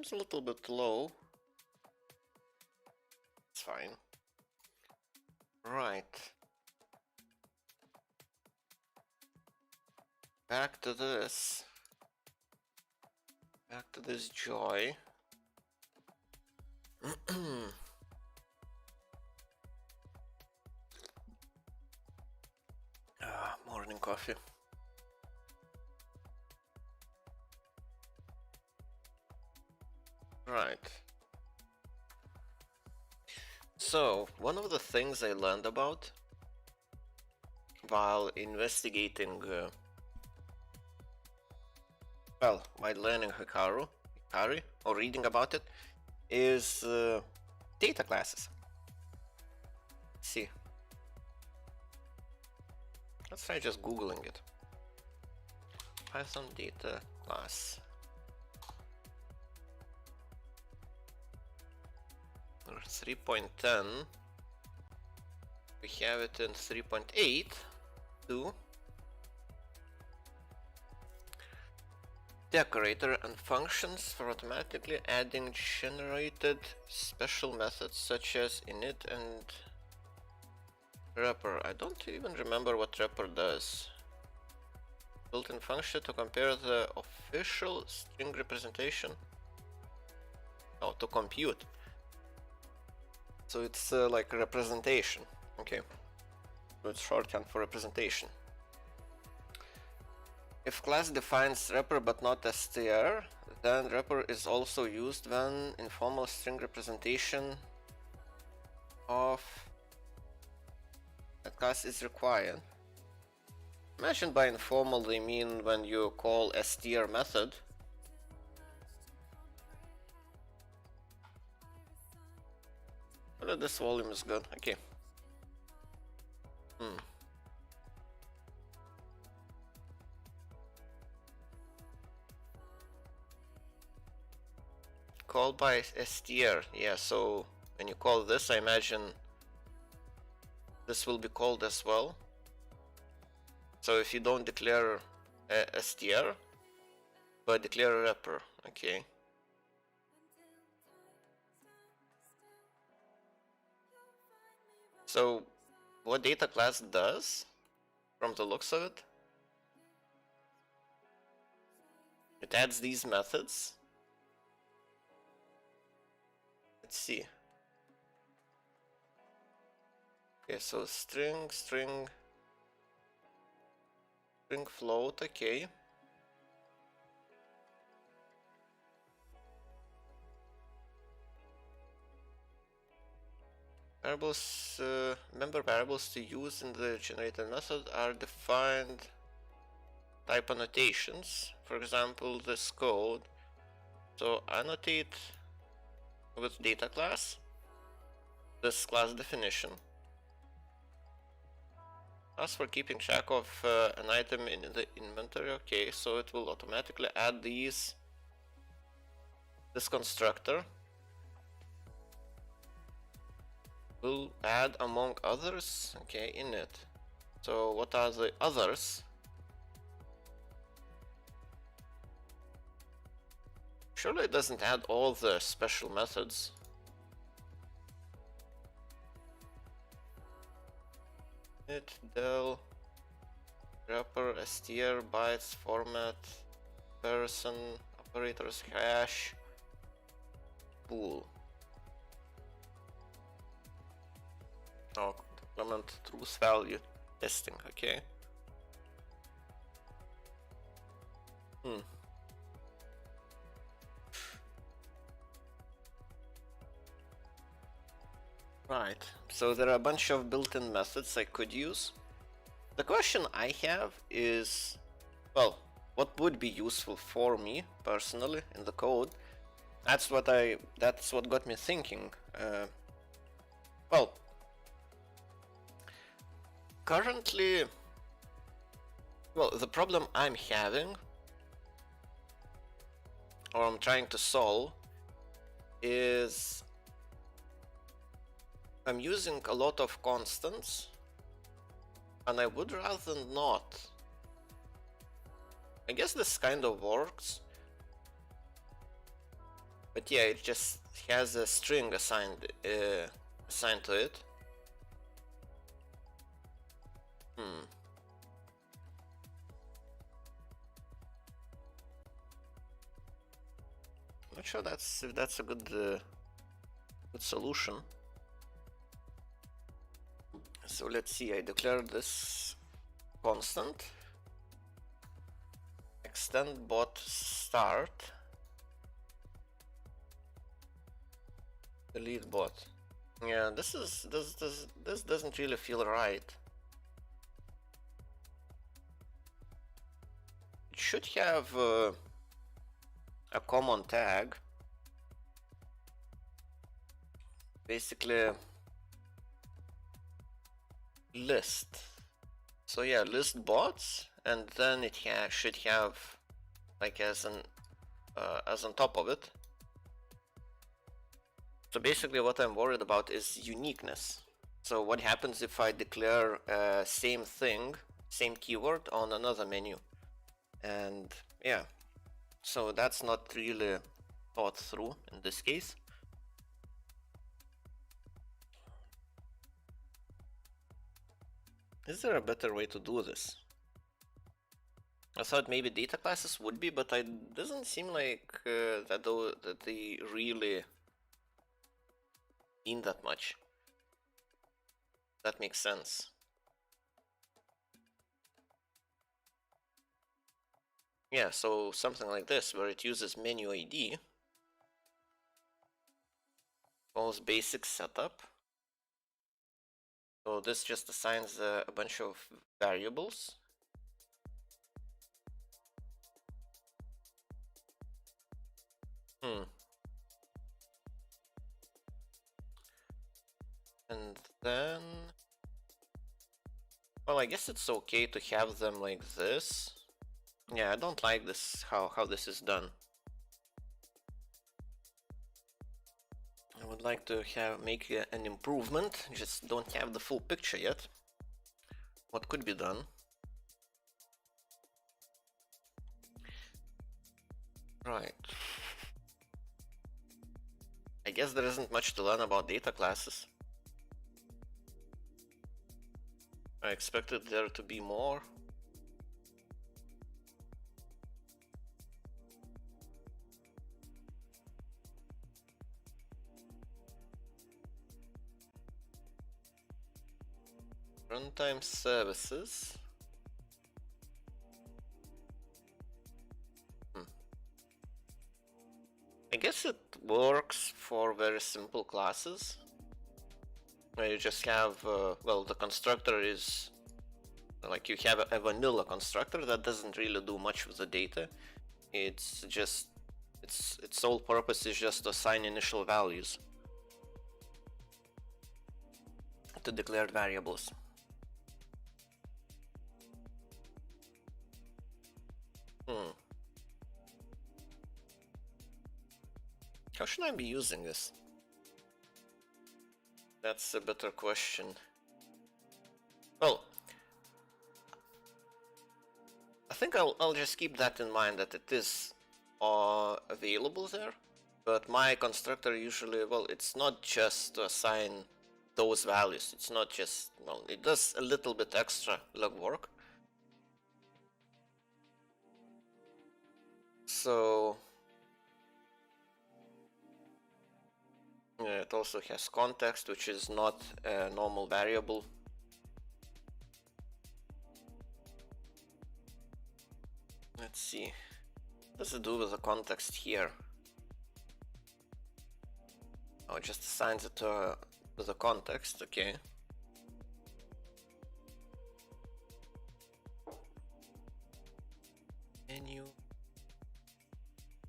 seems a little bit low. It's fine. Right. Back to this. Back to this joy. Morning coffee. Right. So, one of the things I learned about while investigating, while learning Hikari, or reading about it, is data classes. Let's see. Let's try just Googling it. Python data class. 3.10. We have it in 3.8 too. Decorator and functions for automatically adding generated special methods such as init and wrapper. I don't even remember what wrapper does. Built-in function to compare the official string representation. Oh, to compute. So it's like representation. Okay. So it's shorthand for representation. If class defines wrapper but not str, then wrapper is also used when informal string representation of that class is required. Imagine by informal they mean when you call str method. But this volume is good. Okay. Called by str. Yeah, so when you call this, I imagine this will be called as well. So if you don't declare str, but declare a wrapper, okay. So what data class does, from the looks of it, it adds these methods. Let's see. Okay, so string float, okay. Variables, member variables to use in the generated method are defined type annotations. For example, this code. So annotate with data class, this class definition. As for keeping track of an item in the inventory, okay, so it will automatically add this constructor. Will add among others, okay, in it. So what are the others? Surely it doesn't add all the special methods. It del wrapper str bytes format person operators hash pool. Oh, implement truth value testing, okay. Right, so there are a bunch of built-in methods I could use. The question I have is, well, what would be useful for me personally in the code? That's what got me thinking. Well, currently, the problem I'm having, or I'm trying to solve, is I'm using a lot of constants, and I would rather not. I guess this kind of works But yeah, it just has a string assigned to it. Not sure if that's a good solution. So let's see. I declare this constant extend bot start delete bot. Yeah, this doesn't really feel right. It should have a common tag, basically list. So yeah, list bots, and then it should have like as on top of it. So basically what I'm worried about is uniqueness. So what happens if I declare same thing, same keyword on another menu? And yeah, so that's not really thought through in this case. Is there a better way to do this? I thought maybe data classes would be, but it doesn't seem like that they really mean that much. That makes sense. Yeah, so something like this, where it uses menu ID, calls basic setup. So this just assigns a bunch of variables. And then, well, I guess it's okay to have them like this. Yeah, I don't like this, how this is done. I would like to make an improvement, just don't have the full picture yet. What could be done? Right. I guess there isn't much to learn about data classes. I expected there to be more. Runtime services. I guess it works for very simple classes, where you just have, well, the constructor is, like, you have a vanilla constructor that doesn't really do much with the data. It's just, its sole purpose is just to assign initial values to declared variables. How should I be using this? That's a better question. Well, I think I'll just keep that in mind, that it is available there. But my constructor usually, well, it's not just to assign those values. It's not just, well, it does a little bit extra legwork. So it also has context, which is not a normal variable. Let's see. What does it do with the context here? Oh, it just assigns it to the context, okay. Menu.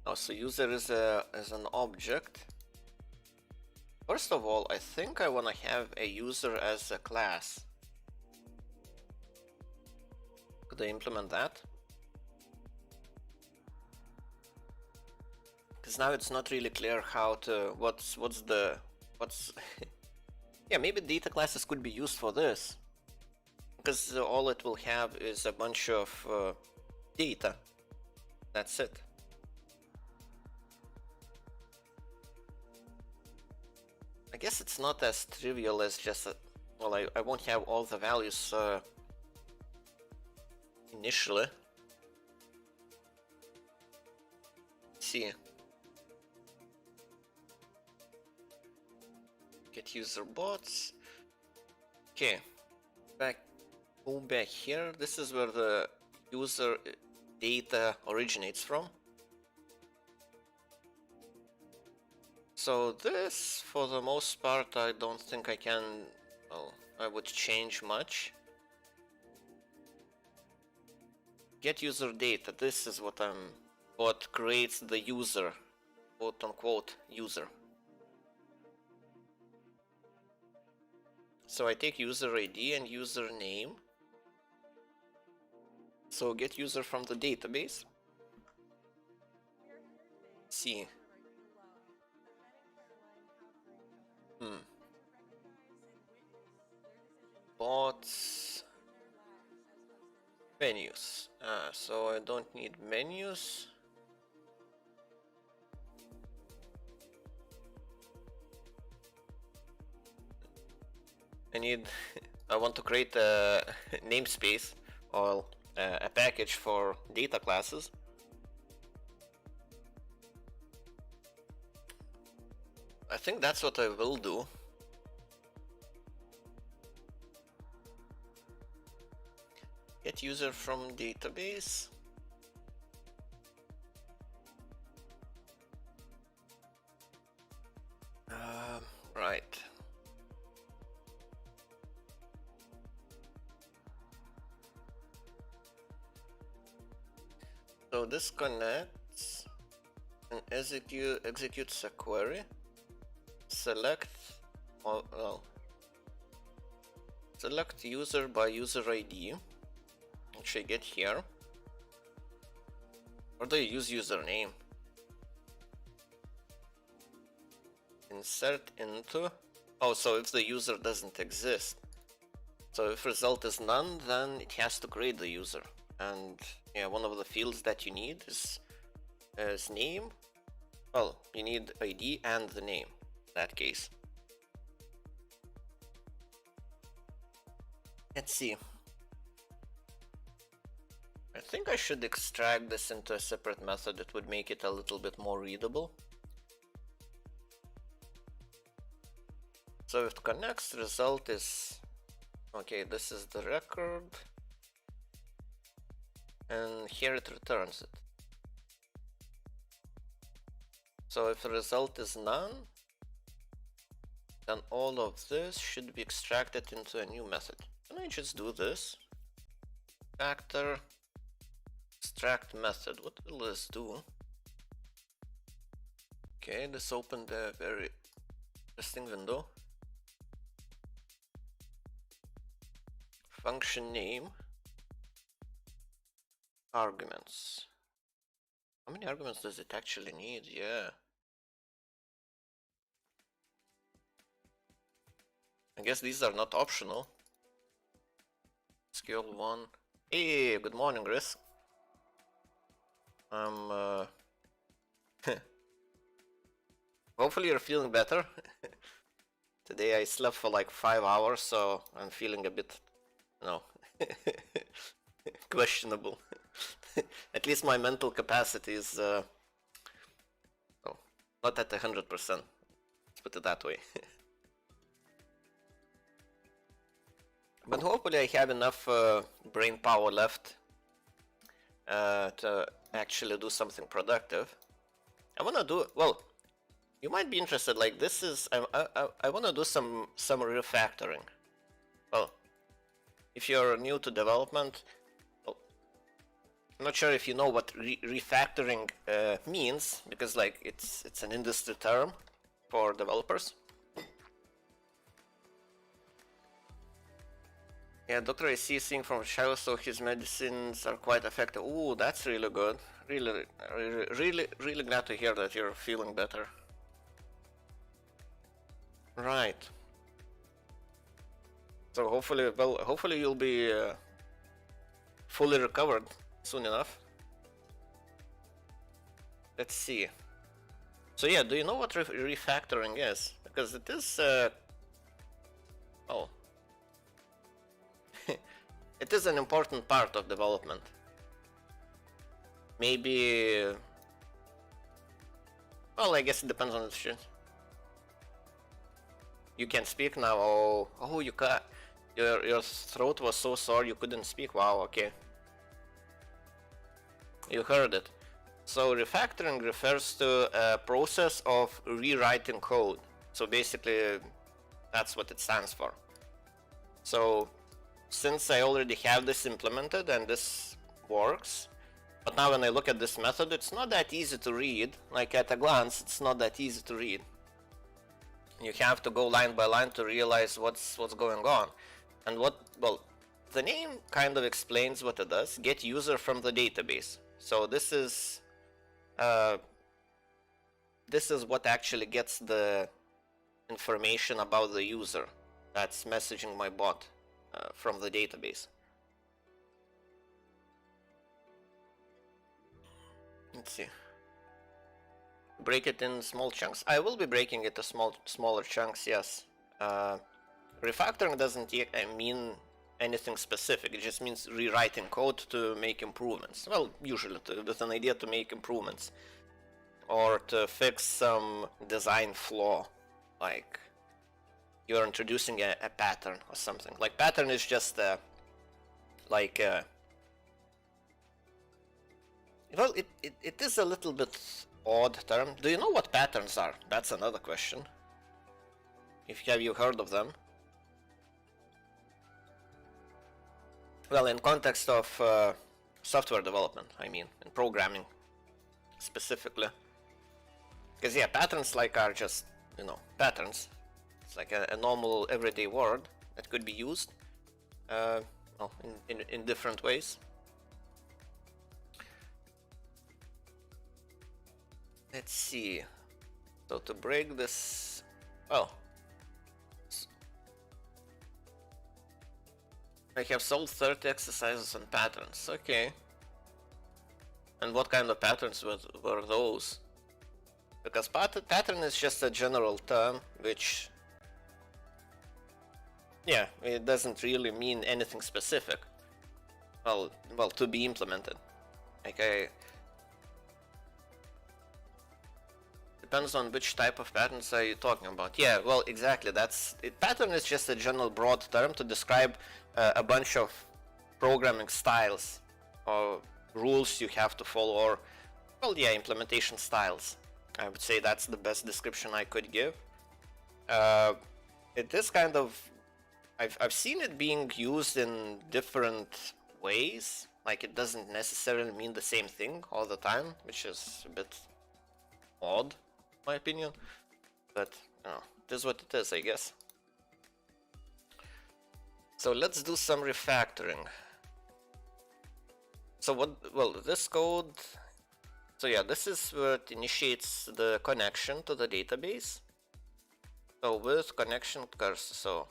Oh, so user is an object. First of all, I think I want to have a user as a class. Could I implement that? Because now it's not really clear how to, what's yeah, maybe data classes could be used for this, because all it will have is a bunch of data. That's it. I guess it's not as trivial as just well, I won't have all the values initially. Let's see. Get user bots. Okay, go back here. This is where the user data originates from. So this, for the most part, I don't think I can, well, I would change much. Get user data. This is what creates the user, quote unquote user. So I take user ID and username. So get user from the database. See. Bots. Menus. So I don't need menus. I want to create a namespace or a package for data classes. I think that's what I will do. Get user from database. Right. So this connects and executes a query. Select, select user by user ID, which I get here. Or do you use username? Insert into. Oh, so if the user doesn't exist. So if result is none, then it has to create the user. And yeah, one of the fields that you need is name. Well, you need ID and the name in that case. Let's see. I think I should extract this into a separate method. It would make it a little bit more readable. So if it connects, result is okay. This is the record, and here it returns it. So if the result is none, then all of this should be extracted into a new method. Can I just do this? Factor extract method. What will this do? Okay, this opened a very interesting window. Function name. Arguments. How many arguments does it actually need? Yeah. I guess these are not optional. Skill 1. Hey, good morning, Chris. Hopefully you're feeling better. Today I slept for like 5 hours, so I'm feeling a bit, questionable. At least my mental capacity is not at 100%. Let's put it that way. But hopefully I have enough brain power left to actually do something productive. I want to do, well, you might be interested, like this is, I want to do some refactoring. Well, if you're new to development, well, I'm not sure if you know what refactoring means, because like it's an industry term for developers. Yeah, Dr. I see seeing from Shao, so his medicines are quite effective. Ooh, that's really good. Really glad to hear that you're feeling better. Right. So hopefully you'll be fully recovered soon enough. Let's see. So yeah, do you know what refactoring is? because it is oh it is an important part of development. Maybe, well, I guess it depends on the shit. You can speak now. Oh, you can't. Your throat was so sore you couldn't speak. Wow, okay. You heard it. So refactoring refers to a process of rewriting code. So basically, that's what it stands for. So since I already have this implemented and this works, but now when I look at this method, it's not that easy to read. Like at a glance, it's not that easy to read. You have to go line by line to realize what's going on. And well, the name kind of explains what it does. Get user from the database. So this is what actually gets the information about the user that's messaging my bot from the database. Let's see. Break it in small chunks. I will be breaking it to smaller chunks, yes. Refactoring doesn't mean anything specific. It just means rewriting code to make improvements. Well, usually with an idea to make improvements. Or to fix some design flaw. Like you're introducing a pattern or something. Like pattern is just well, it is a little bit odd term. Do you know what patterns are? That's another question. Have you heard of them? Well, in context of software development, I mean, in programming specifically. Because yeah, patterns like are just, you know, patterns. It's like a normal everyday word that could be used well, in different ways. Let's see. So to break this, well, I have solved 30 exercises on patterns. Okay. And what kind of patterns were those? Because pattern is just a general term, which, yeah, it doesn't really mean anything specific. Well, to be implemented. Like depends on which type of patterns are you talking about. Yeah, well, exactly. Pattern is just a general broad term to describe a bunch of programming styles or rules you have to follow, or, well, yeah, implementation styles. I would say that's the best description I could give. It is kind of, I've seen it being used in different ways. Like it doesn't necessarily mean the same thing all the time, which is a bit odd, in my opinion. But you know, it is what it is, I guess. So let's do some refactoring. So this code, so yeah, this is where it initiates the connection to the database. So with connection cursor, so,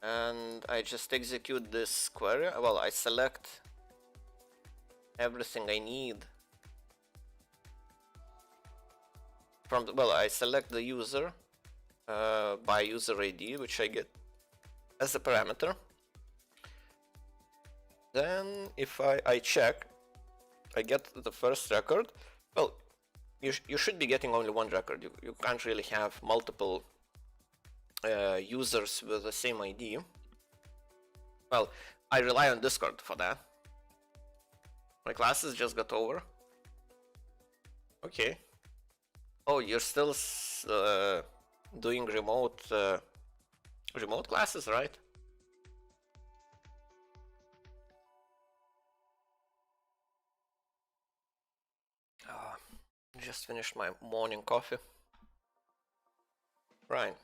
and I just execute this query. Well, I select everything I need from I select the user by user ID, which I get as a parameter. Then if I check, I get the first record. Well, you should be getting only one record. You can't really have multiple users with the same ID. Well, I rely on Discord for that. My classes just got over. Okay. Oh, you're still doing remote classes, right? Just finished my morning coffee. Right.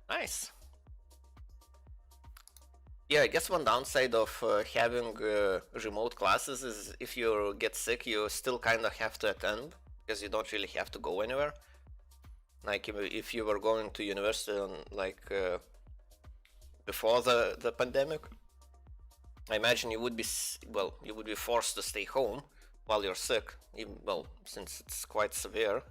Nice. Yeah, I guess one downside of having remote classes is if you get sick, you still kind of have to attend because you don't really have to go anywhere. Like if you were going to university on, like before the pandemic, I imagine you would be you would be forced to stay home while you're sick, even, well, since it's quite severe.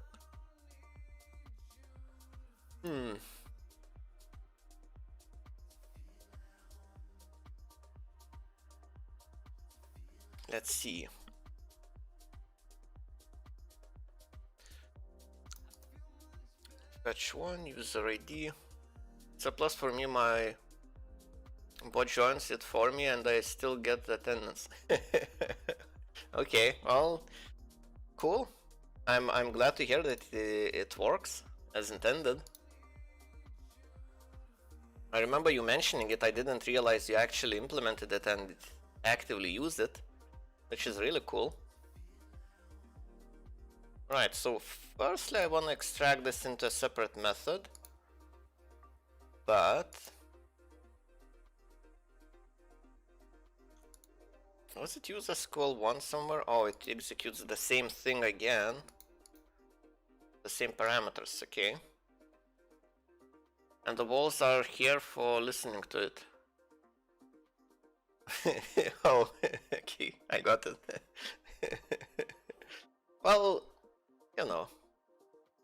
Let's see. Fetch one, user ID. It's a plus for me, my bot joins it for me and I still get the attendance. Okay, well, cool. I'm glad to hear that it works as intended. I remember you mentioning it, I didn't realize you actually implemented it and actively used it, which is really cool. Right, so firstly I want to extract this into a separate method, but does it use SQL1 somewhere? Oh, it executes the same thing again. The same parameters, okay. And the walls are here for listening to it. Oh, okay, I got it. Well, you know,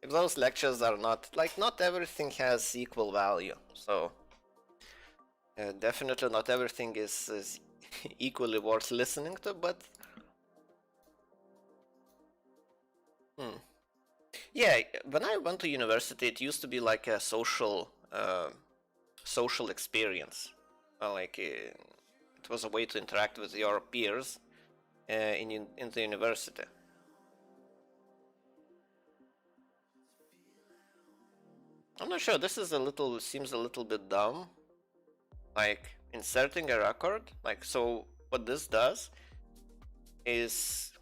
if those lectures are not, like, not everything has equal value, so definitely not everything is equally worth listening to, but yeah, when I went to university, it used to be like a social experience. Like it was a way to interact with your peers in the university. I'm not sure. This is seems a little bit dumb. Like inserting a record. Like, so what this does is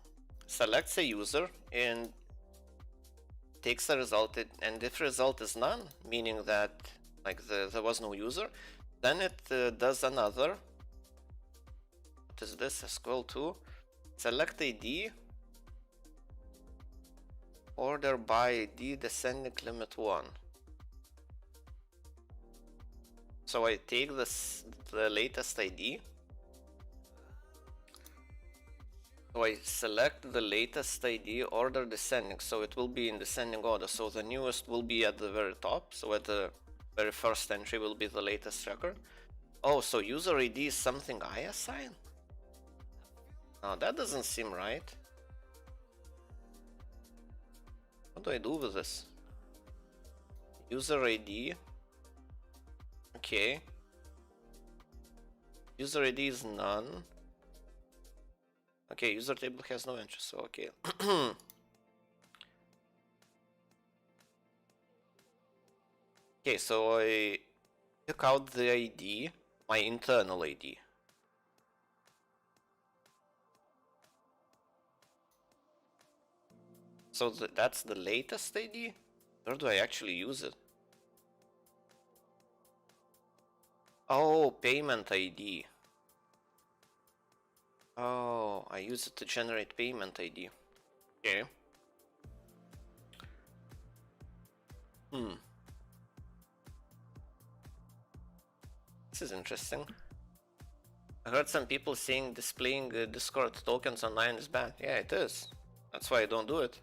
selects a user and takes the result, and if result is none, meaning that like there was no user, then it does another. What is this? SQL2 select ID, order by ID, descending limit 1. So I take the latest ID. So I select the latest ID, order descending, so it will be in descending order. So the newest will be at the very top, so at the very first entry will be the latest record. Oh, so user ID is something I assign? No, that doesn't seem right. What do I do with this? User ID. Okay. User ID is none. Okay, user table has no entry, so okay. Okay, so I took out the ID, my internal ID. So that's the latest ID? Where do I actually use it? Oh, payment ID. Oh, I use it to generate payment ID. Okay. This is interesting. I heard some people saying displaying Discord tokens online is bad. Yeah, it is. That's why I don't do it.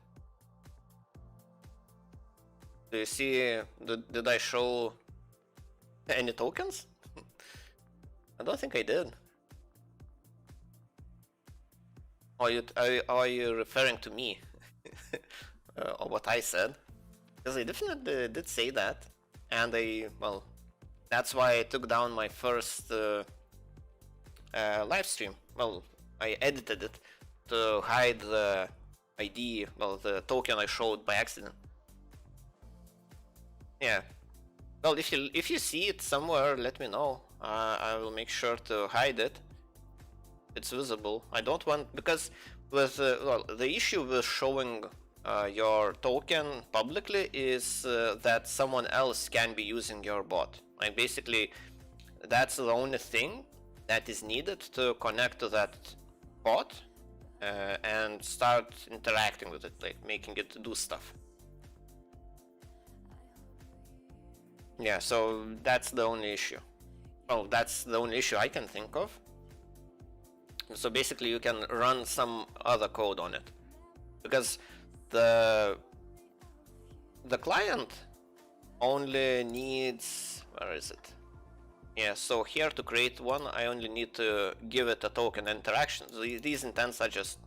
Do you see, did I show any tokens? I don't think I did. Are you referring to me? Or what I said? Because I definitely did say that. And well, that's why I took down my first live stream. Well, I edited it to hide the ID, well, the token I showed by accident. Yeah. Well, if you see it somewhere, let me know. I will make sure to hide it. It's visible. I don't want, because with well, the issue with showing your token publicly is that someone else can be using your bot. Like basically, that's the only thing that is needed to connect to that bot and start interacting with it, like making it do stuff. Yeah, so that's the only issue. Oh, that's the only issue I can think of. So basically you can run some other code on it, because the client only needs, where is it? Yeah, so here to create one, I only need to give it a token interaction. So these intents are just,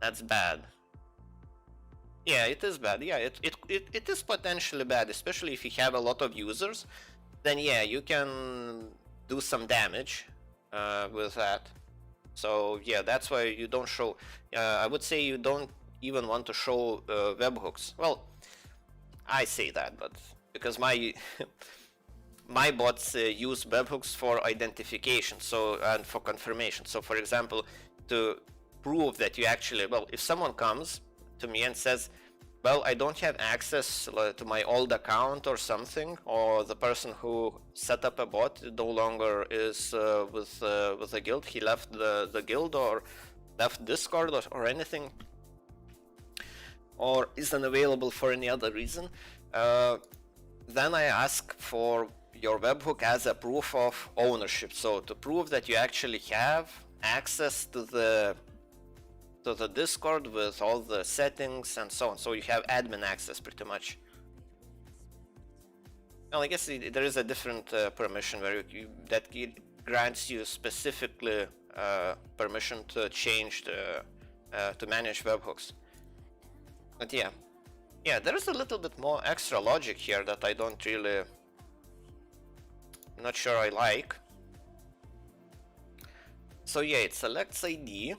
that's bad. Yeah, it is bad. Yeah, it is potentially bad, especially if you have a lot of users. Then yeah, you can do some damage with that. So yeah, that's why you don't show. I would say you don't even want to show webhooks. Well, I say that, but because my my bots use webhooks for identification, so and for confirmation. So for example, to prove that you actually, well, if someone comes to me and says, well, I don't have access to my old account or something, or the person who set up a bot no longer is with the guild, he left the guild or left Discord or anything, or isn't available for any other reason, then I ask for your webhook as a proof of ownership. So to prove that you actually have access to the Discord with all the settings and so on. So you have admin access pretty much. Well, I guess there is a different permission where that grants you specifically permission to change to manage webhooks. But yeah, there is a little bit more extra logic here that I don't really, not sure I like. So yeah, it selects ID.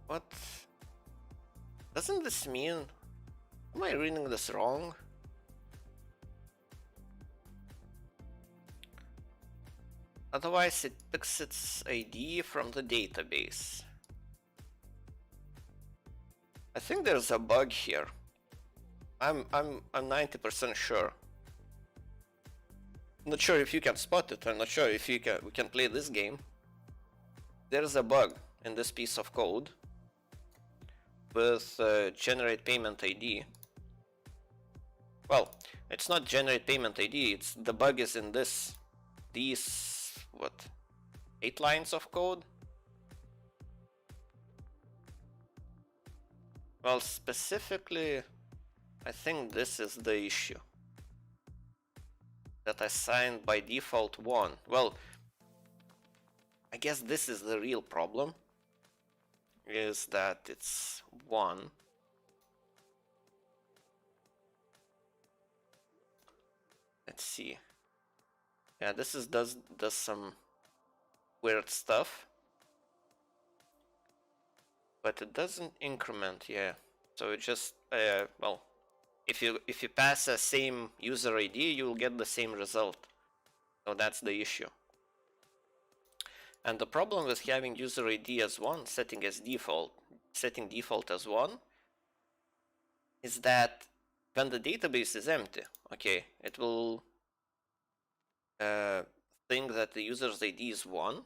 What? Doesn't this mean? Am I reading this wrong? Otherwise, it picks its ID from the database. I think there's a bug here. I'm 90% sure. I'm not sure if you can spot it. I'm not sure if we can play this game. There's a bug in this piece of code with generate payment ID. Well, it's not generate payment ID. It's the bug is in these what, 8 lines of code. Well, specifically, I think this is the issue. That assigned by default 1. Well, I guess this is the real problem. Is that it's 1. Let's see. Yeah, this is does some weird stuff. But it doesn't increment, yeah. So it just well, if you pass a same user ID, you will get the same result. So that's the issue. And the problem with having user ID as 1, setting default as 1, is that when the database is empty, okay, it will think that the user's ID is 1,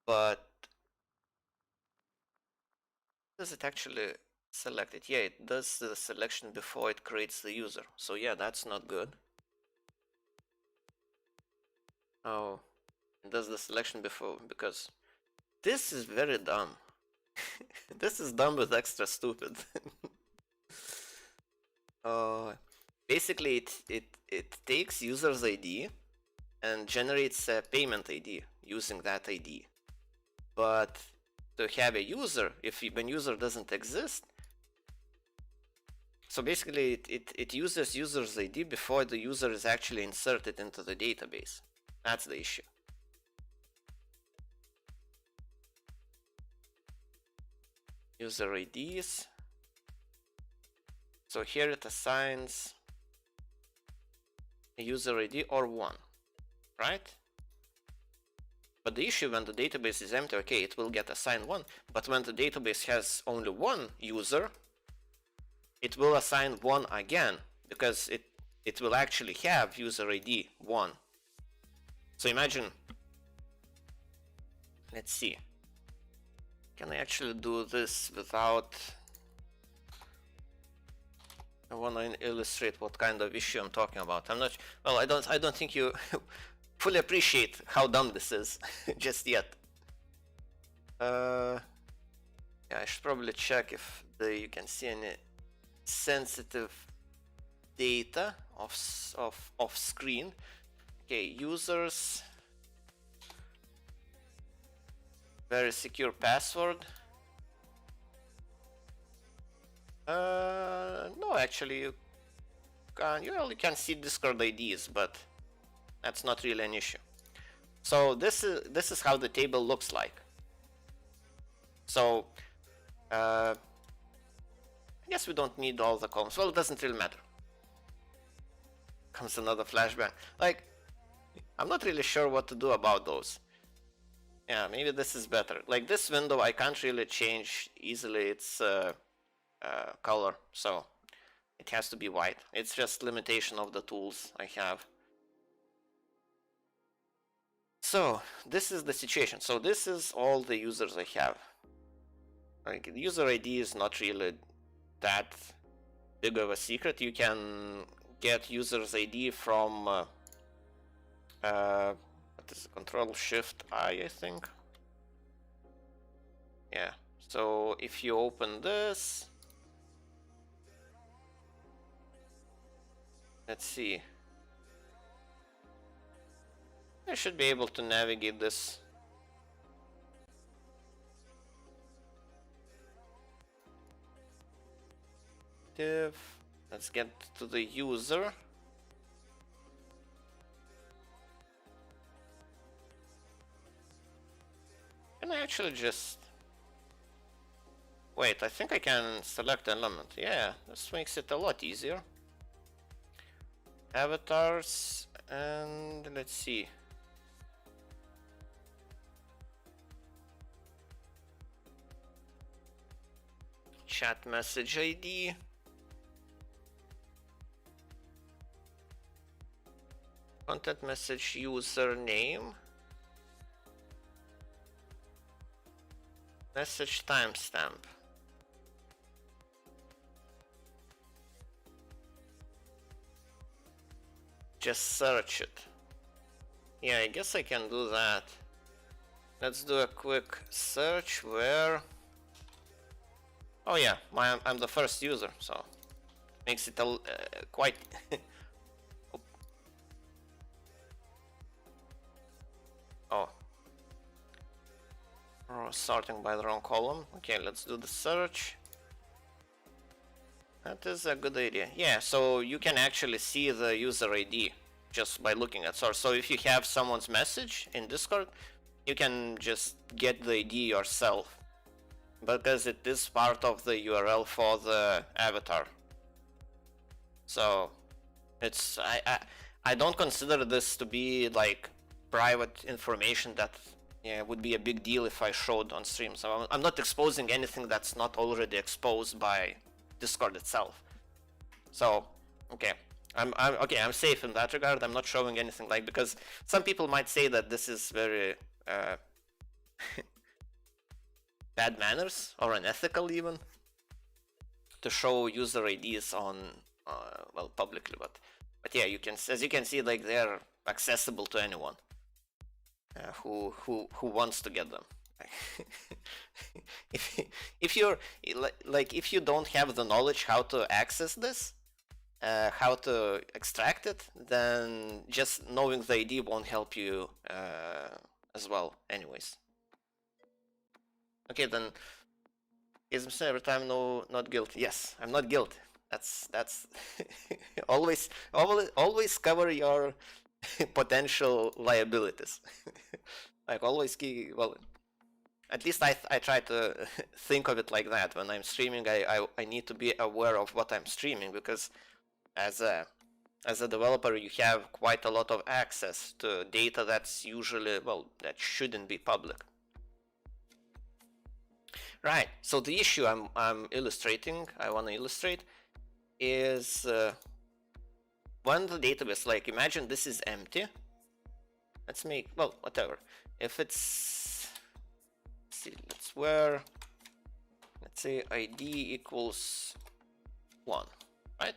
but does it actually select it? Yeah, it does the selection before it creates the user. So yeah, that's not good. Oh, it does the selection before, because this is very dumb. This is dumb with extra stupid. Basically, it takes user's ID and generates a payment ID using that ID. But to have a user, when user doesn't exist, so basically it uses user's ID before the user is actually inserted into the database. That's the issue. User IDs. So here it assigns a user ID or 1, right? But the issue when the database is empty, okay, it will get assigned 1, but when the database has only 1 user, it will assign 1 again, because it will actually have user ID 1. So imagine, let's see, can I actually do this without I want to illustrate what kind of issue I'm talking about. I'm not. Well, I don't think you fully appreciate how dumb this is just yet. Yeah, I should probably check if you can see any sensitive data off screen. Okay, users, very secure password. No, actually, you can see Discord IDs, but that's not really an issue. So this is how the table looks like. So I guess we don't need all the columns. Well, it doesn't really matter. Comes another flashbang. Like, I'm not really sure what to do about those. Yeah, maybe this is better. Like this window, I can't really change easily its color, so it has to be white. It's just limitation of the tools I have. So this is the situation. So this is all the users I have. Like, the user ID is not really that big of a secret. You can get user's ID from what is it? Control-Shift-I think. Yeah. So if you open this, let's see. I should be able to navigate this. Div. Let's get to the user. Can I actually just... Wait, I think I can select element. Yeah, this makes it a lot easier. Avatars, and let's see. Chat message ID. Content message username. Message timestamp. Just search it. Yeah, I guess I can do that. Let's do a quick search where... Oh yeah, I'm the first user, so makes it quite... Oh. Oh, sorting by the wrong column. Okay, let's do the search. That is a good idea. Yeah, so you can actually see the user ID just by looking at source. So if you have someone's message in Discord, you can just get the ID yourself, because it is part of the URL for the avatar. So it's I don't consider this to be like private information that would be a big deal if I showed on stream. So I'm not exposing anything that's not already exposed by Discord itself. So okay, I'm safe in that regard. I'm not showing anything, like, because some people might say that this is very bad manners or unethical even to show user IDs on well, publicly, but yeah, you can, as you can see, like, they're accessible to anyone who wants to get them. if you're like, if you don't have the knowledge how to access this, how to extract it, then just knowing the ID won't help you as well anyways. Okay, then is every time no, not guilty. Yes, I'm not guilty. That's always cover your potential liabilities. Like, always well, at least I try to think of it like that. When I'm streaming, I need to be aware of what I'm streaming, because as a developer, you have quite a lot of access to data that's usually, well, that shouldn't be public. Right. So the issue I'm illustrating, I want to illustrate, is when the database, like, imagine this is empty. Let's make, well, whatever. If it's, let's see, let's where, let's say ID equals 1. right?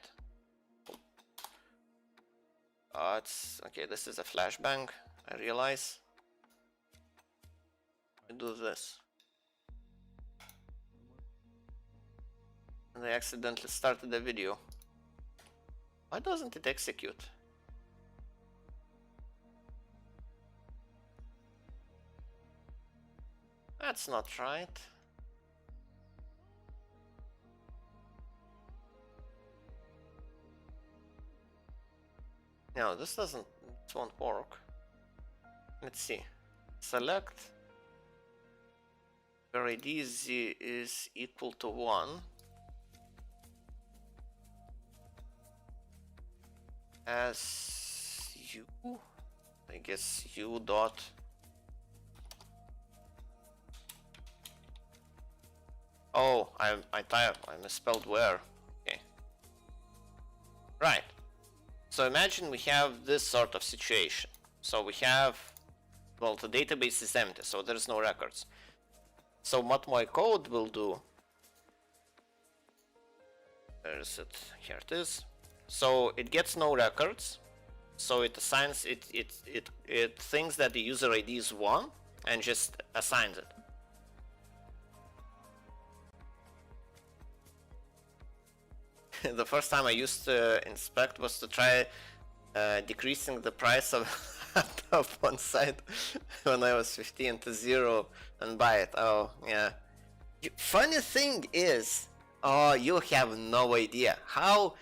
It's okay. This is a flashbang. I realize. I do this, and I accidentally started the video. Why doesn't it execute? That's not right. No, this won't work. Let's see. Select where ID is equal to 1. As u, I guess u dot. Oh, I misspelled where. Okay. Right. So imagine we have this sort of situation. So we have, well, the database is empty, so there's no records. So what my code will do, where is it? Here it is. So it gets no records. So it assigns it thinks that the user ID is 1 and just assigns it. The first time I used to inspect was to try decreasing the price of of one site when I was 15 to 0 and buy it. Oh yeah. Funny thing is, oh, you have no idea how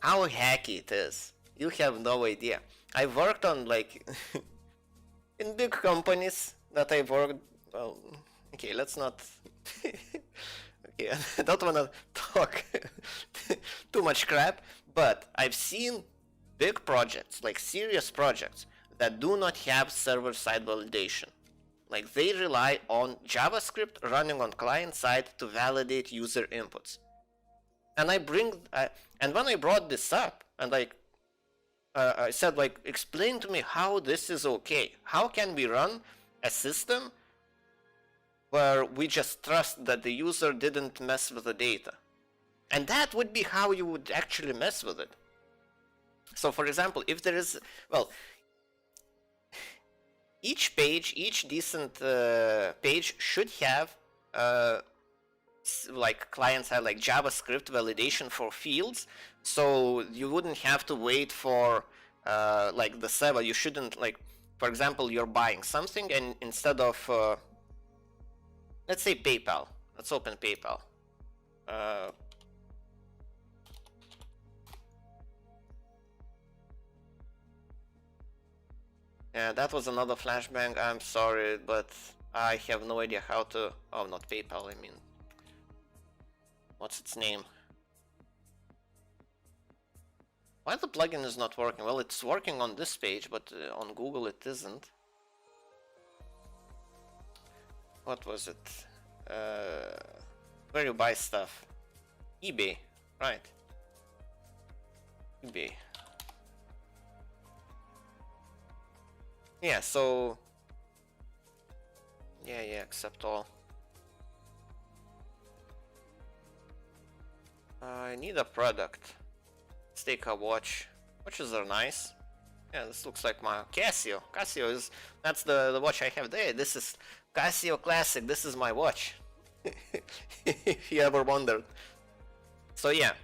hacky it is. You have no idea. I worked on like in big companies that I worked. Well, okay, let's not. Okay, I don't want to talk too much crap, but I've seen big projects, like serious projects, that do not have server-side validation. Like they rely on JavaScript running on client side to validate user inputs. And and when I brought this up, and I said, like, explain to me how this is okay. How can we run a system where we just trust that the user didn't mess with the data? And that would be how you would actually mess with it. So for example, if there is, well, each decent page should have like client-side, like JavaScript validation for fields, so you wouldn't have to wait for like the server. You shouldn't, like, for example, you're buying something and instead of let's say PayPal, let's open PayPal. Yeah, that was another flashbang. I'm sorry, but I have no idea how to. Oh, not PayPal, I mean, what's its name? Why the plugin is not working? Well, it's working on this page, but on Google it isn't. What was it? Where you buy stuff? eBay, right? eBay. Yeah, so yeah, accept all. I need a product. Let's take a watch. Watches are nice. Yeah, this looks like my Casio. Casio is, that's the watch I have there. This is Casio Classic. This is my watch. If you ever wondered. So yeah.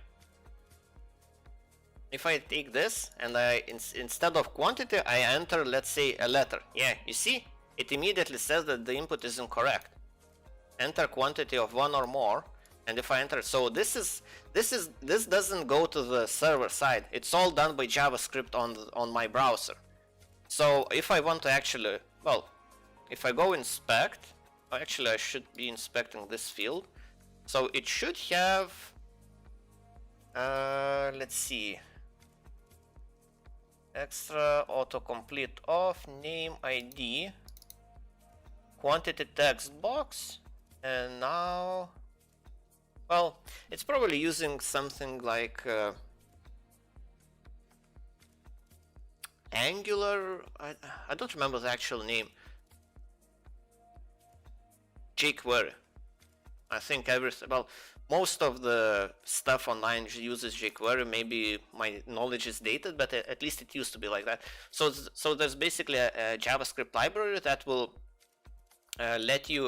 If I take this and instead of quantity, I enter, let's say, a letter. Yeah, you see? It immediately says that the input is incorrect. Enter quantity of 1 or more. And if I enter, so this doesn't go to the server side. It's all done by JavaScript on my browser. So if I want to actually, well, if I go inspect, actually I should be inspecting this field. So it should have, let's see, extra autocomplete off, name ID, quantity text box, and now, well, it's probably using something like Angular. I don't remember the actual name. jQuery. I think everything. Well, most of the stuff online uses jQuery. Maybe my knowledge is dated, but at least it used to be like that. So there's basically a JavaScript library that will let you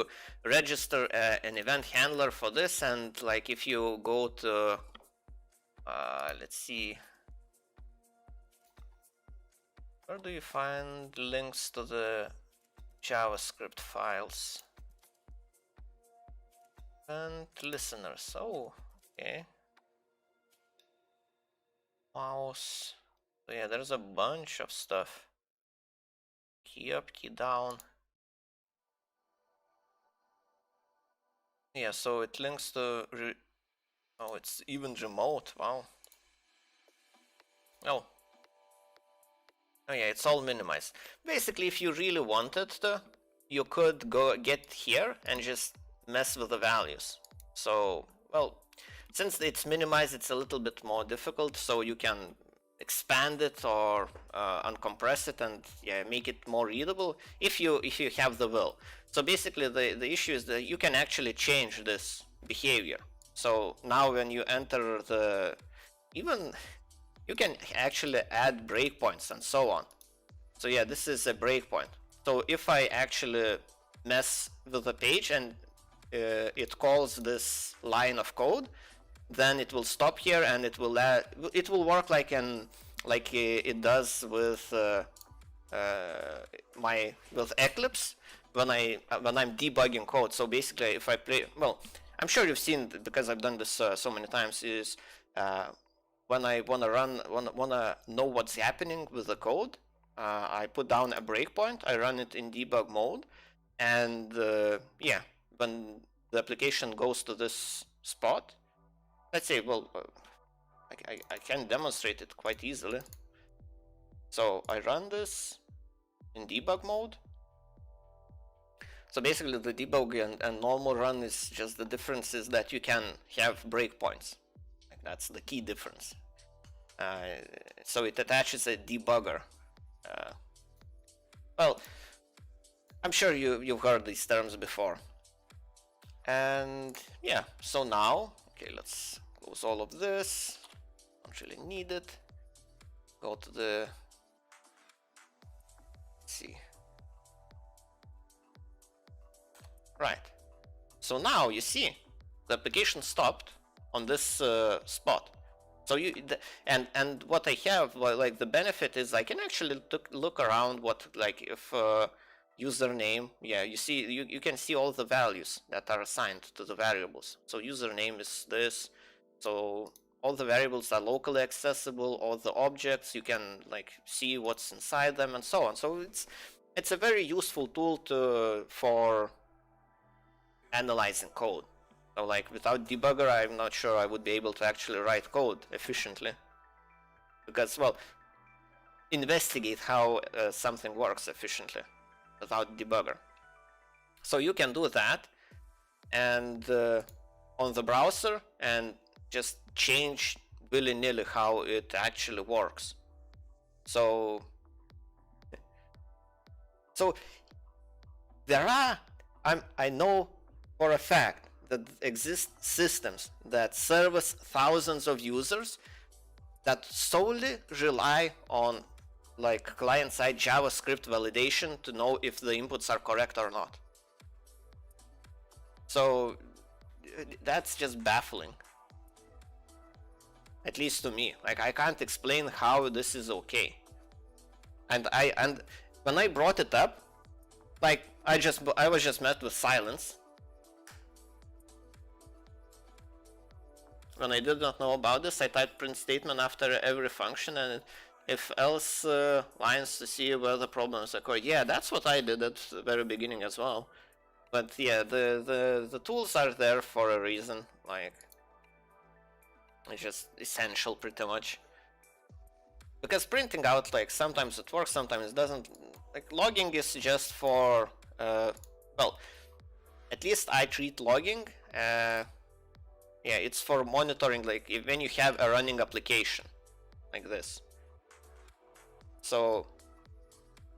register an event handler for this. And like if you go to let's see, where do you find links to the JavaScript files and listeners? Oh, okay. Mouse. So yeah, there's a bunch of stuff. Key up, key down. Yeah, so it links to oh, it's even remote. Wow. Oh. Oh yeah, it's all minimized. Basically, if you really wanted to, you could go get here and just mess with the values. So, well, since it's minimized, it's a little bit more difficult, so you can expand it or uncompress it and yeah, make it more readable if you have the will. So basically the issue is that you can actually change this behavior. So now when you enter the you can actually add breakpoints and so on. So yeah, this is a breakpoint. So if I actually mess with the page and it calls this line of code, then it will stop here and it will work like it does with with Eclipse when I'm debugging code. So basically, if I play, well, I'm sure you've seen, because I've done this so many times, is when I wanna know what's happening with the code, I put down a breakpoint, I run it in debug mode, and yeah, when the application goes to this spot, let's say, well, I can demonstrate it quite easily. So I run this in debug mode. So basically the debug and normal run is just the difference is that you can have breakpoints. Like that's the key difference. So it attaches a debugger. Well, I'm sure you've heard these terms before. And yeah, so now, okay, let's close all of this. Don't really need it. Go to the, let's see. Right. So now you see the application stopped on this spot. So and what I have, well, like the benefit is I can actually look around what, like if username, yeah, you see, you can see all the values that are assigned to the variables. So username is this, so all the variables are locally accessible, all the objects, you can like see what's inside them and so on. So it's a very useful tool for analyzing code. So like without debugger, I'm not sure I would be able to actually write code efficiently, because, well, investigate how something works efficiently without debugger. So you can do that and on the browser and just change willy-nilly how it actually works. So there are, I know for a fact that exist systems that service thousands of users that solely rely on like client-side JavaScript validation to know if the inputs are correct or not. So that's just baffling, at least to me. Like I can't explain how this is okay. And when I brought it up, like I was just met with silence. When I did not know about this, I typed print statement after every function and if else lines to see where the problems occur. Yeah, that's what I did at the very beginning as well. But yeah, the tools are there for a reason. Like it's just essential pretty much. Because printing out, like sometimes it works, sometimes it doesn't. Like logging is just for well, at least I treat logging yeah, it's for monitoring, like when you have a running application like this. So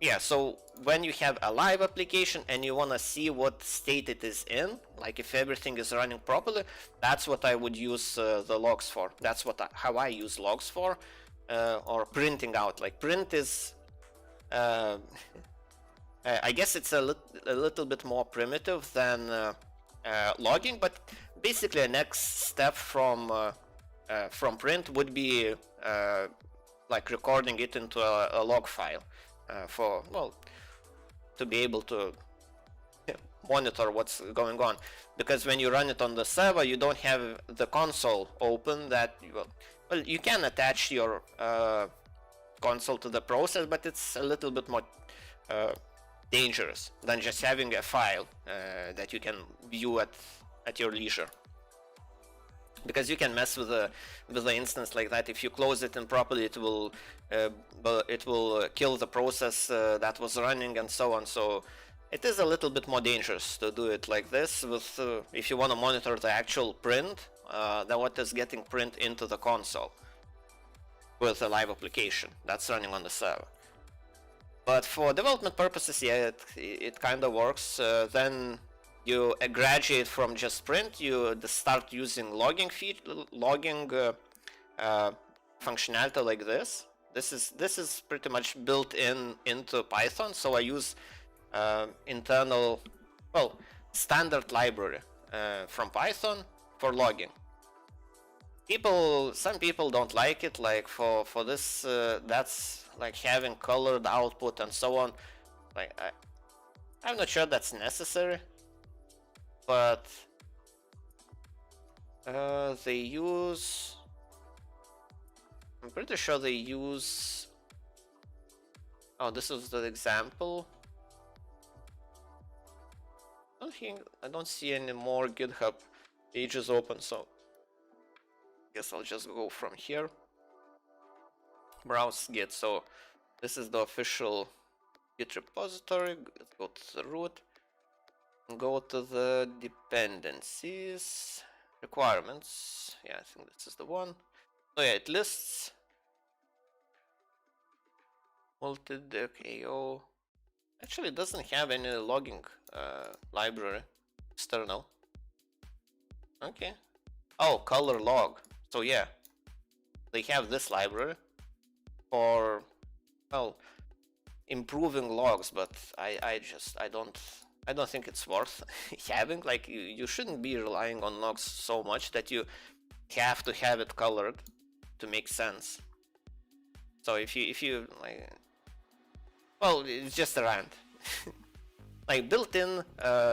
Yeah, so when you have a live application and you want to see what state it is in, like if everything is running properly, that's what I would use the logs for. That's how I use logs for, or printing out. Like print is, uh, I guess it's a little bit more primitive than logging, but basically a next step from print would be like recording it into a log file for, well, to be able to monitor what's going on. Because when you run it on the server, you don't have the console open. That well, you can attach your console to the process, but it's a little bit more dangerous than just having a file that you can view at your leisure. Because you can mess with the instance like that. If you close it improperly, it will kill the process that was running and so on. So it is a little bit more dangerous to do it like this. With if you want to monitor the actual print, than what is getting print into the console with a live application that's running on the server. But for development purposes, yeah, it kind of works. Then you graduate from just print, you start using logging functionality like this. This is pretty much built into Python. So I use internal, well, standard library from Python for logging. Some people don't like it. Like for this, that's like having colored output and so on. Like I'm not sure that's necessary. But they use, I'm pretty sure they use, oh, this is the example. I don't see any more GitHub pages open, so I guess I'll just go from here. Browse Git. So this is the official Git repository. Let's go to the root. Go to the dependencies, requirements. Yeah, I think this is the one. So yeah, it lists multi-deck AO. Actually, it doesn't have any logging library external. Okay. Oh, color log. So yeah, they have this library for, well, improving logs, but I don't think it's worth having. Like you shouldn't be relying on logs so much that you have to have it colored to make sense. So if you like, well, it's just a rant. Like built-in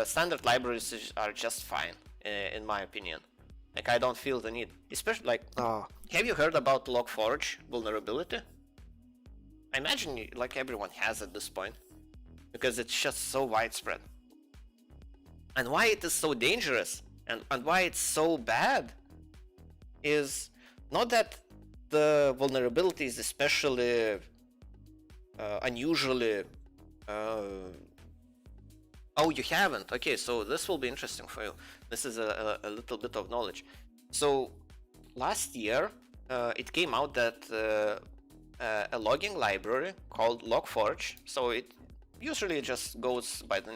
standard libraries are just fine in my opinion. Like I don't feel the need, especially like, have you heard about Logforge vulnerability? I imagine like everyone has at this point, because it's just so widespread. And why it is so dangerous and why it's so bad is not that the vulnerability is especially unusually. Oh, you haven't? Okay, so this will be interesting for you. This is a little bit of knowledge. So last year it came out that a logging library called Logforge, so it usually just goes by the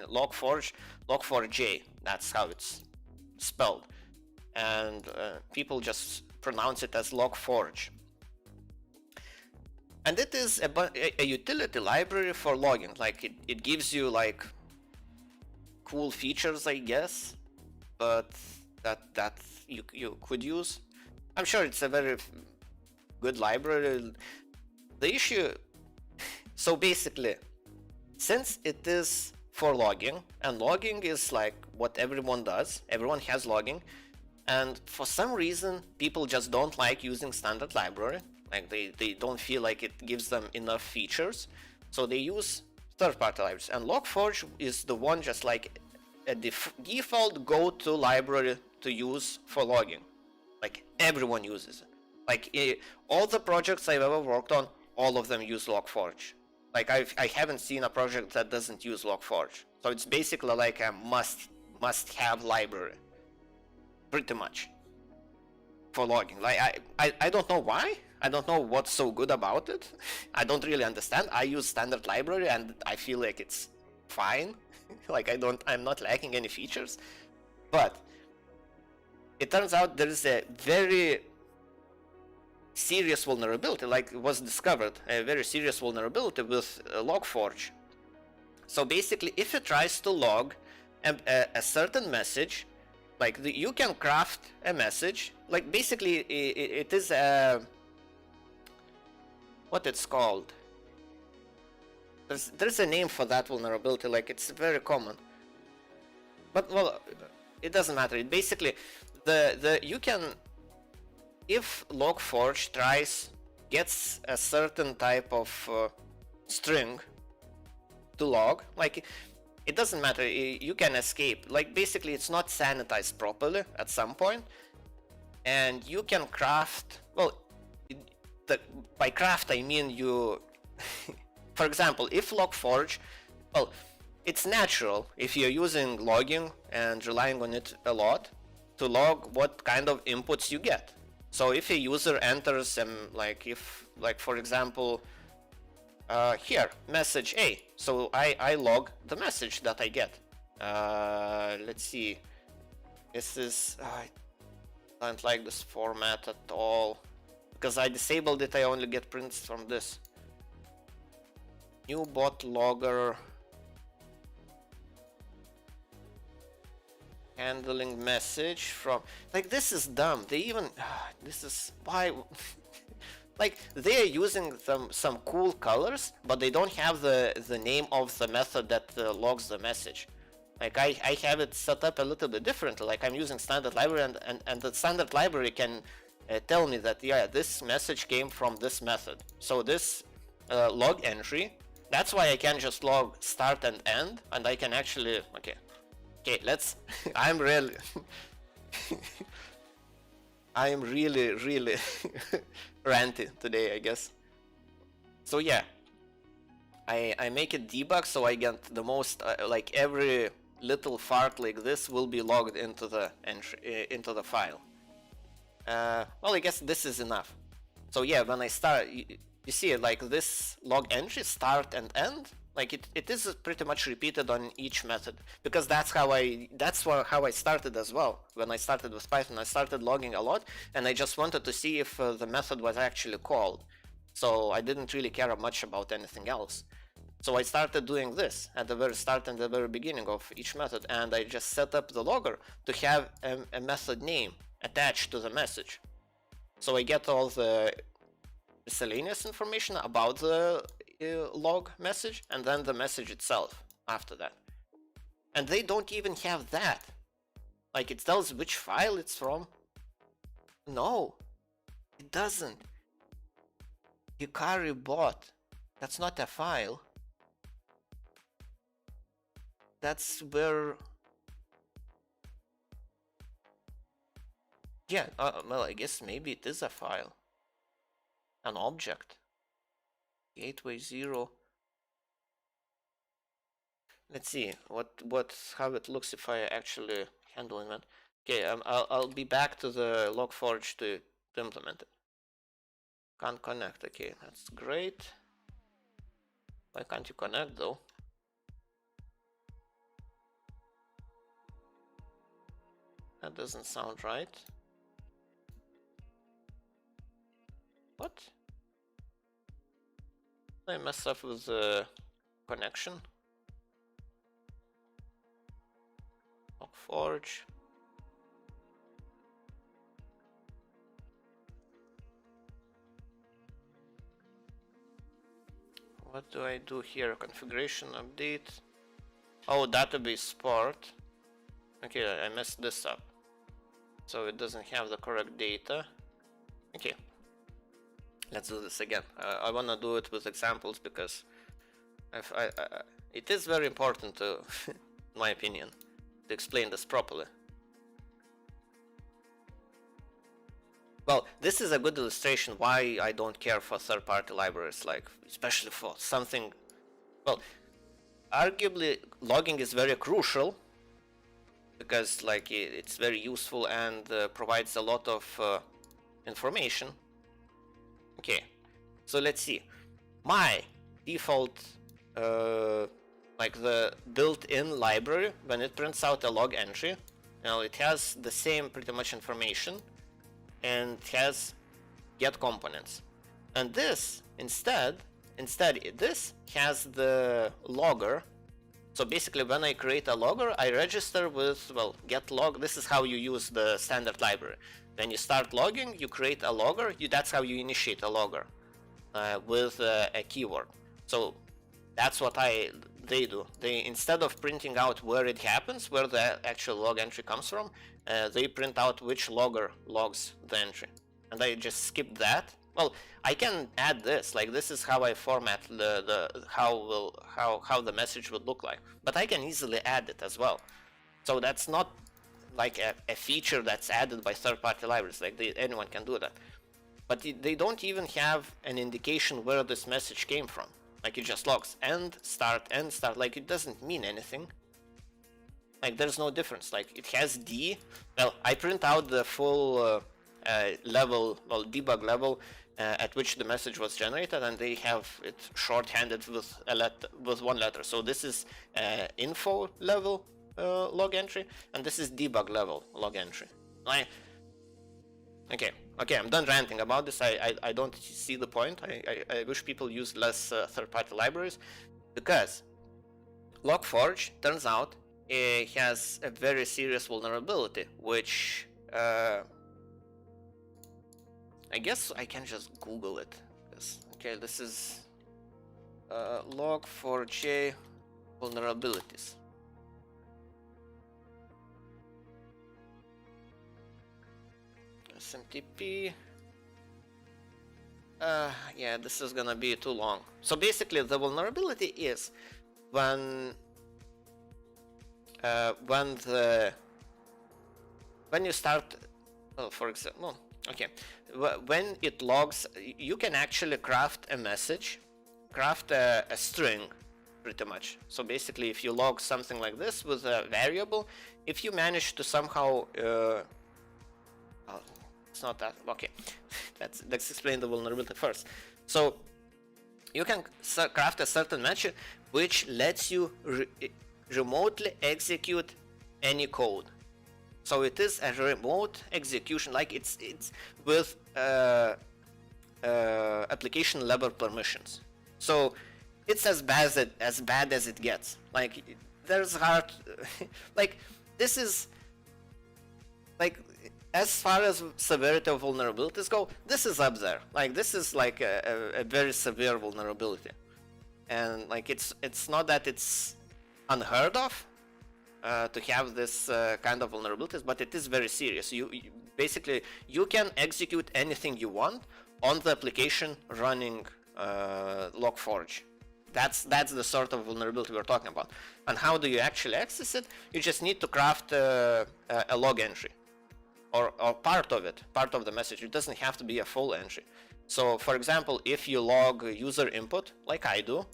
Log4j, that's how it's spelled, and people just pronounce it as Logforge. And it is a utility library for logging. Like it gives you like cool features, I guess, but that you could use. I'm sure it's a very good library. The issue, so basically, since it is for logging, and logging is like what everyone does, everyone has logging, and for some reason people just don't like using standard library. Like they don't feel like it gives them enough features, so they use third-party libraries. And Logforge is the one, just like a default go-to library to use for logging. Like everyone uses it. Like all the projects I've ever worked on, all of them use Logforge. Like I haven't seen a project that doesn't use Logforge. So it's basically like a must-have library, pretty much, for logging. Like I don't know why. I don't know what's so good about it. I don't really understand. I use standard library and I feel like it's fine. Like I'm not lacking any features. But it turns out there is a very serious vulnerability, like it was discovered, a very serious vulnerability with Logforge. So basically, if it tries to log a certain message, like you can craft a message, like basically it is a, what it's called. There's a name for that vulnerability, like it's very common. But well, it doesn't matter. It basically, you can, if Logforge gets a certain type of string to log, like it doesn't matter, you can escape. Like basically it's not sanitized properly at some point, and you can craft, well, by craft I mean you for example, if Logforge, well, it's natural if you're using logging and relying on it a lot to log what kind of inputs you get. So if a user enters like for example, here, message A. So I log the message that I get. Let's see. This is, I don't like this format at all. Because I disabled it, I only get prints from this. New bot logger. Handling message from, like this is dumb. They even, this is, why? Like they're using some cool colors, but they don't have the name of the method that logs the message. Like I have it set up a little bit differently. Like I'm using standard library, and the standard library can tell me that, yeah, this message came from this method. So this log entry, that's why I can just log start and end, and I can actually, okay, let's, I'm really ranty today, I guess. So yeah, I make it debug, so I get the most, like every little fart like this will be logged into the entry, into the file. Well, I guess this is enough. So yeah, when I start, you see it, like this log entry, start and end, like it is pretty much repeated on each method, because that's how I started as well. When I started with Python, I started logging a lot, and I just wanted to see if the method was actually called. So I didn't really care much about anything else. So I started doing this at the very start and the very beginning of each method, and I just set up the logger to have a method name attached to the message. So I get all the miscellaneous information about the log message, and then the message itself after that. And they don't even have that. Like it tells which file it's from. No, it doesn't. Hikari bot. That's not a file. That's where, yeah, well, I guess maybe it is a file, an object. Gateway 0. Let's see how it looks if I actually handle it. Okay, I'll be back to the Logforge to implement it. Can't connect. Okay, that's great. Why can't you connect though? That doesn't sound right. What? Did I mess up with the connection? Logforge. What do I do here? Configuration update. Oh, database part. Okay, I messed this up. So it doesn't have the correct data. Okay. Let's do this again. I want to do it with examples because it is very important to, in my opinion, to explain this properly. Well, this is a good illustration why I don't care for third-party libraries, like especially for something. Well, arguably logging is very crucial because like it's very useful and provides a lot of information. Okay, so let's see. My default, like the built-in library, when it prints out a log entry, it has the same pretty much information, and it has get components. And this instead this has the logger. So basically, when I create a logger, I register with, well, get log. This is how you use the standard library. When you start logging, you create a logger. That's how you initiate a logger with a keyword. So that's what they do. They, instead of printing out where it happens, where the actual log entry comes from, they print out which logger logs the entry. And I just skip that. Well, I can add this, like this is how I format how the message would look like. But I can easily add it as well. So that's not like a feature that's added by third-party libraries. Like anyone can do that. But they don't even have an indication where this message came from. Like it just logs end, start, like it doesn't mean anything. Like there's no difference. Like it has D. Well, I print out the full level, well, debug level at which the message was generated, and they have it shorthanded with one letter. So this is info level log entry, and this is debug level log entry. Okay, I'm done ranting about this. I don't see the point. I wish people use less third-party libraries, because Logforge, turns out, it has a very serious vulnerability, which I guess I can just Google it. Okay, this is Log4j vulnerabilities. SMTP. Yeah, this is gonna be too long. So basically, the vulnerability is when you start, for example, okay, when it logs, you can actually craft a message, craft a string, pretty much. So basically, if you log something like this with a variable, if you manage to somehow it's not that okay. Let's explain the vulnerability first. So you can craft a certain method which lets you remotely execute any code. So it is a remote execution, like it's with application level permissions. So it's as bad as it gets. Like there's hard, like this is like, as far as severity of vulnerabilities go, this is up there. Like this is like a very severe vulnerability, and like it's not that it's unheard of to have this kind of vulnerabilities, but it is very serious. You basically you can execute anything you want on the application running Logforge. That's the sort of vulnerability we're talking about. And how do you actually access it? You just need to craft a log entry. Or part of it, part of the message. It doesn't have to be a full entry. So for example, if you log user input, like I do,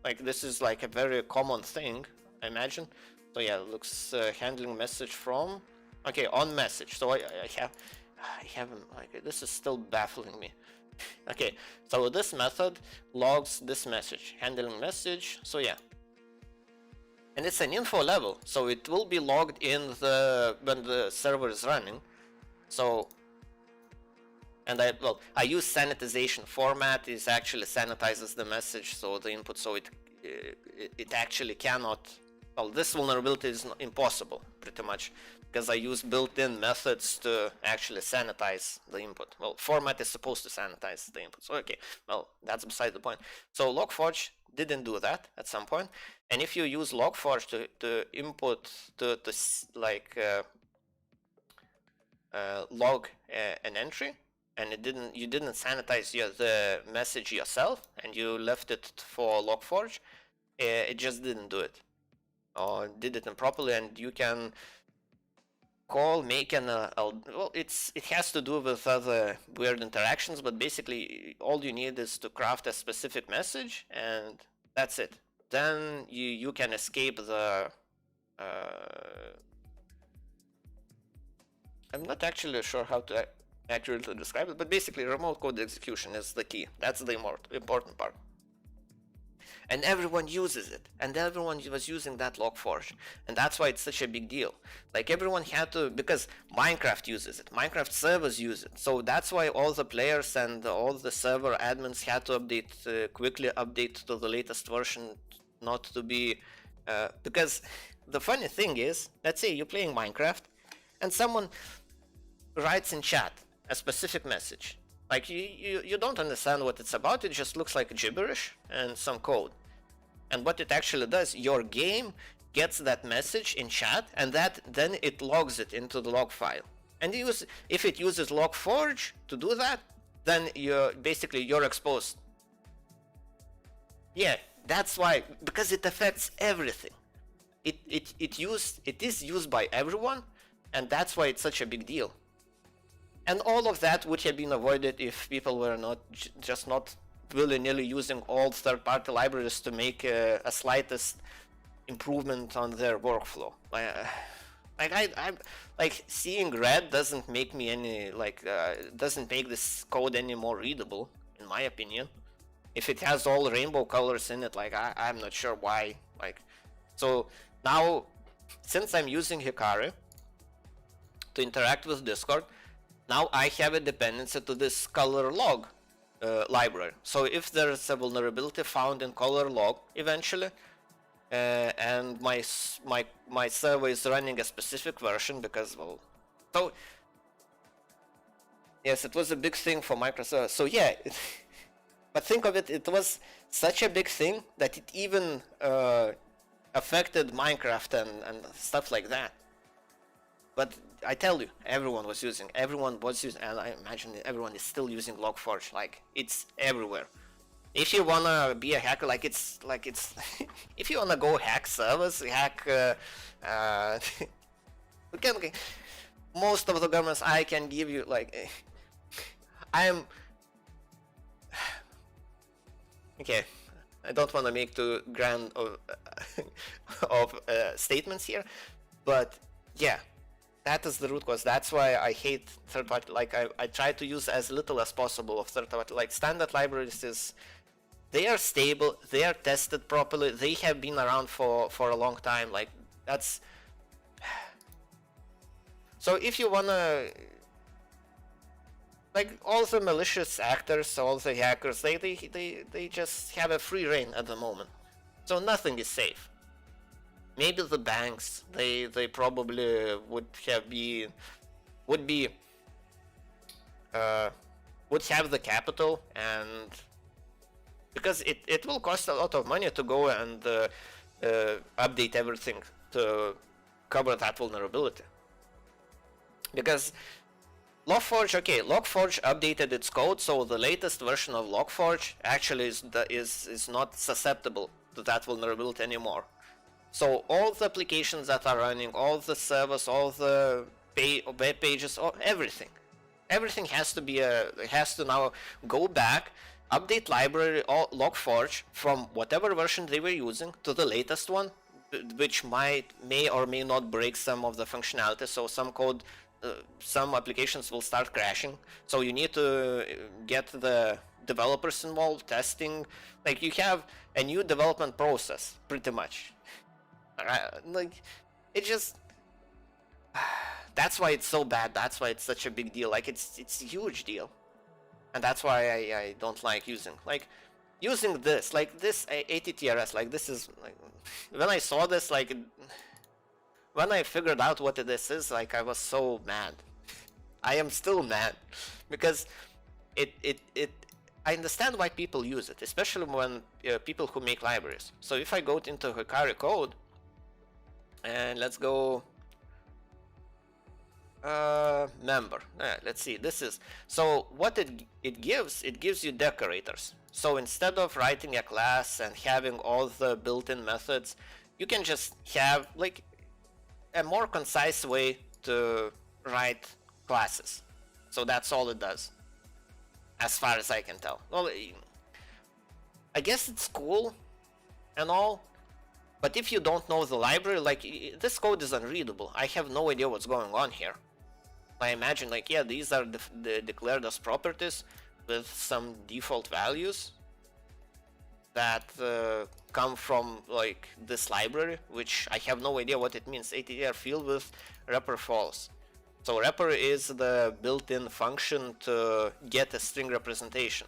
like this is like a very common thing, I imagine. So yeah, it looks handling message from, okay, on message. So I haven't, like, this is still baffling me. Okay, so this method logs this message, handling message. So yeah, and it's an info level, so it will be logged in when the server is running. So, and I use sanitization format. It actually sanitizes the message, so the input, so it actually cannot. Well, this vulnerability is impossible, pretty much, because I use built-in methods to actually sanitize the input. Well, format is supposed to sanitize the input. So okay, well, that's beside the point. So Logforge didn't do that at some point, and if you use Logforge to input log an entry, and you didn't sanitize the message yourself, and you left it for Logforge, it just didn't do it, or did it improperly, and you can make an well, it has to do with other weird interactions, but basically all you need is to craft a specific message, and that's it. Then you can escape the I'm not actually sure how to accurately describe it, but basically remote code execution is the key. That's the important part. And everyone uses it, and everyone was using that Logforge, and that's why it's such a big deal. Like everyone had to, because Minecraft uses it, Minecraft servers use it, so that's why all the players and all the server admins had to update, quickly update to the latest version, not to be, because the funny thing is, let's say you're playing Minecraft, and someone writes in chat a specific message. Like you don't understand what it's about, it just looks like gibberish and some code. And what it actually does, your game gets that message in chat, and then it logs it into the log file. And if it uses Logforge to do that, then you're exposed. Yeah, that's why, because it affects everything. It is used by everyone, and that's why it's such a big deal. And all of that would have been avoided if people were not just not willy-nilly using all third-party libraries to make a slightest improvement on their workflow. Like seeing red doesn't make me any doesn't make this code any more readable, in my opinion. If it has all rainbow colors in it, like I'm not sure why. Like, so now, since I'm using Hikari to interact with Discord, now I have a dependency to this color log library. So if there's a vulnerability found in color log eventually, and my server is running a specific version, because, well, so yes, it was a big thing for Microsoft. So yeah, but think of it, it was such a big thing that it even affected Minecraft and stuff like that. But I tell you, everyone was using, and I imagine everyone is still using Logforge. Like, it's everywhere. If you wanna be a hacker, it's if you wanna go hack servers, hack, okay, most of the governments I can give you, like, okay, I don't want to make too grand of statements here, but yeah, that is the root cause. That's why I hate third party. Like, I try to use as little as possible of third party. Like, standard libraries they are stable, they are tested properly, they have been around for a long time. Like, that's, so if you wanna, like, all the malicious actors, all the hackers, they just have a free reign at the moment, so nothing is safe. Maybe the banks, they probably would have would have the capital, and because it will cost a lot of money to go and update everything to cover that vulnerability. Because Logforge updated its code, so the latest version of Logforge actually is not susceptible to that vulnerability anymore. So all the applications that are running, all the servers, all the web pages, everything has to now go back, update library or Logforge from whatever version they were using to the latest one, which may or may not break some of the functionality. So some code, some applications will start crashing. So you need to get the developers involved, testing. Like, you have a new development process, pretty much. Like, it just, that's why it's so bad. That's why it's such a big deal. Like, it's a huge deal, and that's why I don't like using this, like this ATTRS. Like, this is, like, when I saw this, like, when I figured out what this is, like, I was so mad. I am still mad, because I understand why people use it, especially when people who make libraries. So if I go into Hikari code, and let's go member. Let's see. This is, so what it gives you decorators. So instead of writing a class and having all the built-in methods, you can just have, like, a more concise way to write classes. So that's all it does, as far as I can tell. Well, I guess it's cool and all, but if you don't know the library, like, this code is unreadable. I have no idea what's going on here. I imagine like, yeah, these are declared as properties with some default values that come from like this library, which I have no idea what it means. ATTR field with wrapper false. So wrapper is the built-in function to get a string representation.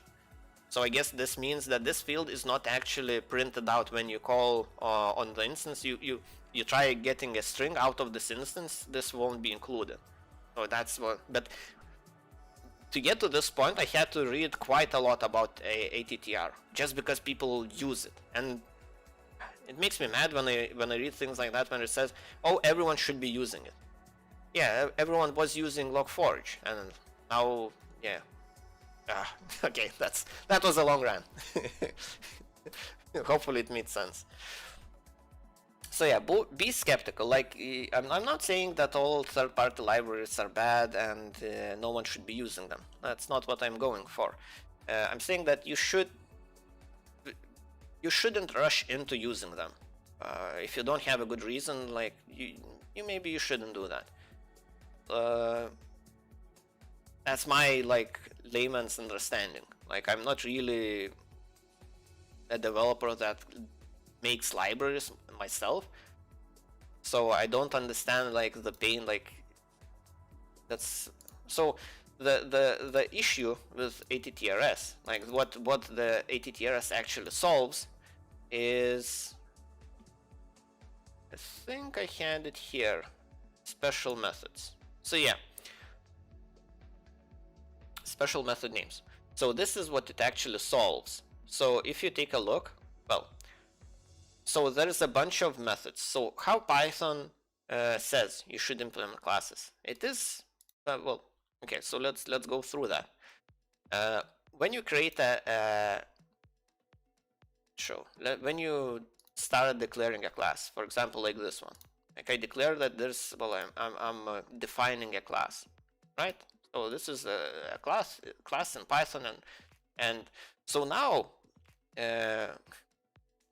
So I guess this means that this field is not actually printed out when you call on the instance. You try getting a string out of this instance, this won't be included. So that's what. But to get to this point, I had to read quite a lot about ATTR just because people use it, and it makes me mad when I read things like that, when it says, "Oh, everyone should be using it." Yeah, everyone was using Logforge, and now, yeah. Okay, that was a long rant. Hopefully it made sense. So yeah, be skeptical. Like, I'm not saying that all third-party libraries are bad and no one should be using them. That's not what I'm going for. I'm saying that you shouldn't rush into using them. If you don't have a good reason, like maybe you shouldn't do that. That's my like layman's understanding. Like, I'm not really a developer that makes libraries myself, so I don't understand like the pain. Like, that's so the issue with ATTRS, like what the ATTRS actually solves is, I think I had it here, special methods. So yeah, special method names. So this is what it actually solves. So if you take a look, well, so there is a bunch of methods. So how Python says you should implement classes, it is well, okay. So let's go through that. When you create when you start declaring a class, for example, like this one, like I declare that there's, well, I'm defining a class, right? So this is a class in Python, and so now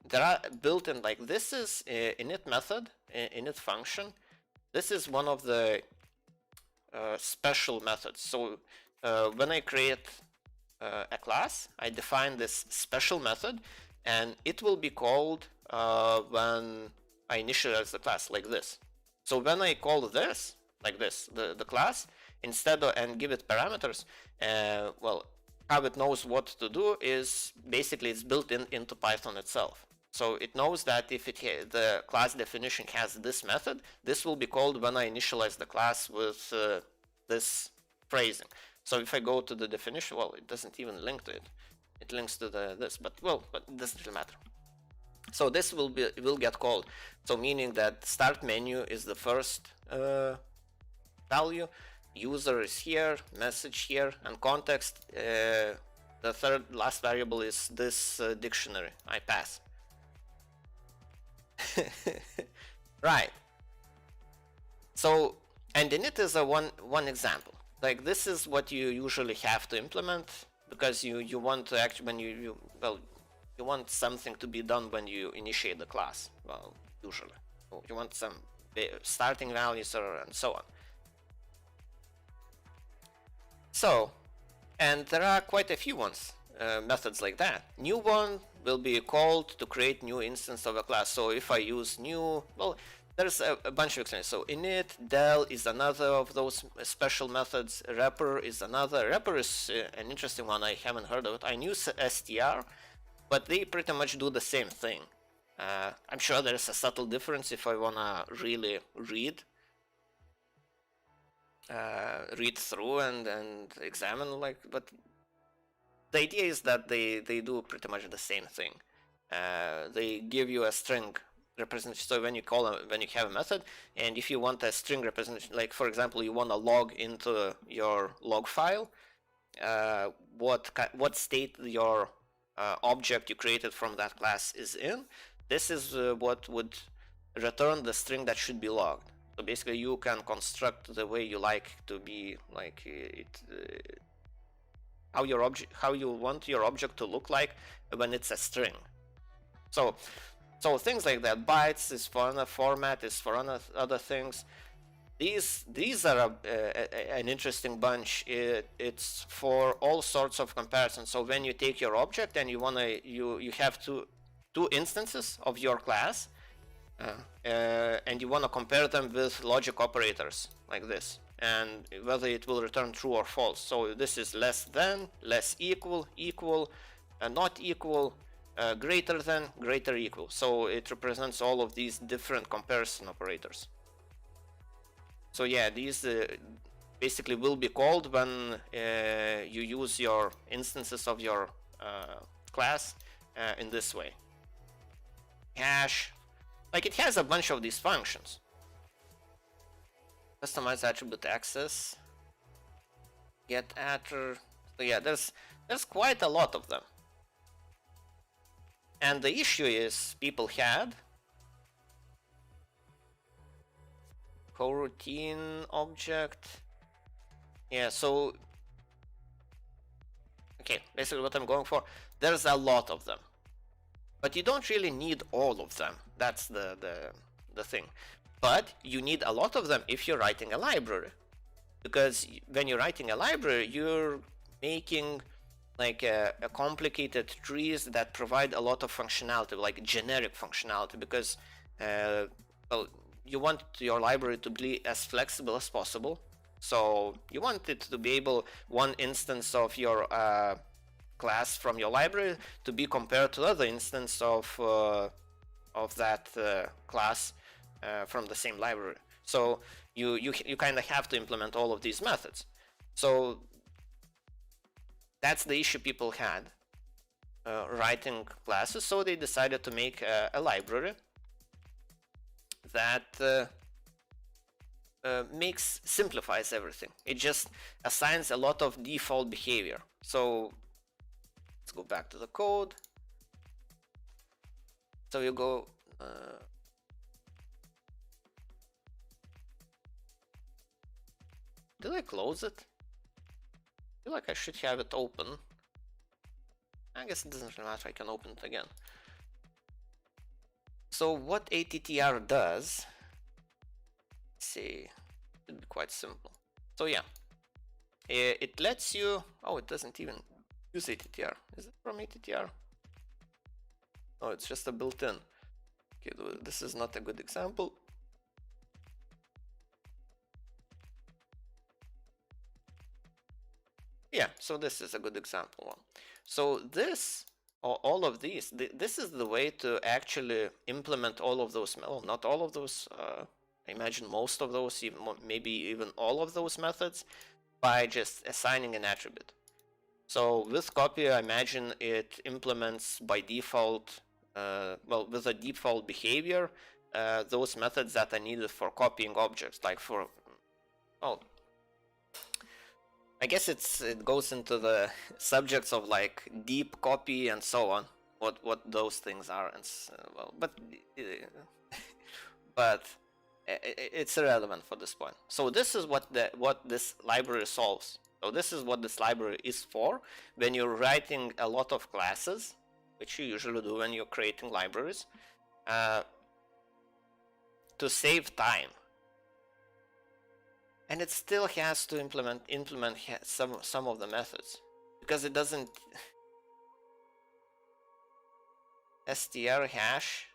there are built-in, like, this is init method, init function. This is one of the special methods. So when I create a class, I define this special method, and it will be called when I initialize the class, like this. So when I call this, like this, the class, instead of, and give it parameters, well, how it knows what to do is basically it's built into Python itself. So it knows that if the class definition has this method, this will be called when I initialize the class with this phrasing. So if I go to the definition, well, it doesn't even link to it. It links to this, but it doesn't really matter. So this will get called. So meaning that start menu is the first value, user is here, message here, and context. The last variable is this dictionary I pass. Right. So, and init is a one example. Like, this is what you usually have to implement, because you want to actually, when you want something to be done when you initiate the class. Well, usually you want some starting values and so on. So, and there are quite a few methods like that. New one will be called to create new instance of a class. So if I use new, well, there's a bunch of examples. So init, del is another of those special methods. Wrapper is another. Wrapper is an interesting one. I haven't heard of it. I knew str, but they pretty much do the same thing. I'm sure there's a subtle difference if I wanna really read through and examine, like, but the idea is that they do pretty much the same thing. They give you a string representation. So when you have a method, and if you want a string representation, like for example, you want to log into your log file, what state your object you created from that class is in, this is what would return the string that should be logged. So basically, you can construct the way you like to be, like how you want your object to look like when it's a string. So things like that. Bytes is for another, format is for other things. these are an interesting bunch. It's for all sorts of comparisons. So when you take your object and you have two instances of your class, and you want to compare them with logic operators like this, and whether it will return true or false. So this is less than, less equal, equal, not equal, greater than, greater equal. So it represents all of these different comparison operators. So yeah, these basically will be called when you use your instances of your class in this way. Hash, like it has a bunch of these functions. Customize attribute access, get attr. So yeah, there's quite a lot of them. And the issue is people had coroutine object. Yeah, so okay, basically what I'm going for, there's a lot of them. But you don't really need all of them. That's the thing. But you need a lot of them if you're writing a library. Because when you're writing a library, you're making like a complicated trees that provide a lot of functionality, like generic functionality, because well, you want your library to be as flexible as possible. So you want it to be able, one instance of your class from your library to be compared to other instance of that class from the same library. So you kind of have to implement all of these methods. So that's the issue people had writing classes. So they decided to make a library that simplifies everything. It just assigns a lot of default behavior. So let's go back to the code. So you go did I close it? I feel like I should have it open. I guess it doesn't really matter, I can open it again. So what attr does, let's see, it should be quite simple. So yeah, it lets you, oh, it doesn't even use attr. Is it from attr? Oh, it's just a built-in. Okay, this is not a good example. Yeah, so this is a good example one. So this, all of these, this is the way to actually implement all of those, well, not all of those, I imagine most of those, even maybe even all of those methods, by just assigning an attribute. So with copy, I imagine it implements by default, well, with a default behavior, those methods that are needed for copying objects, like for, oh, I guess it goes into the subjects of like deep copy and so on, what those things are, and well, but it's irrelevant for this point. So this is what this library solves. So this is what this library is for when you're writing a lot of classes, which you usually do when you're creating libraries, to save time. And it still has to implement some of the methods, because it doesn't str hash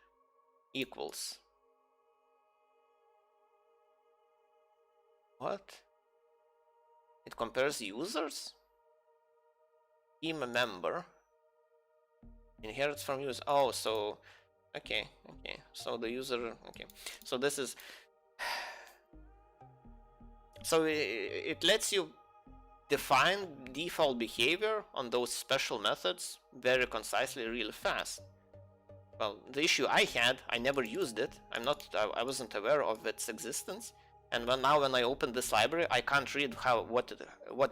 equals what? It compares users, team member, inherits from user. Oh, so okay, so the user, okay, so this is, so it lets you define default behavior on those special methods very concisely, really fast. Well, the issue I had, I never used it. I wasn't aware of its existence. And now when I open this library, I can't read what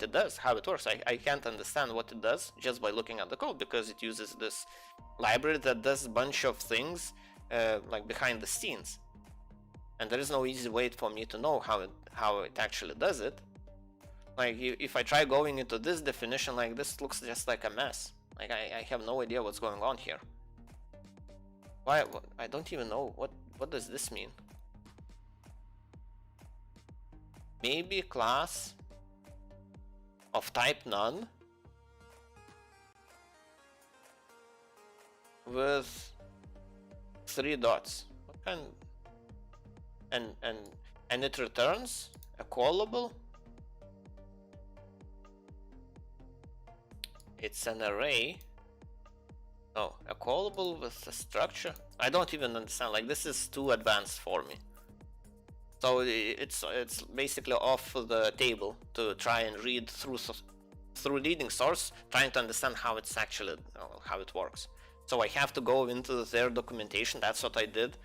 it does, how it works. I can't understand what it does just by looking at the code, because it uses this library that does a bunch of things like behind the scenes. And there is no easy way for me to know how it actually does it. Like if I try going into this definition, like this looks just like a mess. Like I have no idea what's going on here. Why? I don't even know what does this mean. maybe class of type none with 3 dots. What kind? And it returns a callable. It's an array. Oh, a callable with a structure. I don't even understand. Like, this is too advanced for me. So it's basically off the table to try and read through reading source, trying to understand how it's actually how it works. So I have to go into their documentation. That's what I did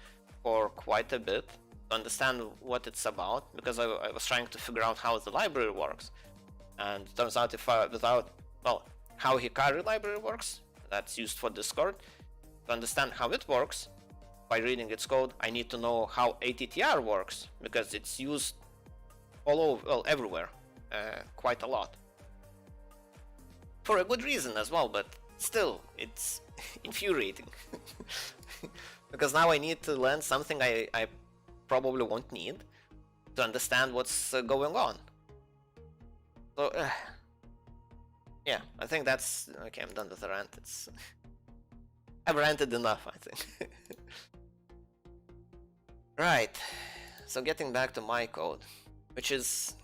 for quite a bit to understand what it's about, because I was trying to figure out how the library works. And it turns out how Hikari library works, that's used for Discord. To understand how it works, by reading its code, I need to know how ATTR works, because it's used all over, well, everywhere, quite a lot. For a good reason as well, but still, it's infuriating. Because now I need to learn something I probably won't need to understand what's going on. So, yeah, I think that's okay. I'm done with the rant. I've ranted enough, I think. Right. So getting back to my code, which is,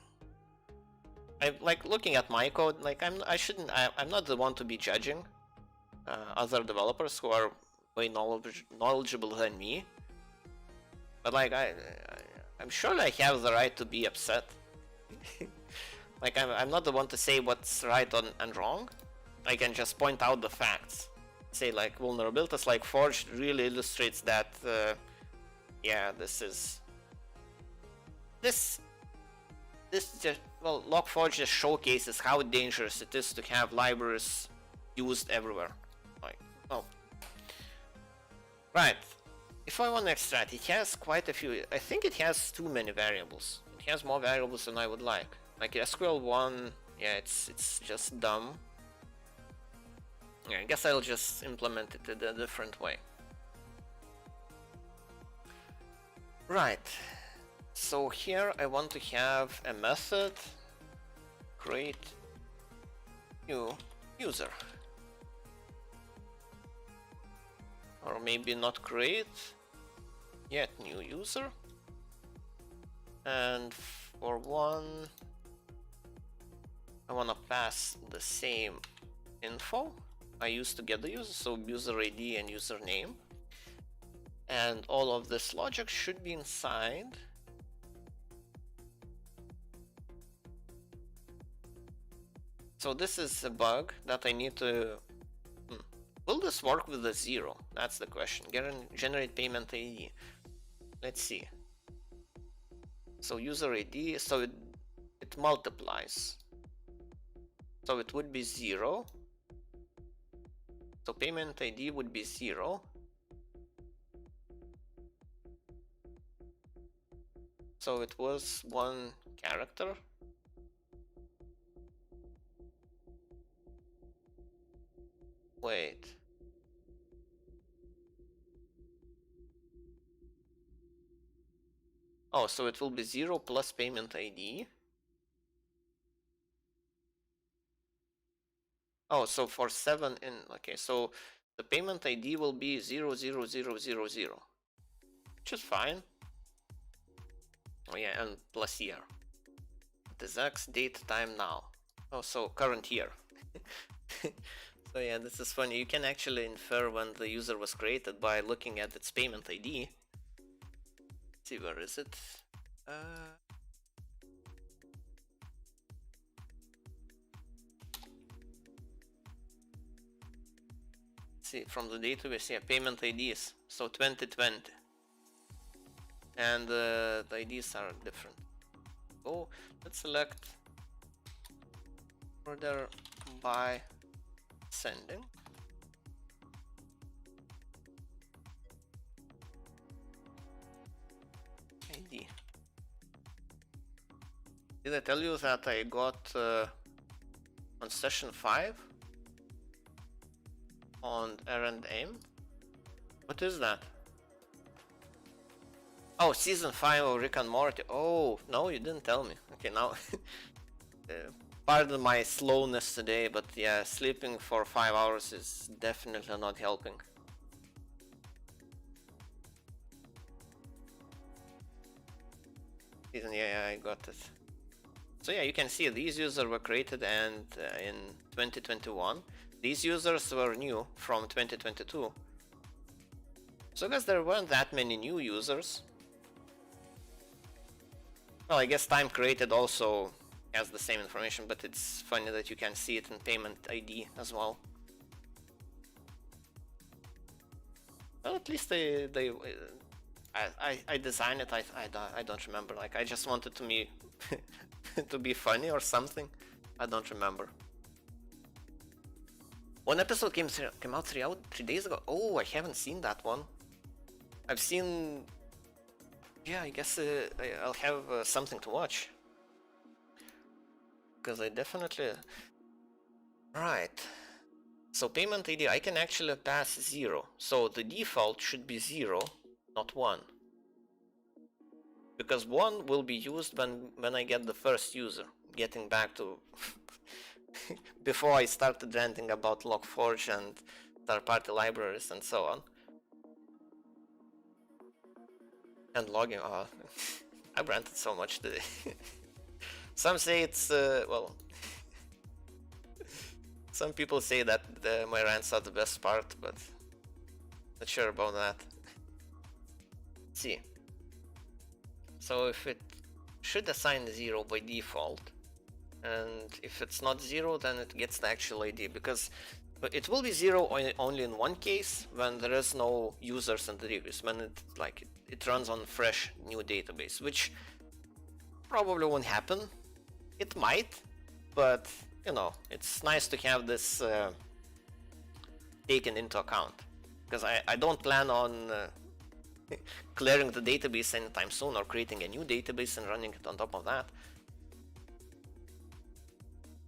I like looking at my code. Like I'm not the one to be judging other developers who are way knowledgeable than me. But like I'm sure I have the right to be upset. Like I'm not the one to say what's right and wrong. I can just point out the facts. Say like vulnerabilities like Forge really illustrates that. Yeah, this just, well, Logforge just showcases how dangerous it is to have libraries used everywhere. Like, oh, right. If I want to extract, it has quite a few. I think it has too many variables. It has more variables than I would like. Like SQL1, yeah, it's just dumb. Yeah, I guess I'll just implement it in a different way. Right, so here I want to have a method create new user, or maybe not create yet new user, and for one I want to pass the same info I used to get the user, so user ID and username. And all of this logic should be inside. So this is a bug that I need to... Will this work with the 0? That's the question. Generate payment ID. Let's see. So user ID, so it multiplies. So it would be 0. So payment ID would be 0. So it was 1 character. Wait. Oh, so it will be 0 plus payment ID. Oh, so for 7 in, okay, so the payment ID will be 00000, which is fine. Oh yeah, and plus year. This X date time now. Oh, so current year. So yeah, this is funny. You can actually infer when the user was created by looking at its payment ID. Let's see, where is it? See, from the database, yeah, payment IDs. So 2020. And the IDs are different. Oh, let's select order by sending. ID. Did I tell you that I got on session 5 on errand aim? What is that? Oh, season 5 of Rick and Morty. Oh, no, you didn't tell me. Okay, now. Pardon my slowness today, but yeah, sleeping for 5 hours is definitely not helping. Season, yeah, I got it. So yeah, you can see these users were created and in 2021. These users were new from 2022. So I guess there weren't that many new users. Well, I guess time created also has the same information, but it's funny that you can see it in payment ID as well. Well, at least I designed it. I don't remember. Like, I just wanted to me to be funny or something. I don't remember. One episode came out 3 days ago. Oh, I haven't seen that one. I've seen. Yeah, I guess I'll have something to watch. Because I definitely. Right. So payment ID, I can actually pass 0. So the default should be 0, not 1. Because 1 will be used when I get the first user. Getting back to before I started ranting about Logforge and third-party libraries and so on. And logging, oh, I've ranted so much today. Some say it's, well, some people say that my rants are the best part, but not sure about that. Let's see. So if it should assign 0 by default, and if it's not 0, then it gets the actual ID, because it will be 0 only in one case, when there is no users in the database, when it runs on fresh new database, which probably won't happen. It might, but you know, it's nice to have this taken into account, because I don't plan on clearing the database anytime soon or creating a new database and running it on top of that.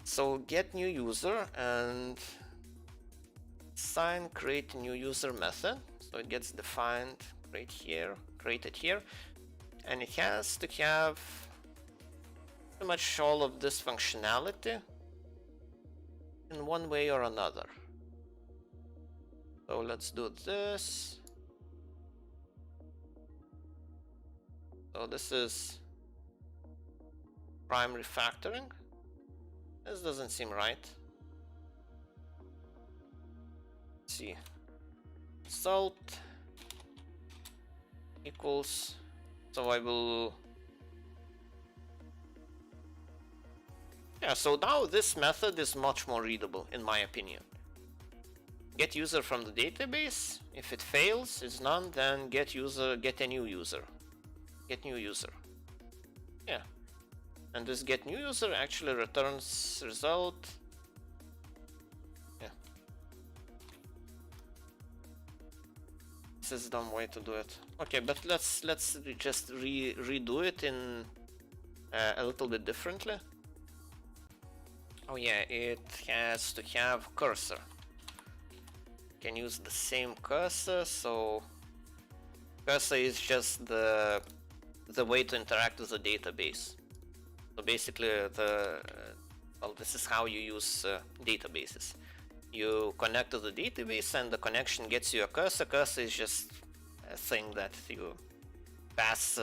So get new user and sign create new user method. So it gets defined right here, created here, and it has to have pretty much all of this functionality in one way or another. So let's do this. So this is prime refactoring. This doesn't seem right. Let's see. Result equals. So I will. Yeah, so now this method is much more readable in my opinion. Get user from the database. If it fails, it's none, then get user, get a new user. Get new user. Yeah. And this get new user actually returns result. Yeah. This is a dumb way to do it. Okay, but let's just redo it in a little bit differently. Oh yeah, it has to have cursor. Can use the same cursor, so cursor is just the way to interact with the database. So basically, well, this is how you use databases. You connect to the database, and the connection gets you a cursor. Cursor is just a thing that you pass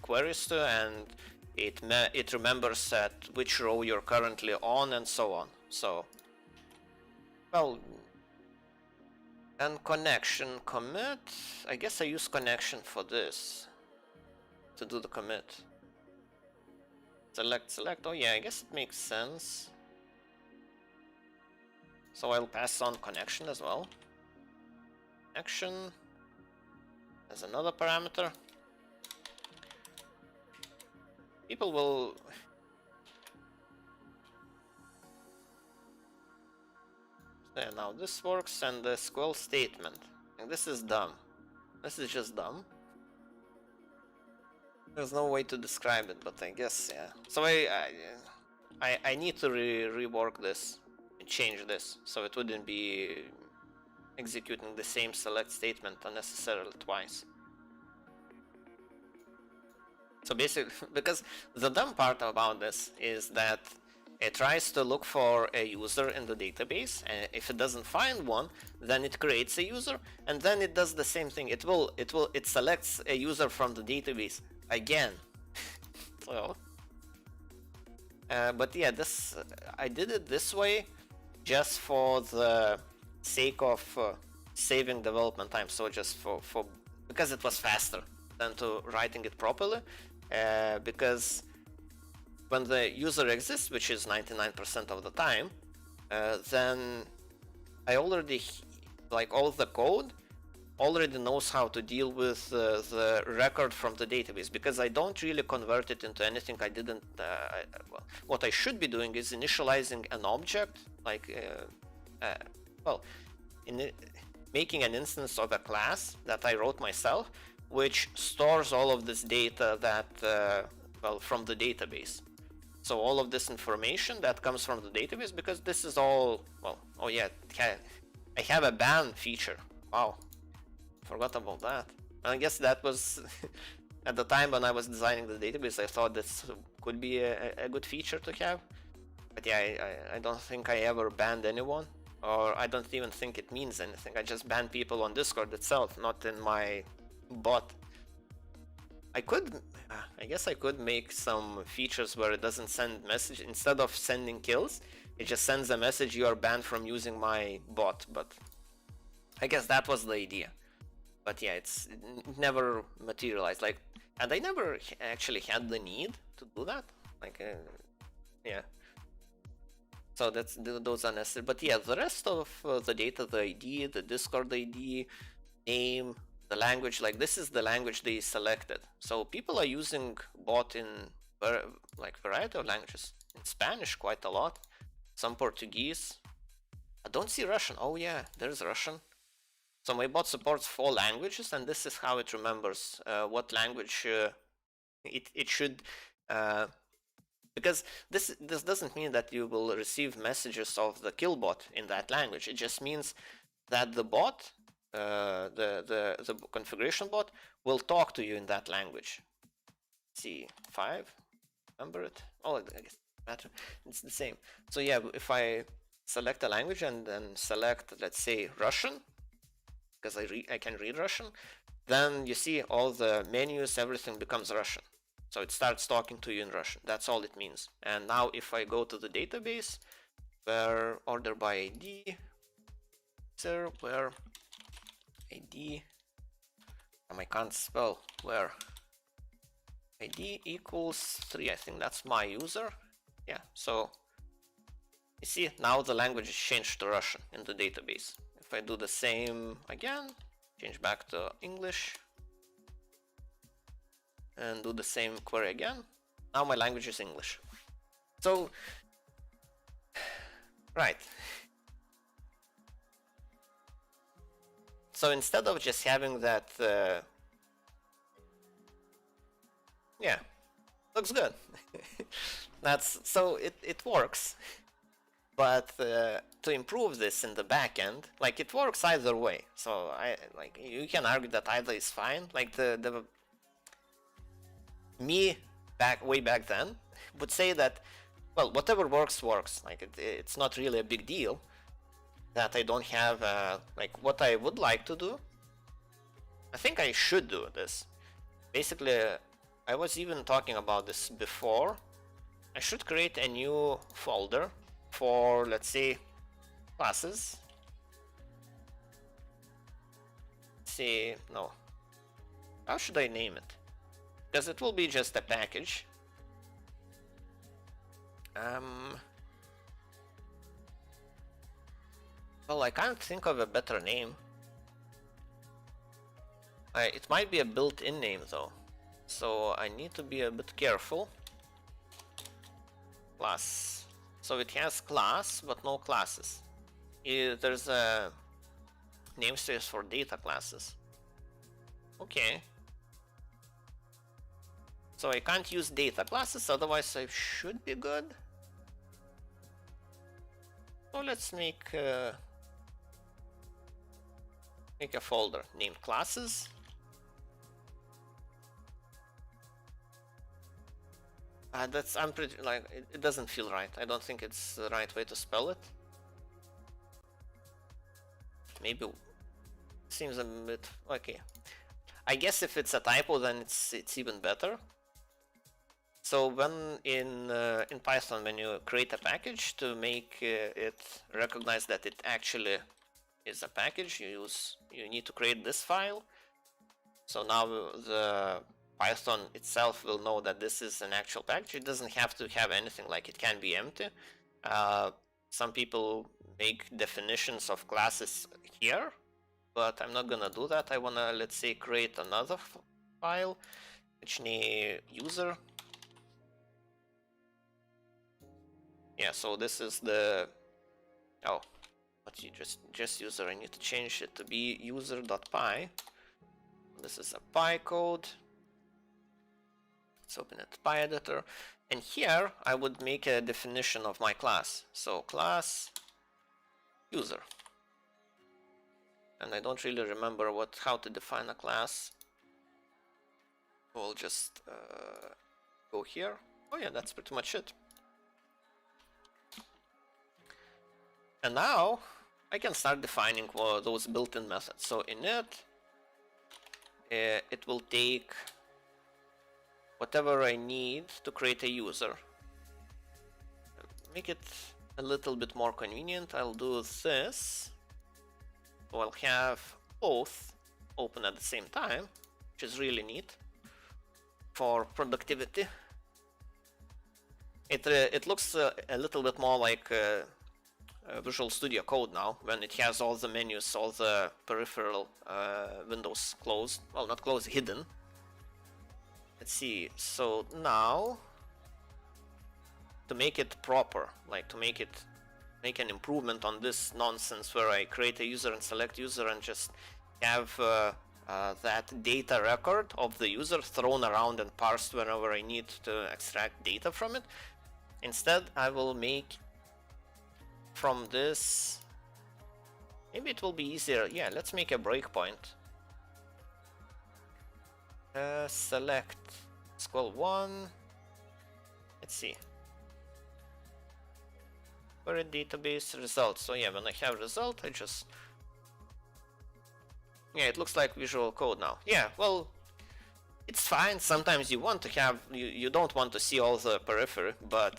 queries to, and it remembers at which row you're currently on, and so on. So, well. And connection commit, I guess I use connection for this, to do the commit. Select, oh yeah, I guess it makes sense. So I'll pass on connection as well. Connection as another parameter. People will... Yeah, now this works, and the SQL statement. And this is dumb. This is just dumb. There's no way to describe it, but I guess, yeah. So I need to rework this and change this, so it wouldn't be executing the same select statement unnecessarily twice. So basically, because the dumb part about this is that it tries to look for a user in the database, and if it doesn't find one, then it creates a user, and then it does the same thing. It selects a user from the database again. So, but yeah, this I did it this way just for the sake of saving development time. So just for because it was faster than to writing it properly. Because when the user exists, which is 99% of the time, then I already, like, all the code already knows how to deal with the record from the database, because I don't really convert it into anything. I didn't, well, what I should be doing is initializing an object, like, making an instance of a class that I wrote myself, which stores all of this data that, from the database. So all of this information that comes from the database, because this is all, well, oh yeah, I have a ban feature. Wow, forgot about that. I guess that was at the time when I was designing the database, I thought this could be a good feature to have. But yeah, I don't think I ever banned anyone, or I don't even think it means anything. I just ban people on Discord itself, not in my bot. I guess I could make some features where it doesn't send message. Instead of sending kills, it just sends a message, you are banned from using my bot. But I guess that was the idea. But yeah, it never materialized. Like, and I never actually had the need to do that. Like, yeah. So those are necessary. But yeah, the rest of the data, the ID, the Discord ID, name, the language, like this is the language they selected. So people are using bot in like variety of languages. In Spanish quite a lot, some Portuguese. I don't see Russian. Oh yeah, there's Russian. So my bot supports 4 languages, and this is how it remembers what language it should, because this doesn't mean that you will receive messages of the kill bot in that language. It just means that the bot, the configuration bot, will talk to you in that language. C5, remember it? Oh, I guess matter. It's the same. So yeah, if I select a language and then select, let's say, Russian, because I can read Russian, then you see all the menus, everything becomes Russian. So it starts talking to you in Russian. That's all it means. And now if I go to the database, where order by ID, where ID, I can't spell, where ID equals 3, I think that's my user. Yeah, so you see now the language is changed to Russian in the database. If I do the same again, change back to English, and do the same query again, now my language is English. So, right. So instead of just having that, yeah, looks good. So it works. But to improve this in the backend, like, it works either way. So you can argue that either is fine. Like me way back then would say that, well, whatever works. Like it's not really a big deal that I don't have like what I would like to do. I think I should do this. Basically, I was even talking about this before. I should create a new folder for, let's say, classes. See, no. How should I name it? Because it will be just a package. Well, I can't think of a better name. It might be a built-in name though, so I need to be a bit careful. Class. So it has class, but no classes. There's a namespace for Dataclasses. Okay. So I can't use Dataclasses, otherwise I should be good. So let's make a folder named classes. That's I'm pretty like it doesn't feel right. I don't think it's the right way to spell it. Maybe seems a bit okay. I guess if it's a typo, then it's even better. So when in Python, when you create a package to make it recognize that it actually is a package, you need to create this file. So now the Python itself will know that this is an actual package. It doesn't have to have anything, like it can be empty. Some people make definitions of classes here, but I'm not gonna do that. I wanna, let's say, create another file, which name user. Yeah, so this is the, oh, but you just user, I need to change it to be user.py. This is a py code. Let's open it, py editor. And here I would make a definition of my class. So class user. And I don't really remember how to define a class. We'll just go here. Oh yeah, that's pretty much it. And now I can start defining those built-in methods. So init, it will take whatever I need to create a user. Make it a little bit more convenient. I'll do this. So I'll have both open at the same time, which is really neat for productivity. It looks a little bit more like Visual Studio Code now, when it has all the menus, all the peripheral windows closed. Well, not closed, hidden. Let's see. So now, to make it proper, like to make an improvement on this nonsense where I create a user and select user and just have that data record of the user thrown around and parsed whenever I need to extract data from it. Instead, I will make from this, maybe it will be easier. Yeah, let's make a breakpoint. Select _1. Let's see. Query database results. So yeah, when I have result, I just, yeah, it looks like Visual Code now. Yeah, well, it's fine. Sometimes you want to have, you don't want to see all the periphery, but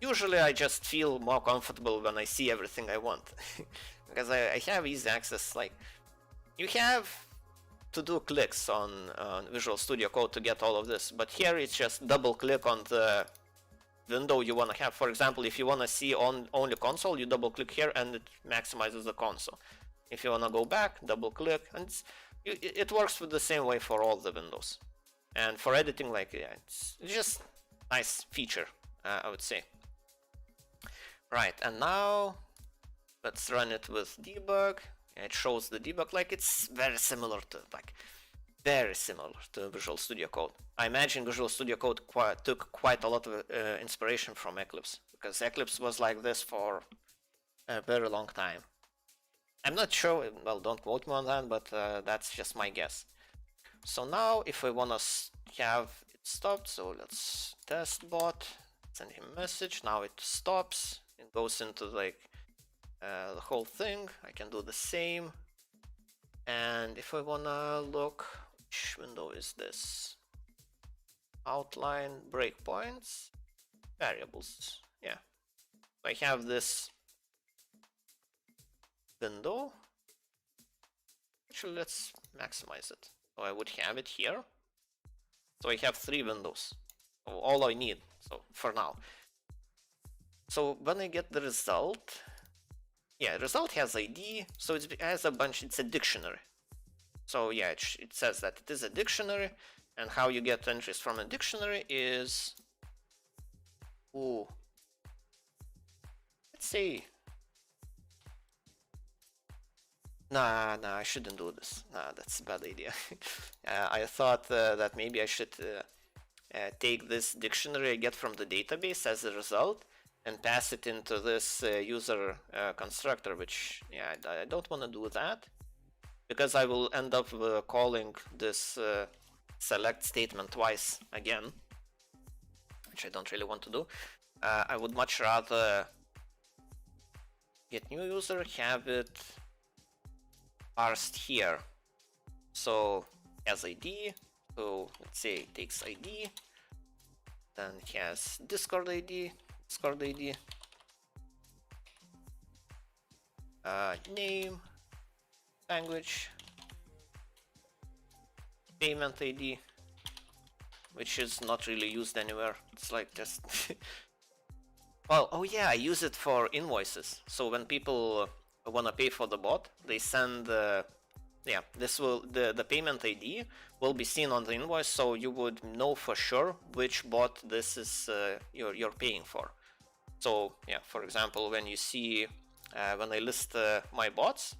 usually I just feel more comfortable when I see everything I want. Because I have easy access. Like, you have to do clicks on Visual Studio Code to get all of this, but here it's just double click on the window you want to have. For example, if you want to see only console, you double click here and it maximizes the console. If you want to go back, double click, and it works the same way for all the windows. And for editing, like, yeah, it's just a nice feature, I would say. Right, and now let's run it with debug. It shows the debug, like it's very similar to Visual Studio Code. I imagine Visual Studio Code took quite a lot of inspiration from Eclipse, because Eclipse was like this for a very long time. I'm not sure, well, don't quote me on that, but that's just my guess. So now if we want to have it stopped, so let's test bot, send him a message, now it stops. It goes into like the whole thing. I can do the same. And if I wanna look, which window is this? Outline, breakpoints, variables. Yeah. I have this window. Actually, let's maximize it. So I would have it here. So I have 3 windows. So all I need. So for now. So when I get the result, yeah, result has ID, so it has a bunch, it's a dictionary. So yeah, it says that it is a dictionary, and how you get entries from a dictionary is, let's say, nah, I shouldn't do this. Nah, that's a bad idea. I thought that maybe I should take this dictionary I get from the database as a result and pass it into this user constructor, which, yeah, I don't want to do that, because I will end up calling this select statement twice again. which I don't really want to do. I would much rather get new user, have it parsed here. So has ID, so let's say it takes ID, then it has Discord ID, name, language, payment ID, which is not really used anywhere. It's like just well, oh yeah, I use it for invoices. So when people want to pay for the bot, they send yeah, this will the payment ID will be seen on the invoice, so you would know for sure which bot this is you're paying for. So yeah, for example, when you see when I list my bots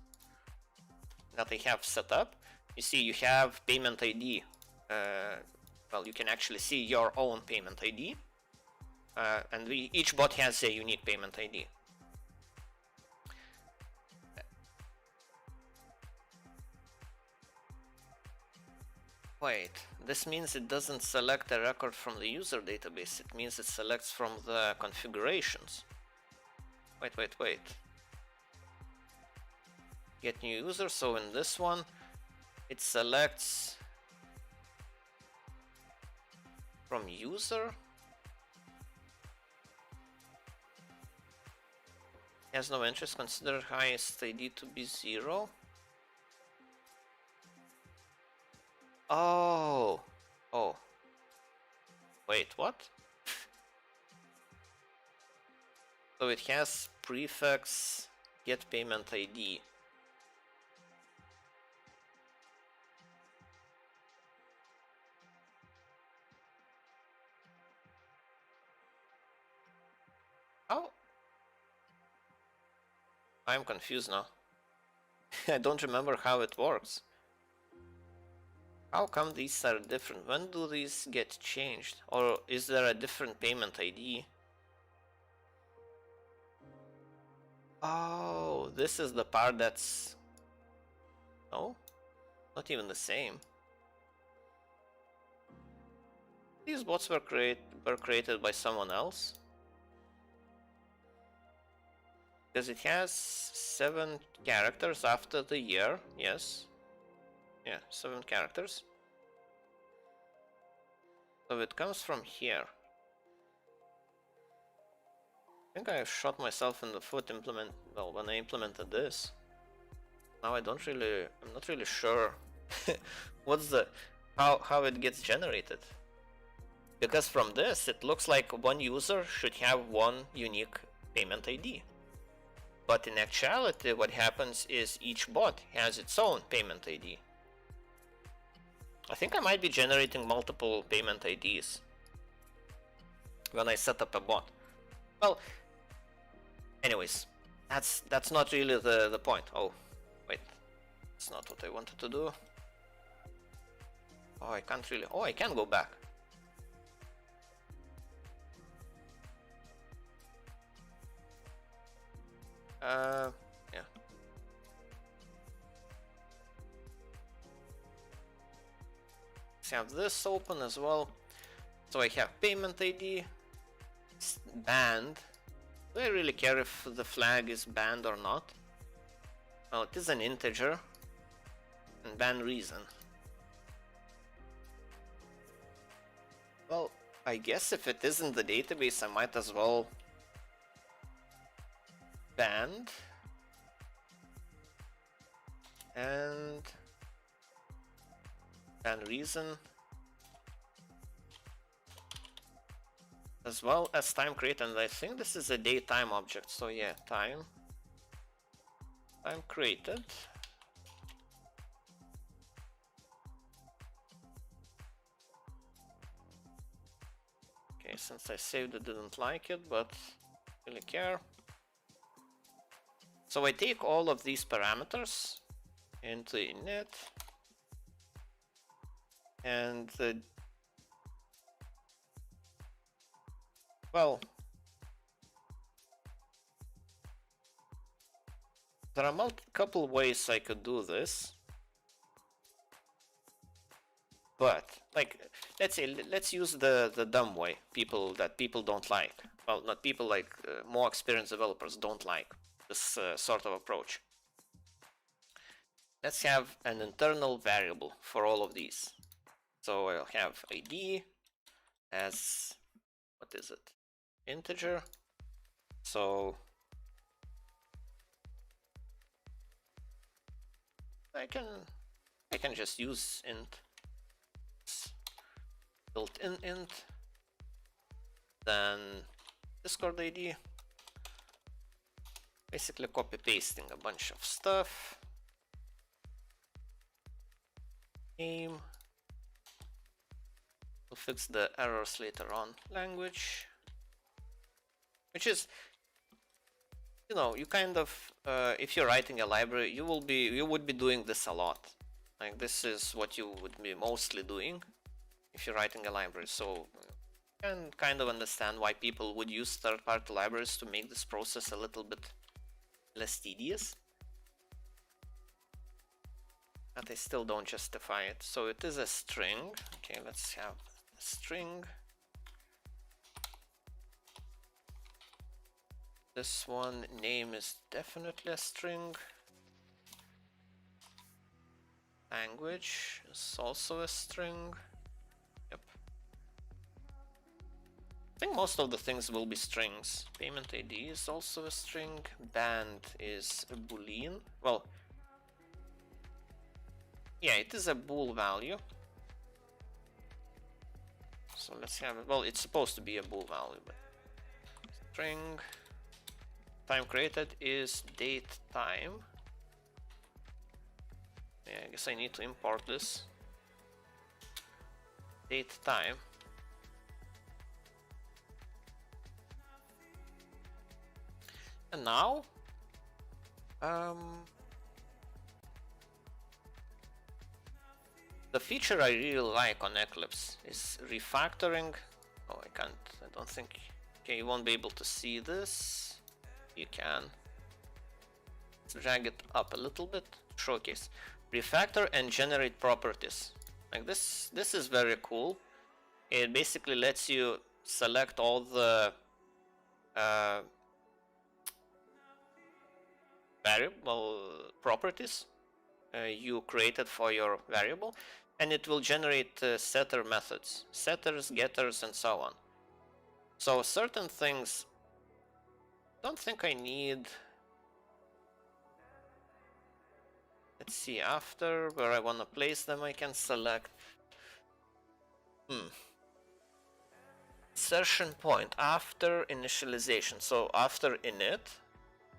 that I have set up, you see you have payment ID. Well, you can actually see your own payment ID, and each bot has a unique payment ID. Wait, this means it doesn't select a record from the user database. It means it selects from the configurations. Wait. Get new user, so in this one, it selects from user. Has no interest, consider highest ID to be 0. Oh. Wait, what? So it has prefix get payment ID. Oh. I'm confused now. I don't remember how it works. How come these are different? When do these get changed? Or is there a different payment ID? Oh, this is the part that's... No? Not even the same. These bots were created by someone else. Because it has 7 characters after the year, yes. Yeah, 7 characters. So it comes from here. I think I shot myself in the foot when I implemented this. Now I'm not really sure what's the how it gets generated. Because from this it looks like one user should have one unique payment ID. But in actuality what happens is each bot has its own payment ID. I think I might be generating multiple payment IDs when I set up a bot. Well, anyways, that's not really the point. Oh, wait, it's not what I wanted to do. Oh, I can't really. Oh, I can go back. Yeah. Let's have this open as well. So I have payment ID, banned. Do I really care if the flag is banned or not? Well, it is an integer, and ban reason. Well, I guess if it is in the database, I might as well banned and reason, as well as time created. And I think this is a datetime object, so yeah, time created. Okay, since I saved it, didn't like it, but really care. So I take all of these parameters into init, and well, there are couple ways I could do this. But like, let's use the dumb way, people don't like. Well, not people, like more experienced developers don't like this sort of approach. Let's have an internal variable for all of these. So I'll have ID as, what is it, integer. So I can just use int, built-in int, then Discord ID, basically copy pasting a bunch of stuff. Name, we'll fix the errors later on. Language, which is, you know, you kind of if you're writing a library, you would be doing this a lot. Like, this is what you would be mostly doing if you're writing a library. So you can kind of understand why people would use third-party libraries to make this process a little bit less tedious. But they still don't justify it. So it is a string. Okay, let's have a string. This one, name, is definitely a string. Language is also a string. Yep. I think most of the things will be strings. Payment ID is also a string. Band is a boolean. Well, yeah, it is a bool value. So let's have it. Well, it's supposed to be a bool value, but string. Time created is date time. Yeah, I guess I need to import this. Date time. And now, the feature I really like on Eclipse is refactoring. Oh, I don't think, okay, you won't be able to see this. You can. Let's drag it up a little bit. Showcase. Refactor and generate properties. Like this is very cool. It basically lets you select all the variable properties you created for your variable, and it will generate setter methods, setters, getters, and so on. So certain things, don't think I need. Let's see, after where I want to place them, I can select insertion point after initialization. So after init,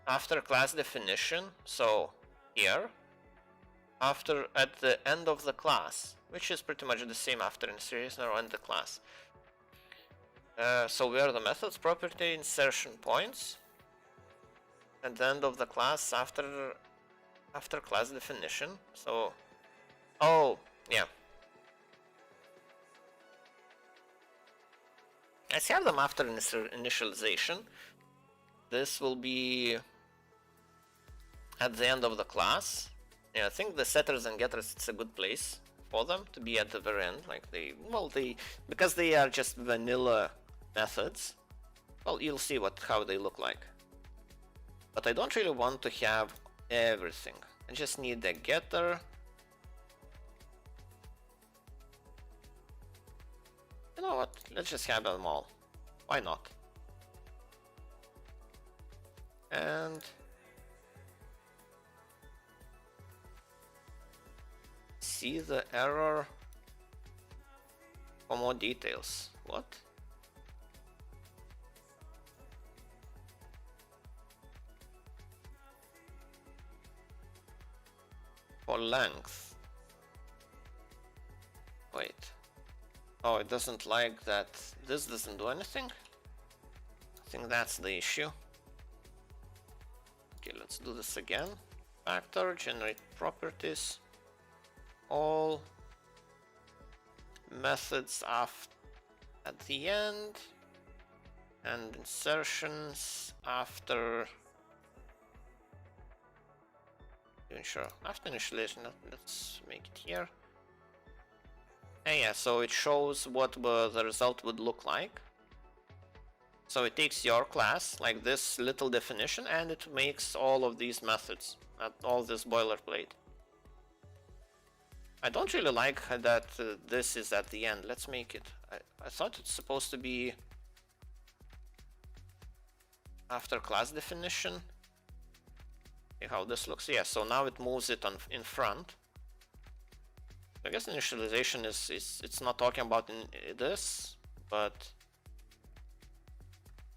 after class definition, so here, after at the end of the class, which is pretty much the same after initialization or end the class. So where the methods, property, insertion points, at the end of the class after class definition. So, oh yeah, let's have them after initialization. This will be at the end of the class. Yeah, I think the setters and getters, it's a good place for them to be at the very end. Like because they are just vanilla methods. Well, you'll see how they look like. But I don't really want to have everything. I just need a getter. You know what? Let's just have them all. Why not? And see the error for more details. What? For length. Wait. Oh, it doesn't like that. This doesn't do anything? I think that's the issue. Okay, let's do this again. Factor, generate properties. All methods at the end. And insertions after. Sure, after initialization, let's make it here. And yeah, so it shows what the result would look like. So it takes your class, like this little definition, and it makes all of these methods, all this boilerplate. I don't really like that this is at the end. Let's make it. I thought it's supposed to be after class definition. Okay, how this looks. Yeah, so now it moves it on in front. I guess initialization is it's not talking about this, but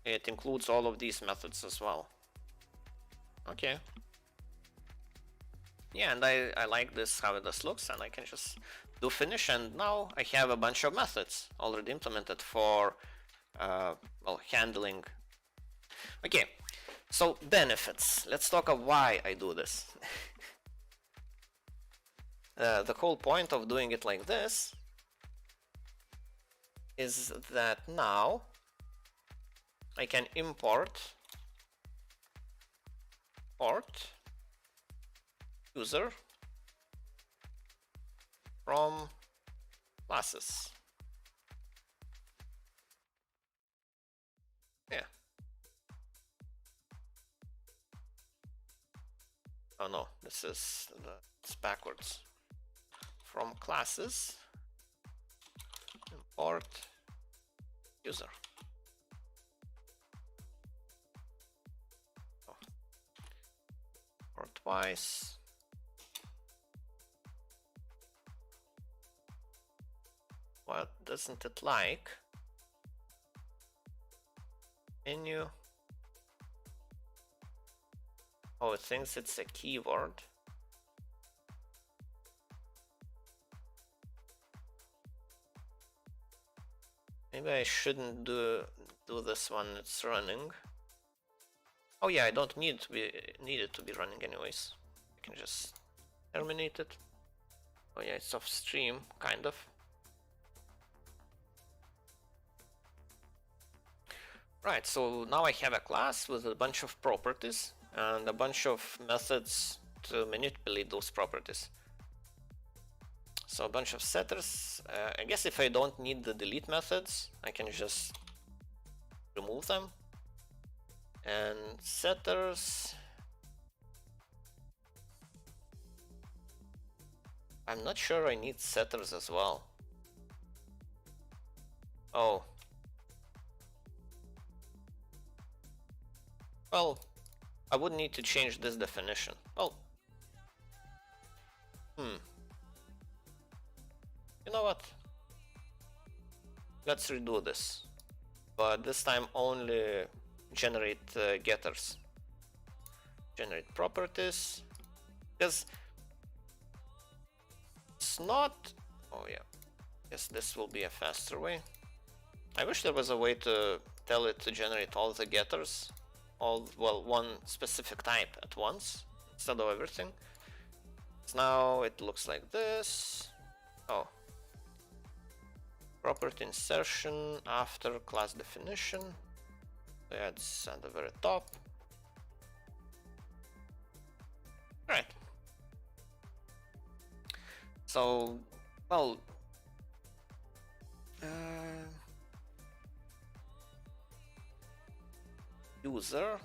it includes all of these methods as well. Okay. Yeah, and I like this, how this looks, and I can just do finish, and now I have a bunch of methods already implemented for well, handling. Okay, so benefits. Let's talk about why I do this. The whole point of doing it like this is that now I can import user from classes. Yeah. Oh no, it's backwards. From classes, import user. Oh. Or twice. What doesn't it like? Menu. Oh, it thinks it's a keyword. Maybe I shouldn't do this when it's running. Oh yeah, I don't need it to be running anyways. I can just terminate it. Oh yeah, it's off stream, kind of. Right, so now I have a class with a bunch of properties and a bunch of methods to manipulate those properties. So a bunch of setters. I guess if I don't need the delete methods, I can just remove them. And setters. I'm not sure I need setters as well. Oh. Well, I would need to change this definition. Well. You know what? Let's redo this. But this time only generate getters. Generate properties. Because it's not... Oh yeah. Yes, this will be a faster way. I wish there was a way to tell it to generate all the getters. Well, one specific type at once, instead of everything. So now it looks like this. Oh. Property insertion after class definition. Yeah, it's at the very top. Right. So, well, user.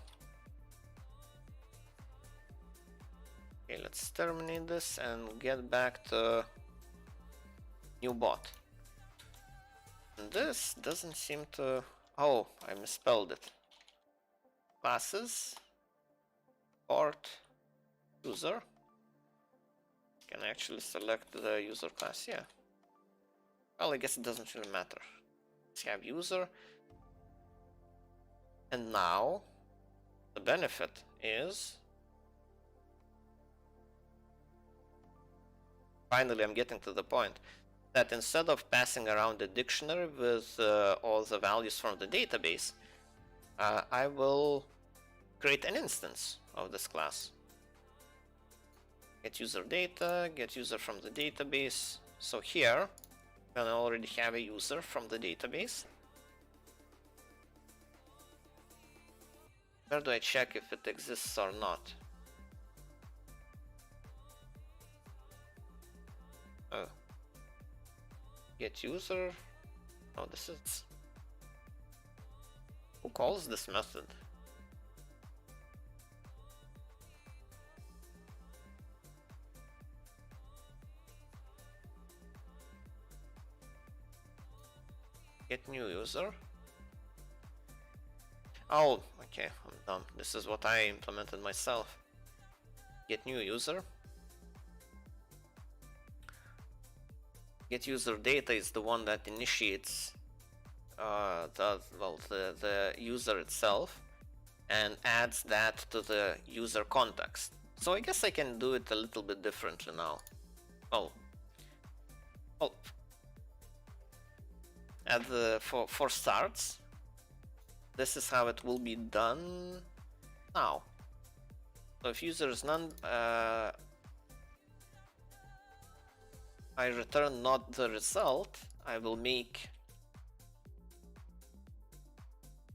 Okay, let's terminate this and get back to new bot. And this doesn't seem to... Oh, I misspelled it. Classes, import user. Can I actually select the user class? Yeah. Well, I guess it doesn't really matter. Let's have user. And now the benefit is... Finally, I'm getting to the point that instead of passing around a dictionary with all the values from the database, I will create an instance of this class. Get user data, get user from the database. So here, I already have a user from the database. Where do I check if it exists or not? Oh. get user. Oh, this is, who calls this method? Get new user. Oh, okay, I'm dumb. This is what I implemented myself. Get new user. Get user data is the one that initiates the user itself and adds that to the user context. So I guess I can do it a little bit differently now. Well, for starts, this is how it will be done now. So if user is none, I return not the result. I will make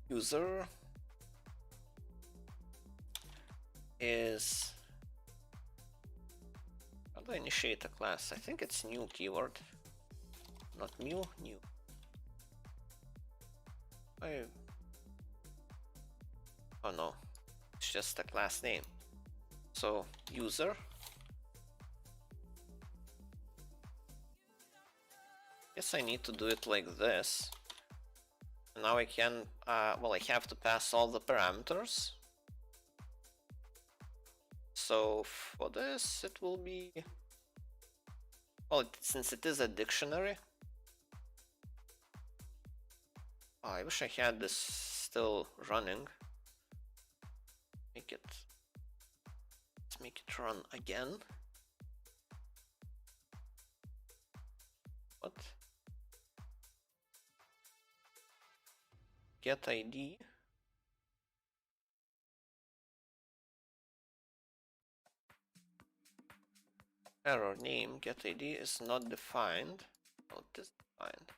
user is, how do I initiate a class? I think it's new keyword, not new. Oh no, it's just a class name. So user guess I need to do it like this. Now I can, well, I have to pass all the parameters. So for this, it will be, well, since it is a dictionary, I wish I had this still running. Let's make it run again. What? Get ID. Error name get ID is not defined. Oh, it is defined.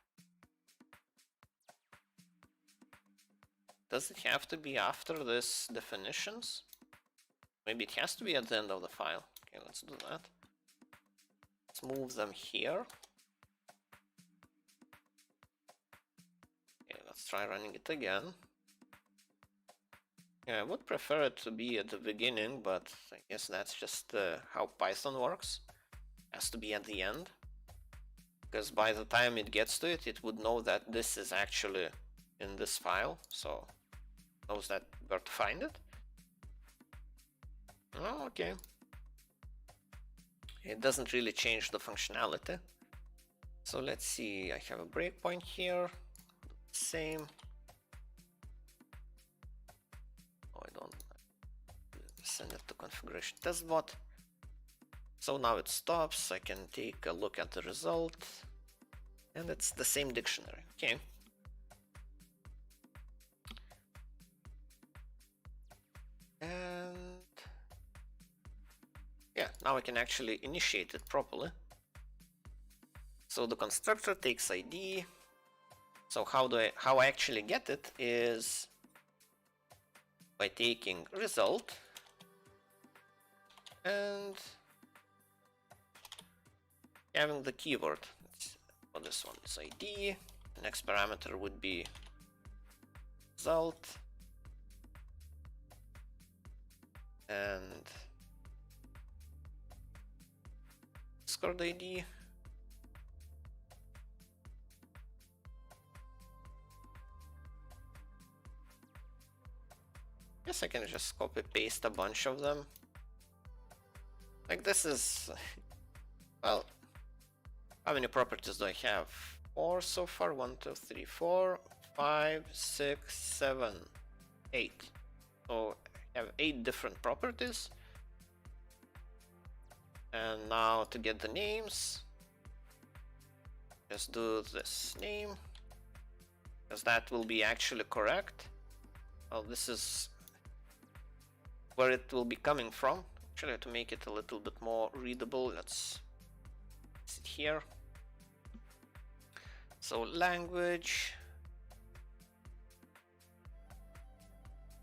Does it have to be after this definitions? Maybe it has to be at the end of the file. Okay, let's do that. Let's move them here. Okay, let's try running it again. Yeah, I would prefer it to be at the beginning, but I guess that's just how Python works. It has to be at the end. Because by the time it gets to it, it would know that this is actually in this file, so it knows that where to find it. Oh, okay. It doesn't really change the functionality. So let's see, I have a breakpoint here. Same. Oh, I don't send it to configuration test bot. So now it stops. I can take a look at the result, and it's the same dictionary. Okay. And yeah, now I can actually initiate it properly. So the constructor takes ID. So how I actually get it is by taking result and having the keyword. For this one, it's ID. The next parameter would be result and Discord ID. Guess I can just copy paste a bunch of them. Like this is, well, how many properties do I have? 4 so far. 1, 2, 3, 4, 5, 6, 7, 8. So I have 8 different properties. And now to get the names, just do this name, because that will be actually correct. Well, this is where it will be coming from. Actually, to make it a little bit more readable, let's sit here. So language.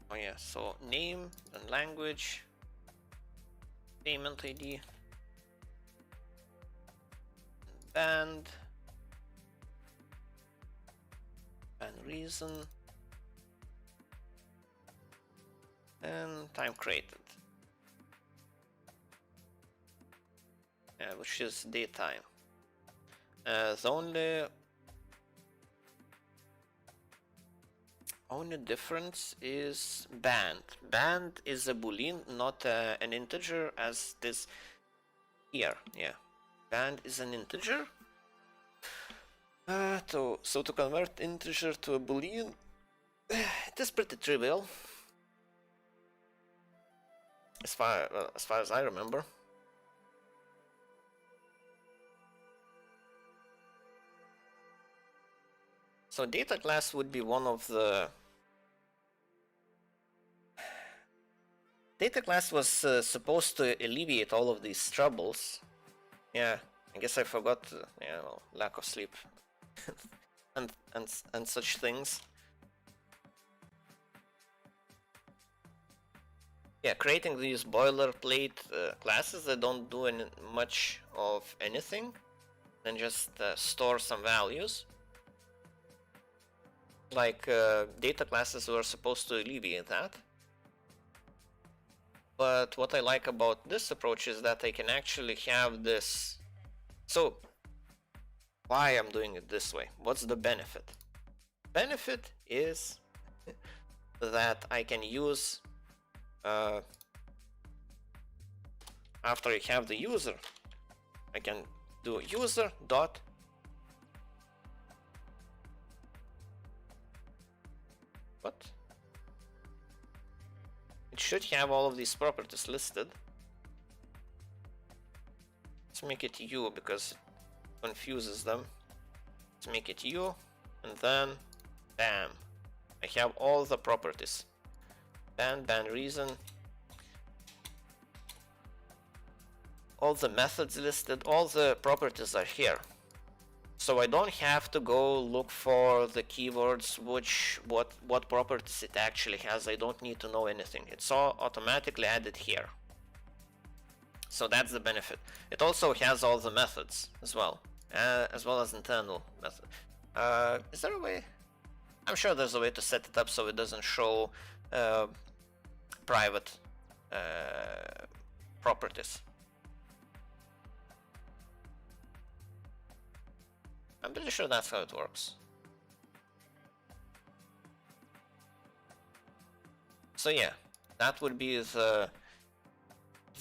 Oh yeah, so name and language, payment ID, band, and reason, and time created, which is daytime. The only difference is band. Band is a boolean, not an integer as this here. Yeah, band is an integer. So to convert integer to a boolean, it is pretty trivial, as far as I remember. So data class would be one of the... Data class was supposed to alleviate all of these troubles. Yeah, I guess I forgot. Yeah, well, lack of sleep and such things. Yeah, creating these boilerplate classes that don't do much of anything, and just store some values. Like data classes were supposed to alleviate that. But what I like about this approach is that I can actually have this. So why I'm doing it this way? What's the benefit? Benefit is that I can use after I have the user, I can do user dot what? It should have all of these properties listed. Let's make it U because it confuses them. Let's make it U, and then bam, I have all the properties. Band reason, all the methods listed, all the properties are here. So I don't have to go look for the keywords, what properties it actually has. I don't need to know anything. It's all automatically added here. So that's the benefit. It also has all the methods as well as internal method. Is there a way? I'm sure there's a way to set it up so it doesn't show private properties. I'm pretty sure that's how it works. So yeah, that would be the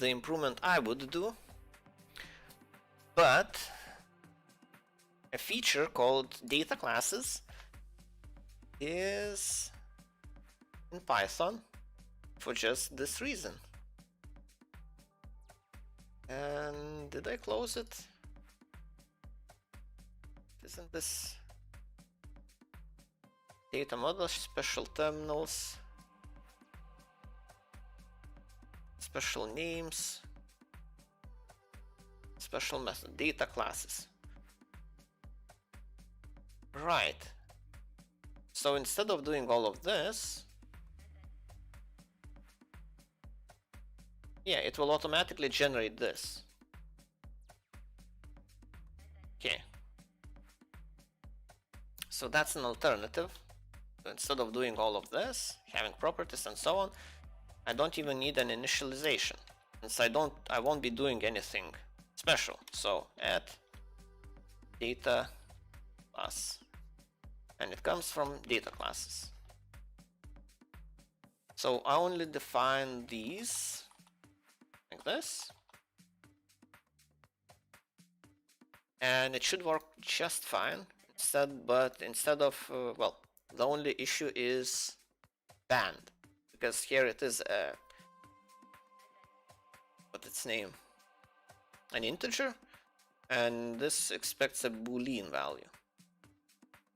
improvement I would do. But a feature called data classes is in Python for just this reason. And did I close it? Isn't this data model, special terminals, special names, special method, data classes? Right. So instead of doing all of this, yeah, it will automatically generate this. Okay. So that's an alternative. So instead of doing all of this, having properties and so on, I don't even need an initialization, since I won't be doing anything special. So add data class, and it comes from data classes. So I only define these like this, and it should work just fine. But instead of well, the only issue is band, because here it is what's its name, an integer, and this expects a boolean value.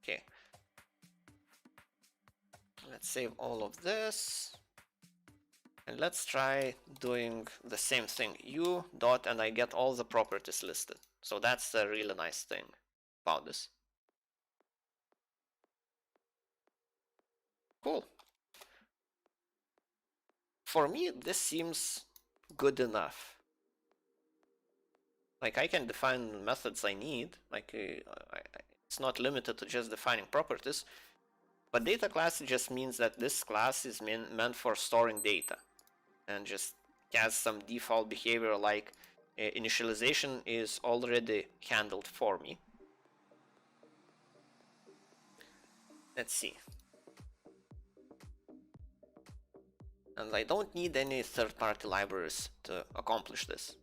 Okay, let's save all of this, and let's try doing the same thing, u dot, and I get all the properties listed. So that's the really nice thing about this. Cool. For me, this seems good enough. Like, I can define methods I need. Like, it's not limited to just defining properties. But data class just means that this class is meant for storing data and just has some default behavior like initialization is already handled for me. Let's see. And I don't need any third-party libraries to accomplish this.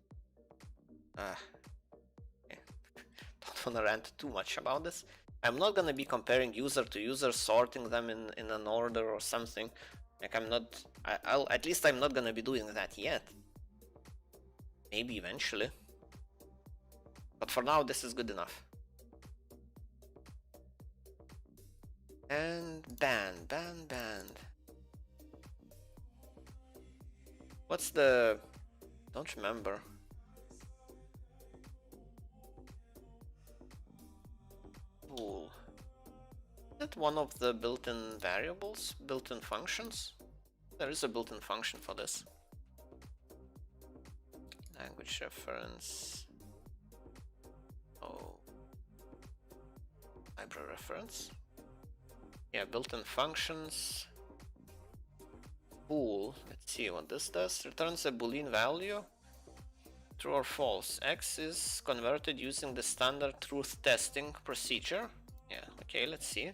Okay. Don't want to rant too much about this. I'm not gonna be comparing user to user, sorting them in an order or something. Like I'm not, at least I'm not gonna be doing that yet. Maybe eventually. But for now, this is good enough. And band. What's the... Don't remember. Bool. Is it one of the built-in variables? Built-in functions? There is a built-in function for this. Language reference. Oh. Library reference. Yeah, built-in functions. Bool. Let's see what this does. Returns a Boolean value. True or false. X is converted using the standard truth testing procedure. Yeah, okay, let's see.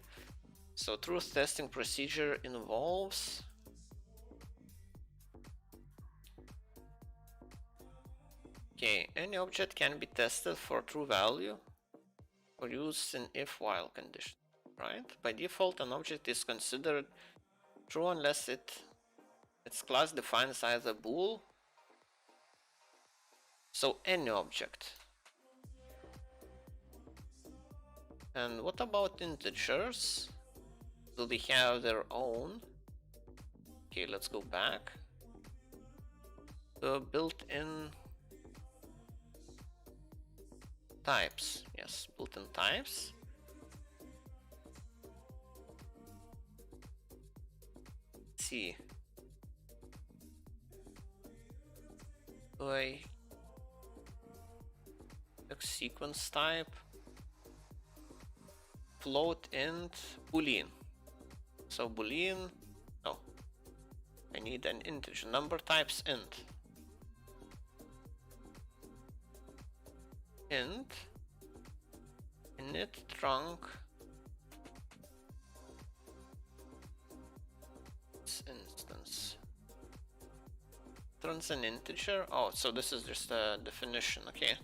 So truth testing procedure involves... Okay, any object can be tested for true value or used in if-while condition, right? By default, an object is considered true unless its class defines either bool. So any object. And what about integers? Do they have their own? Okay, let's go back. The built-in types. Yes, built-in types. Let's see. Sequence type. Float int boolean. So boolean, no, I need an integer. Number types int. Init trunk instance. Turns an integer. Oh, so this is just a definition. Okay.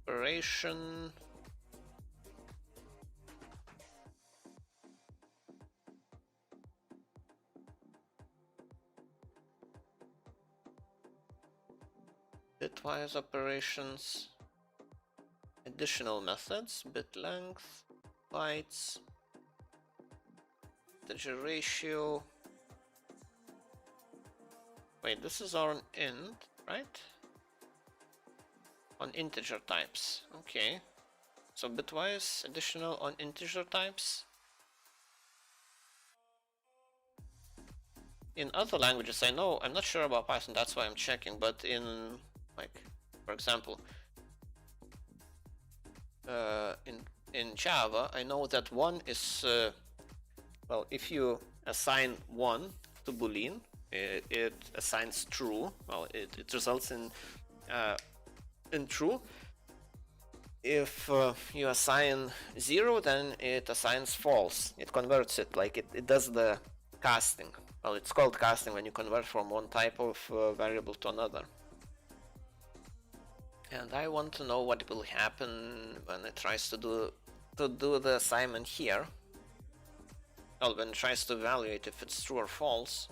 Operation. Bitwise operations. Additional methods. Bit length. Bytes. Integer ratio. Wait, this is on int, right? On integer types. Okay. So bitwise additional on integer types. In other languages, I know, I'm not sure about Python, that's why I'm checking, but in, like, for example, in Java, I know that one is, well, if you assign one to Boolean, it assigns true. Well, it results in true. If you assign 0, then it assigns false. It converts it, like it does the casting. Well, it's called casting when you convert from one type of variable to another. And I want to know what will happen when it tries to do the assignment here. Well, when it tries to evaluate if it's true or false.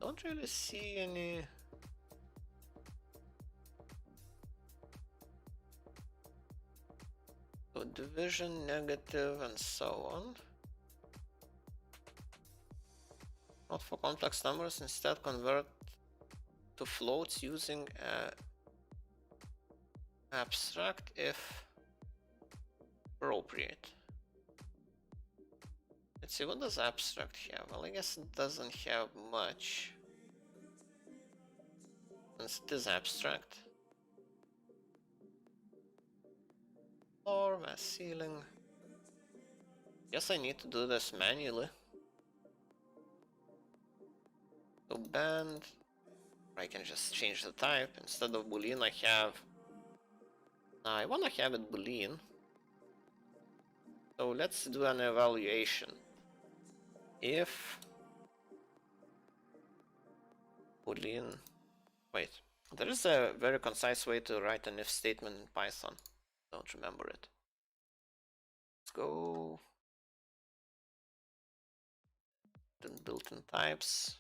Don't really see any. So division, negative, and so on. Not for complex numbers, instead convert to floats using abstract if appropriate. Let's see, what does abstract have? Well, I guess it doesn't have much. since it is abstract. Floor, mass ceiling. Guess I need to do this manually. So band, I can just change the type. Instead of boolean I have, I wanna have it boolean. So let's do an evaluation. If boolean, wait, there is a very concise way to write an if statement in Python. Don't remember it. Let's go. Then built-in types.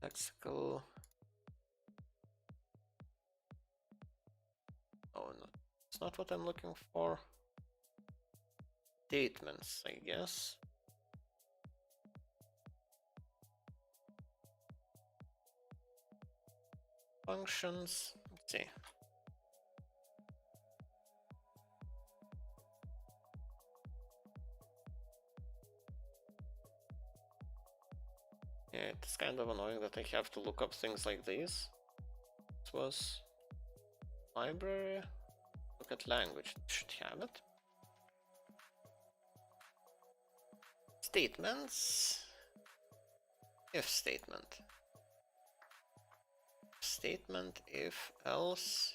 Lexical. Oh no, it's not what I'm looking for. Statements, I guess. Functions. Let's see. Yeah, it's kind of annoying that I have to look up things like these. This was library. Look at language. It should have it. Statements. If statement. Statement if else.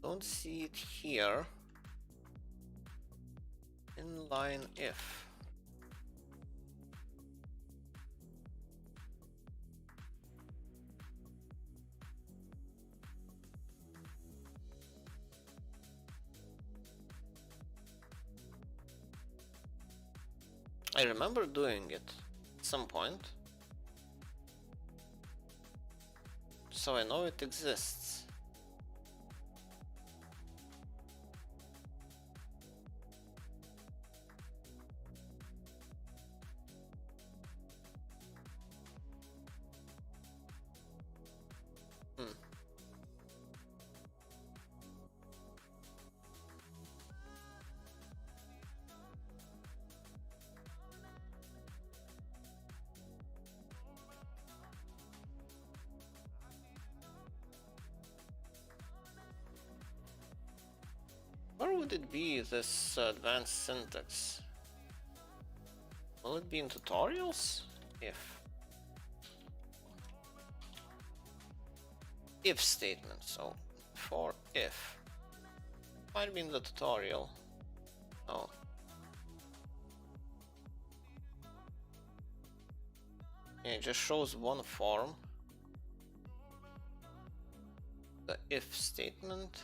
Don't see it here. Inline if. I remember doing it at some point, so I know it exists. Where would it be, this advanced syntax? Will it be in tutorials? If statement, so for if. Might be in the tutorial. Oh. Yeah, it just shows one form. The if statement.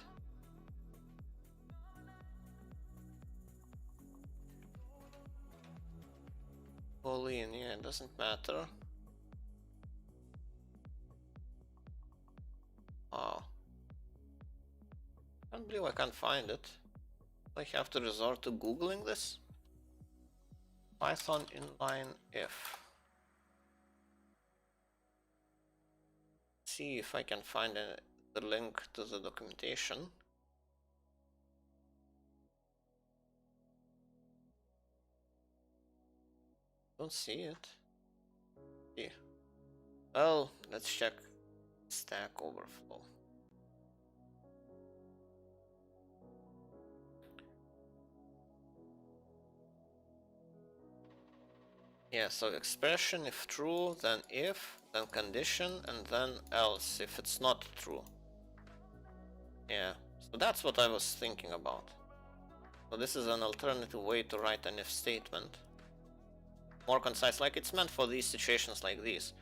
Boolean, yeah, it doesn't matter. Oh. I can't believe I can't find it. I have to resort to Googling this. Python inline if. See if I can find the link to the documentation. Don't see it. Yeah. Well, let's check Stack Overflow. Yeah, so expression if true, then if, then condition, and then else if it's not true. Yeah, so that's what I was thinking about. So this is an alternative way to write an if statement. More concise, like it's meant for these situations like these.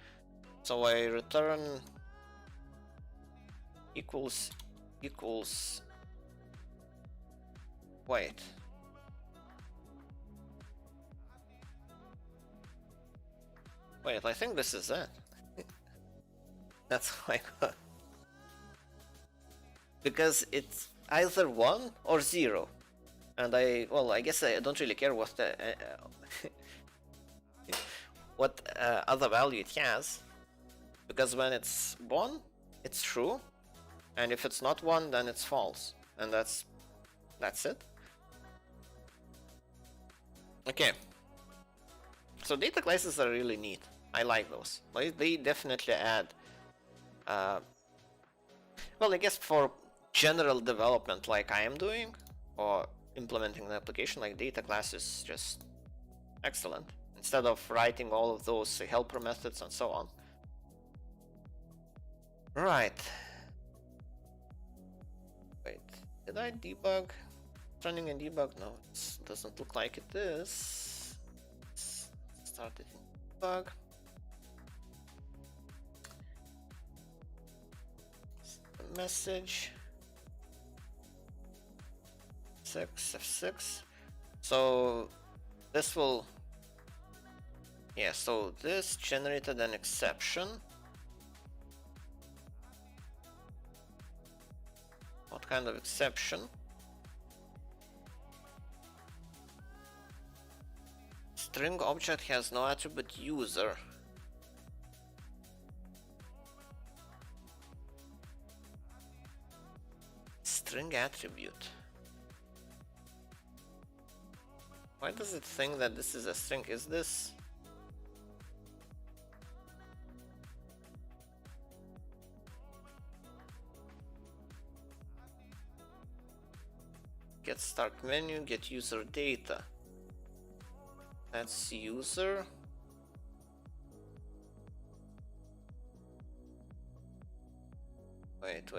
So I return equals. Wait. Wait, I think this is it. That's how I got. because it's either 1 or 0. And I guess I don't really care what the, what other value it has, because when it's 1, it's true, and if it's not 1, then it's false, and that's it. Okay, so data classes are really neat. I like those. They definitely add, well, I guess for general development like I am doing, or implementing an application, like data class is just excellent, instead of writing all of those helper methods and so on. Right. Wait, did I debug? Running in debug? No, it doesn't look like it is. Let's start it in debug. Message. F6. So this will, yeah, so this generated an exception. What kind of exception? String object has no attribute user. String attribute. Why does it think that this is a string? Is this? Get start menu, get user data. That's user. Wait.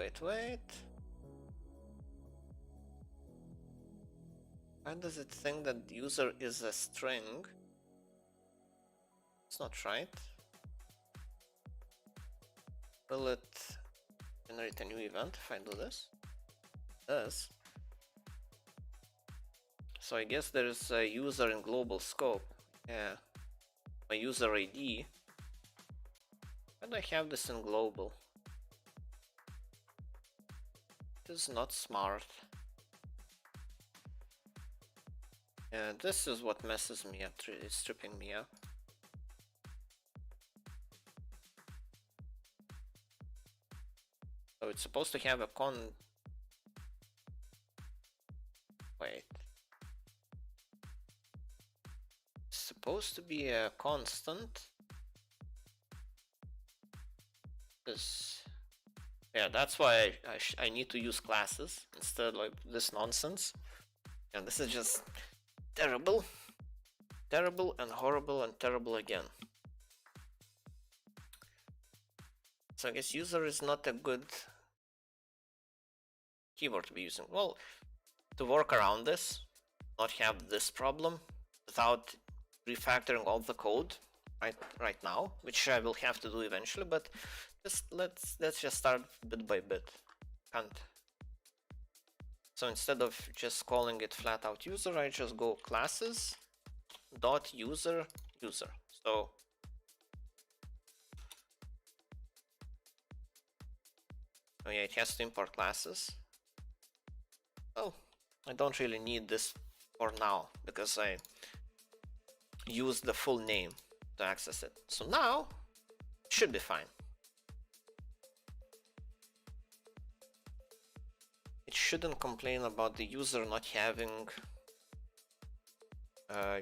Why does it think that user is a string? It's not right. Will it generate a new event if I do this? It does. So I guess there is a user in global scope. Yeah. My user ID. Why do I have this in global? It is not smart. And this is what messes me up, it's tripping me up. So it's supposed to have a wait. It's supposed to be a constant. Yeah, that's why I need to use classes instead of this nonsense. And this is just terrible. Terrible and horrible and terrible again. So I guess user is not a good keyword to be using. Well, to work around this, not have this problem without refactoring all the code right now, which I will have to do eventually, but let's just start bit by bit. So instead of just calling it flat out user, I just go classes dot user. So oh yeah, it has to import classes. Well, I don't really need this for now because I use the full name to access it. So now it should be fine. It shouldn't complain about the user not having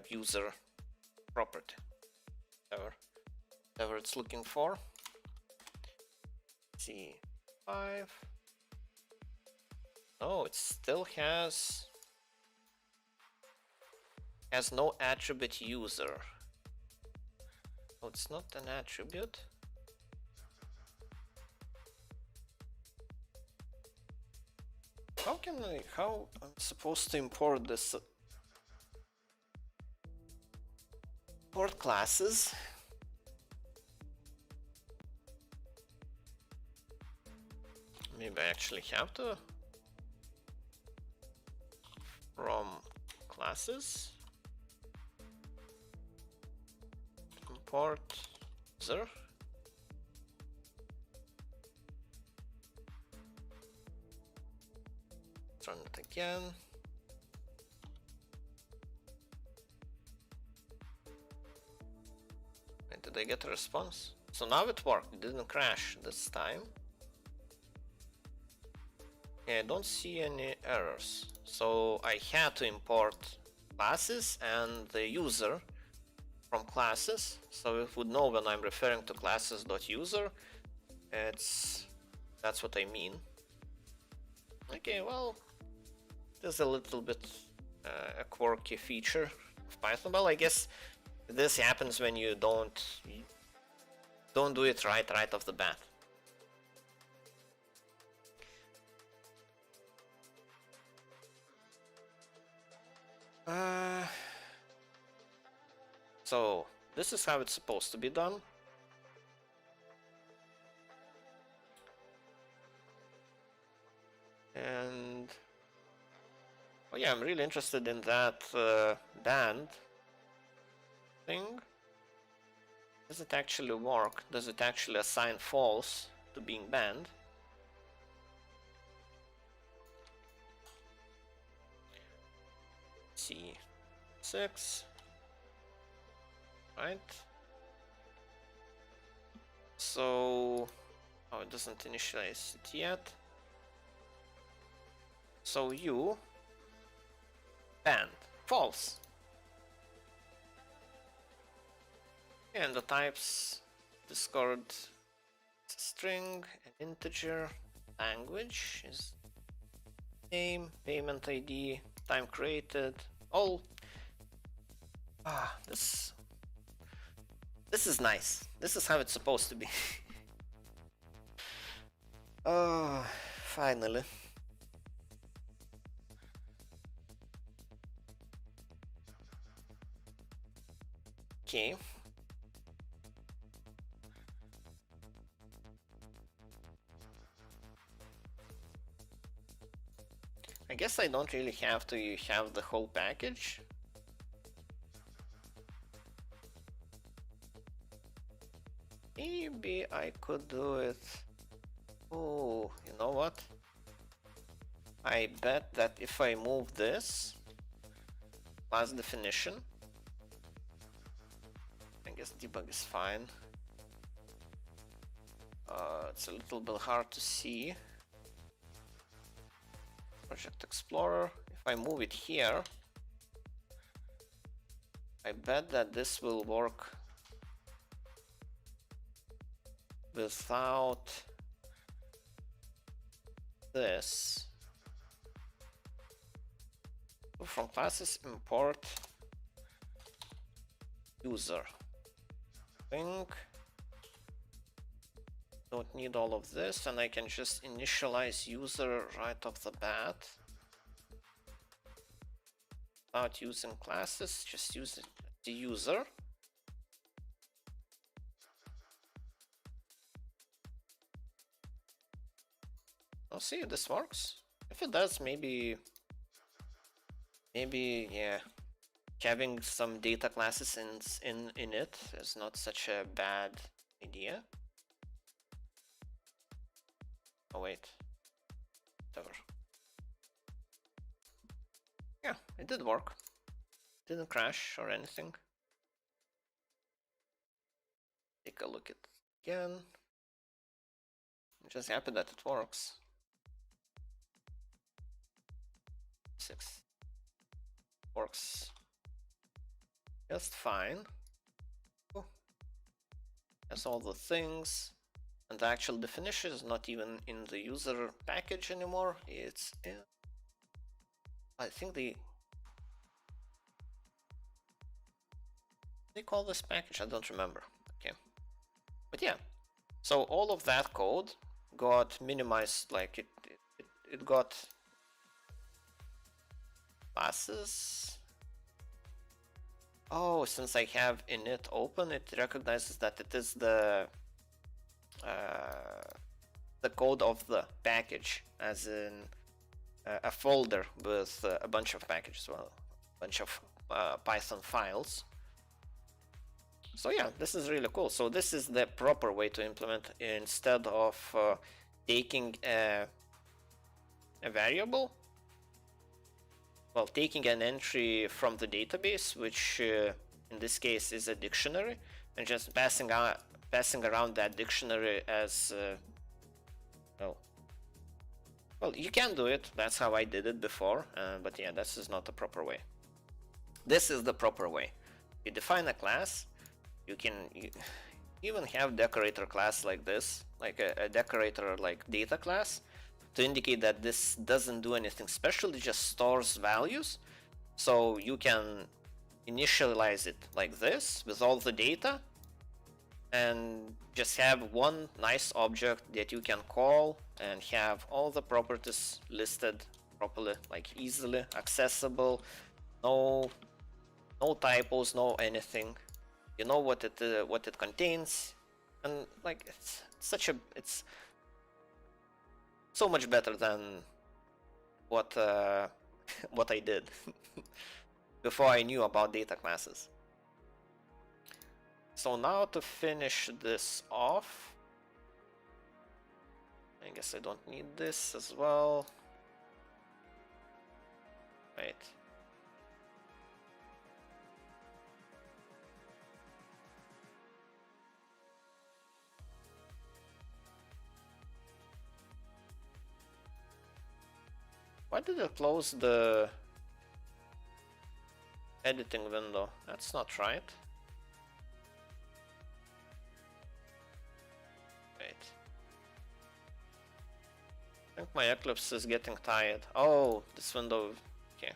user property, whatever it's looking for. C5. No, it still has no attribute user. Oh, it's not an attribute. How I'm supposed to import this? Import classes. Maybe I actually have to. From classes. Import user. Let's run it again. And did I get a response? So now it worked. It didn't crash this time. Yeah, I don't see any errors. So I had to import classes and the user from classes, so it would know when I'm referring to classes.user. That's what I mean. Okay, well, there's a little bit a quirky feature of Python. Well, I guess this happens when you don't do it right off the bat. So this is how it's supposed to be done. And oh yeah, I'm really interested in that band thing. Does it actually work? Does it actually assign false to being banned? C6, right? So, oh, it doesn't initialize it yet. So you banned false. And the types discard string, an integer, language is name, payment ID, time created, all. This is nice. This is how it's supposed to be. Oh, finally. Okay. I guess I don't really have to have the whole package. Maybe I could do it. Oh, you know what? I bet that if I move this class definition, I guess debug is fine. It's a little bit hard to see. Project Explorer. If I move it here, I bet that this will work without this. From classes import user. Think. Don't need all of this, and I can just initialize user right off the bat without using classes. Just use it, the user. I'll see if this works. If it does, maybe yeah, having some data classes in it is not such a bad idea. Oh wait, whatever. Yeah, it did work. Didn't crash or anything. Take a look at it again. I'm just happy that it works. 6 works just fine. Oh. Has all the things. And the actual definition is not even in the user package anymore. It's in, I think they call this package. I don't remember. Okay, but yeah. So all of that code got minimized. Like it got classes. Oh, since I have init open, it recognizes that it is the code of the package, as in a folder with a bunch of packages, well, a bunch of Python files. So yeah, this is really cool. So this is the proper way to implement, instead of taking a variable well, taking an entry from the database, which in this case is a dictionary, and just passing around that dictionary as well, you can do it. That's how I did it before, but yeah, this is not the proper way. This is the proper way. You define a class. You can even have decorator class like this, like a decorator like data class, to indicate that this doesn't do anything special. It just stores values. So you can initialize it like this with all the data and just have one nice object that you can call and have all the properties listed properly, like easily accessible, no typos, no anything. You know what it contains, and like it's so much better than what what I did before I knew about data classes. So now to finish this off, I guess I don't need this as well. Right. Why did it close the editing window? That's not right. Right. I think my Eclipse is getting tired. Oh, this window. Okay.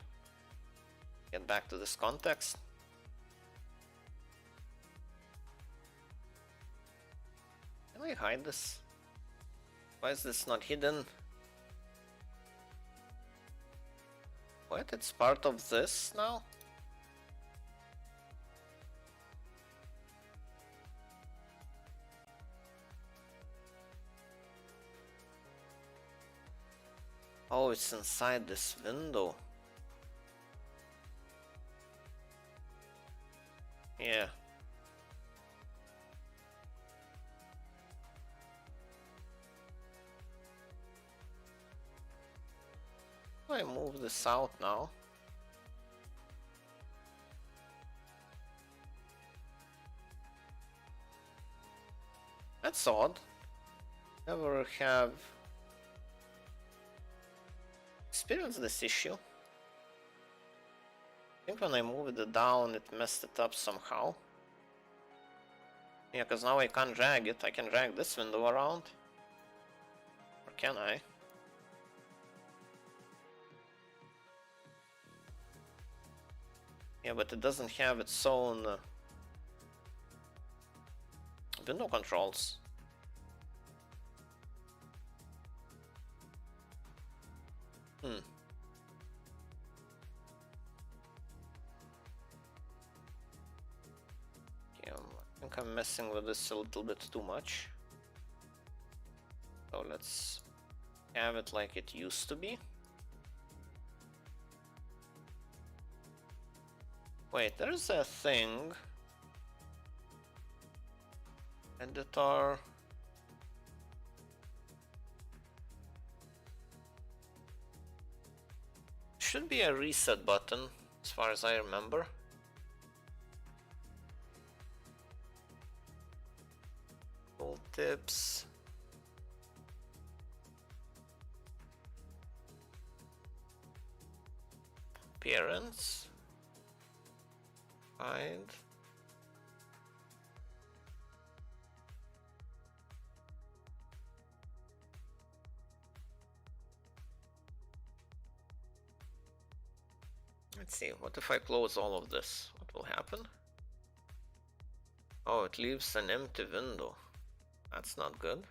Get back to this context. Can I hide this? Why is this not hidden? What? It's part of this now? Oh, it's inside this window. Yeah. I move this out now. That's odd. Never have experienced this issue. I think when I moved it down, it messed it up somehow. Yeah, because now I can't drag it. I can drag this window around. Or can I? Yeah, but it doesn't have its own window controls. Okay, I think I'm messing with this a little bit too much. So let's have it like it used to be. Wait, there's a thing. Editor. Should be a reset button, as far as I remember. Tooltips. Appearance. Hide. Let's see, what if I close all of this? What will happen? Oh, it leaves an empty window. That's not good.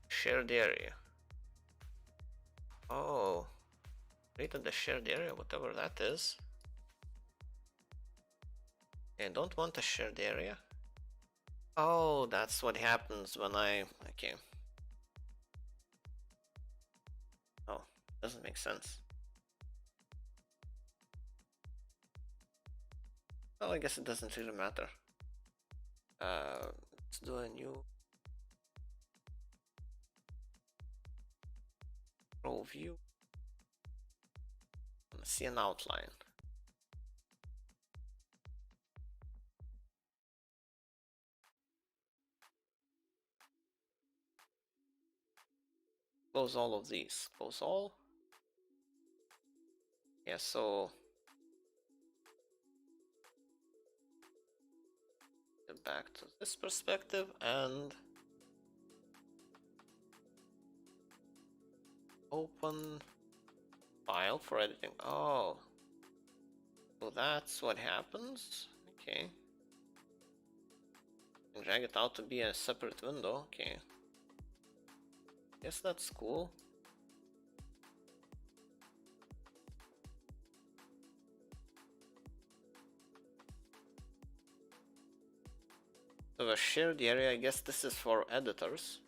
Shared area. Oh, created the shared area, whatever that is. I don't want a shared area. Oh, that's what happens when I... Okay. Oh, doesn't make sense. Well, I guess it doesn't really matter. Let's do a new... Row view. See an outline. Close all of these. Close all. Yeah, so get back to this perspective and open file for editing. Oh, so that's what happens. Okay. And drag it out to be a separate window. Okay. Guess that's cool. So a shared area, I guess this is for editors.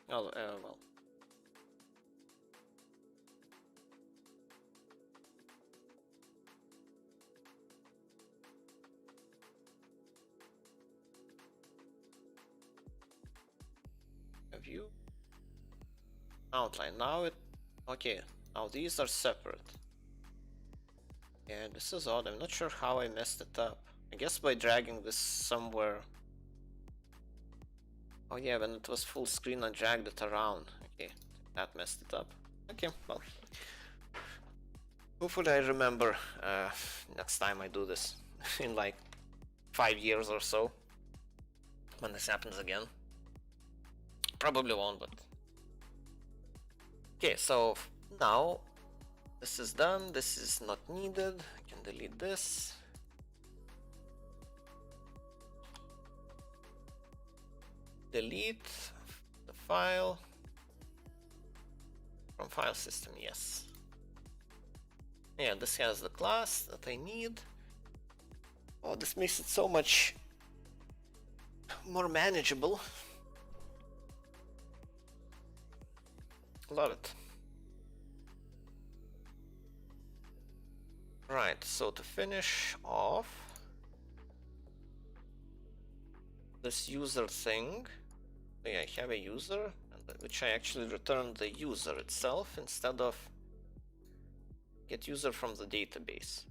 Oh, well. A view. Outline. Now it... Okay, now these are separate. Yeah, this is odd. I'm not sure how I messed it up. I guess by dragging this somewhere. Oh yeah, when it was full screen I dragged it around. Okay, that messed it up. Okay, well. Hopefully I remember next time I do this in like 5 years or so. When this happens again. Probably won't, but... Okay, so now this is done. This is not needed. I can delete this. Delete the file from file system, yes. Yeah, this has the class that I need. Oh, this makes it so much more manageable. Love it. Right, so to finish off this user thing, yeah, I have a user, which I actually returned the user itself instead of get user from the database.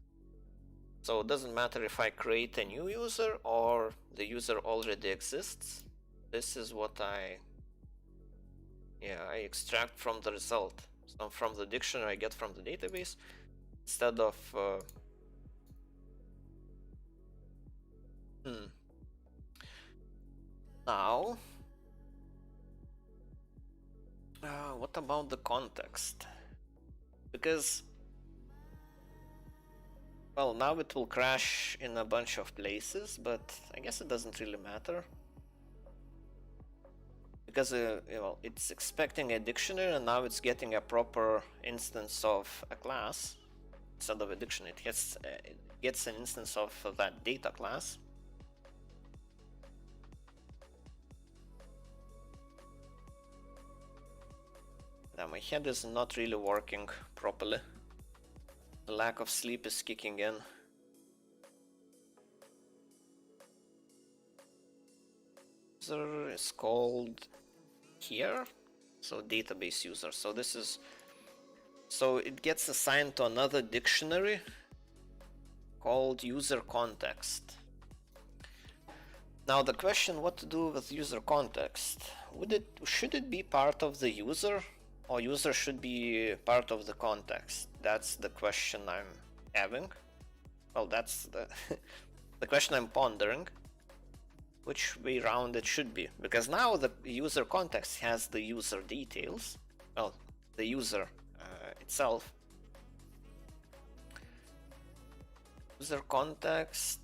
So it doesn't matter if I create a new user or the user already exists. This is what I extract from the result. So from the dictionary I get from the database instead of Now what about the context? Because, well, now it will crash in a bunch of places, but I guess it doesn't really matter. Because it's expecting a dictionary and now it's getting a proper instance of a class instead of a dictionary. It gets an instance of that data class. Now my head is not really working properly. The lack of sleep is kicking in. User is called here, so database user. So this is, so it gets assigned to another dictionary called user context. Now the question, what to do with user context? Should it be part of the user, or user should be part of the context? That's the question I'm having. Well, that's the the question I'm pondering. Which way round it should be, because now the user context has the user details, well, the user itself. User context.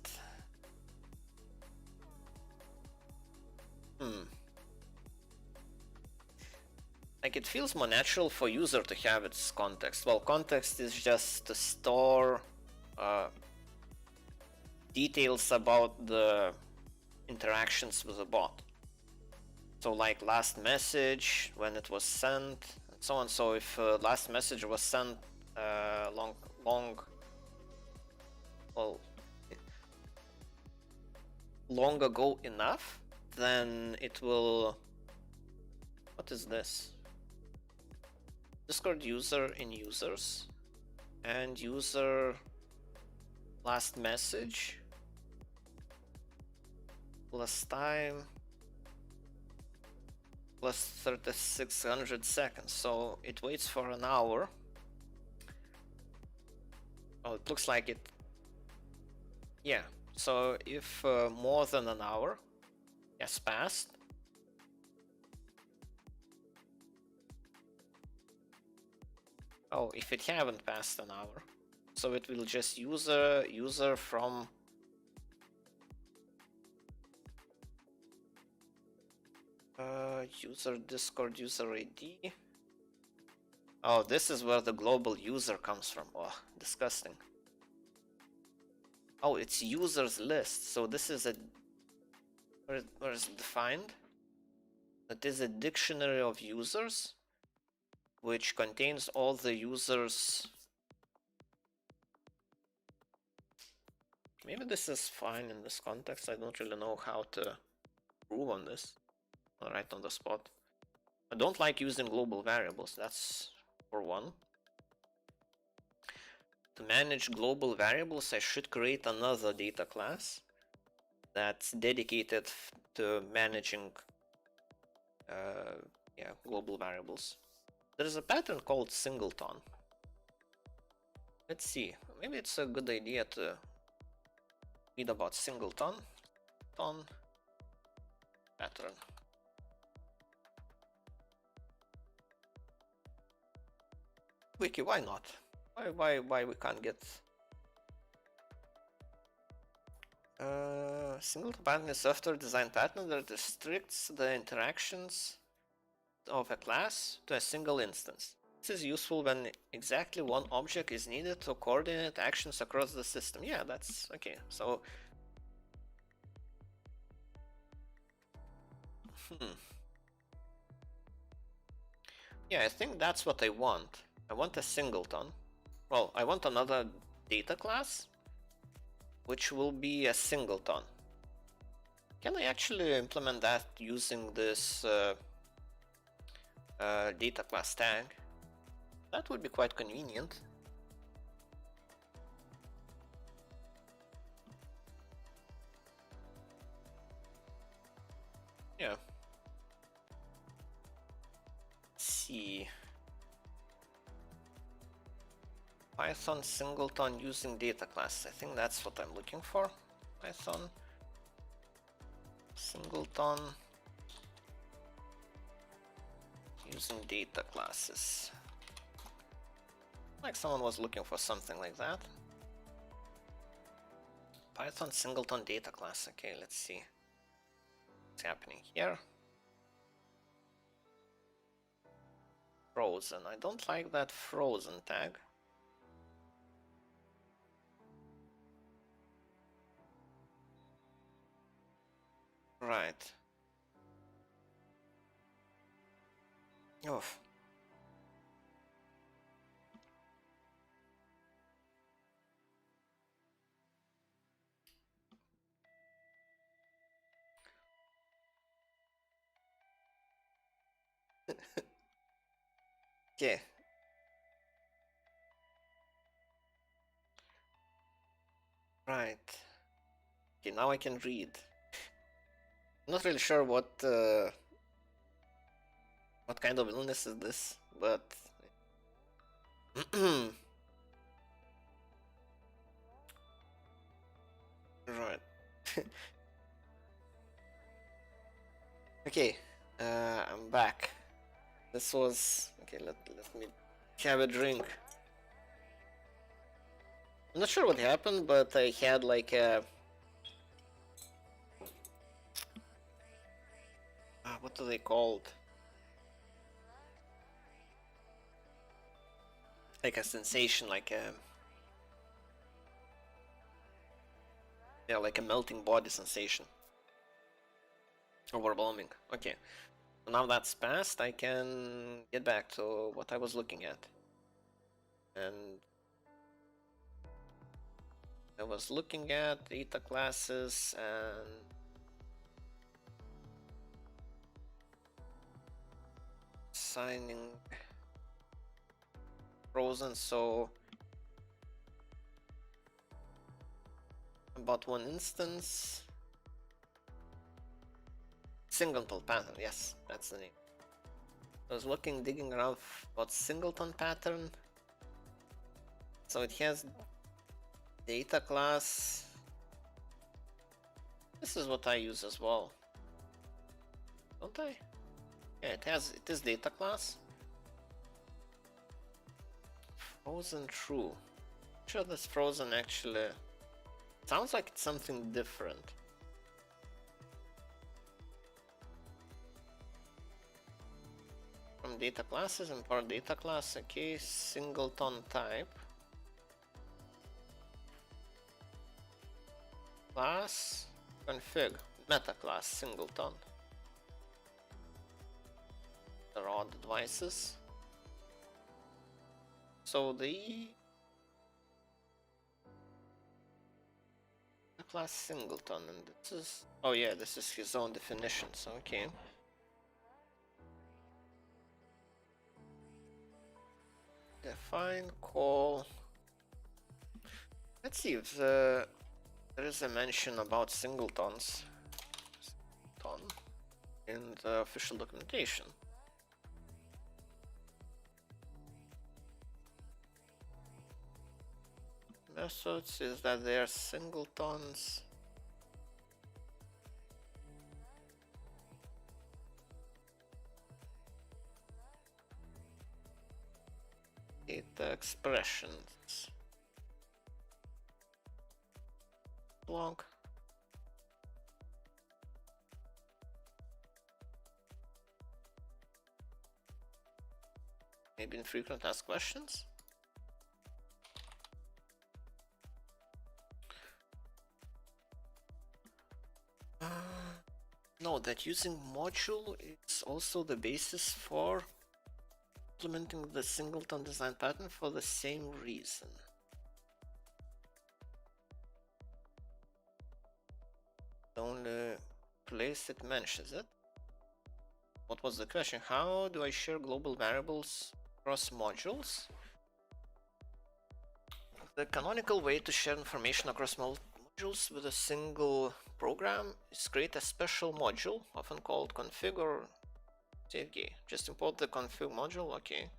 Like, it feels more natural for user to have its context. Well, context is just to store details about the interactions with the bot. So like last message, when it was sent, and so on. So if last message was sent long ago enough, then it will... What is this? Discord user in users and user last message plus time plus 3600 seconds. So it waits for an hour. Oh, it looks like it. Yeah. So if more than an hour has passed, oh, if it haven't passed an hour, so it will just user from user Discord user ID. Oh, this is where the global user comes from. Oh, disgusting. Oh, it's users list. So this is a where is it defined? It is a dictionary of users, which contains all the users. Maybe this is fine in this context. I don't really know how to prove on this right on the spot. I don't like using global variables, that's for one. To manage global variables, I should create another data class that's dedicated to managing global variables. There's a pattern called singleton. Let's see, maybe it's a good idea to read about singleton pattern. Wiki, why not? Why we can't get singleton pattern is software design pattern that restricts the interactions of a class to a single instance. This is useful when exactly one object is needed to coordinate actions across the system. Yeah, that's okay. So yeah, I think that's what I want. I want a singleton. Well, I want another data class, which will be a singleton. Can I actually implement that using this data class tag? That would be quite convenient. Yeah. Let's see. Python singleton using data class. I think that's what I'm looking for. Python singleton using data classes. Like someone was looking for something like that. Python singleton data class. Okay, let's see what's happening here. Frozen. I don't like that frozen tag. Right. Oof. Okay. Right. Okay, now I can read. I'm not really sure what kind of illness is this, but right. Okay, I'm back. This was okay. Let me have a drink. I'm not sure what happened, but I had like a what are they called? Like a sensation, like a like a melting body sensation. Overwhelming. Okay. Now that's passed, I can get back to what I was looking at. And I was looking at data classes and signing. frozen, so about one instance. Singleton pattern, yes, that's the name. I was digging around about singleton pattern. So it has data class. This is what I use as well, don't I? Yeah, it is data class. Frozen true. Sure, this frozen actually sounds like it's something different. From data classes, import data class. Okay, singleton type. Class config meta class singleton. The raw devices. So the class singleton, and this is, oh yeah, this is his own definition. So okay. Define call. Let's see if there is a mention about singletons in the official documentation. Methods is that they are singletons. Data expressions. Long. Maybe infrequent asked questions. No, that using module is also the basis for implementing the singleton design pattern for the same reason. The only place it mentions it. What was the question? How do I share global variables across modules? The canonical way to share information across modules with a single program is create a special module, often called config or CFG. Just import the config module, okay.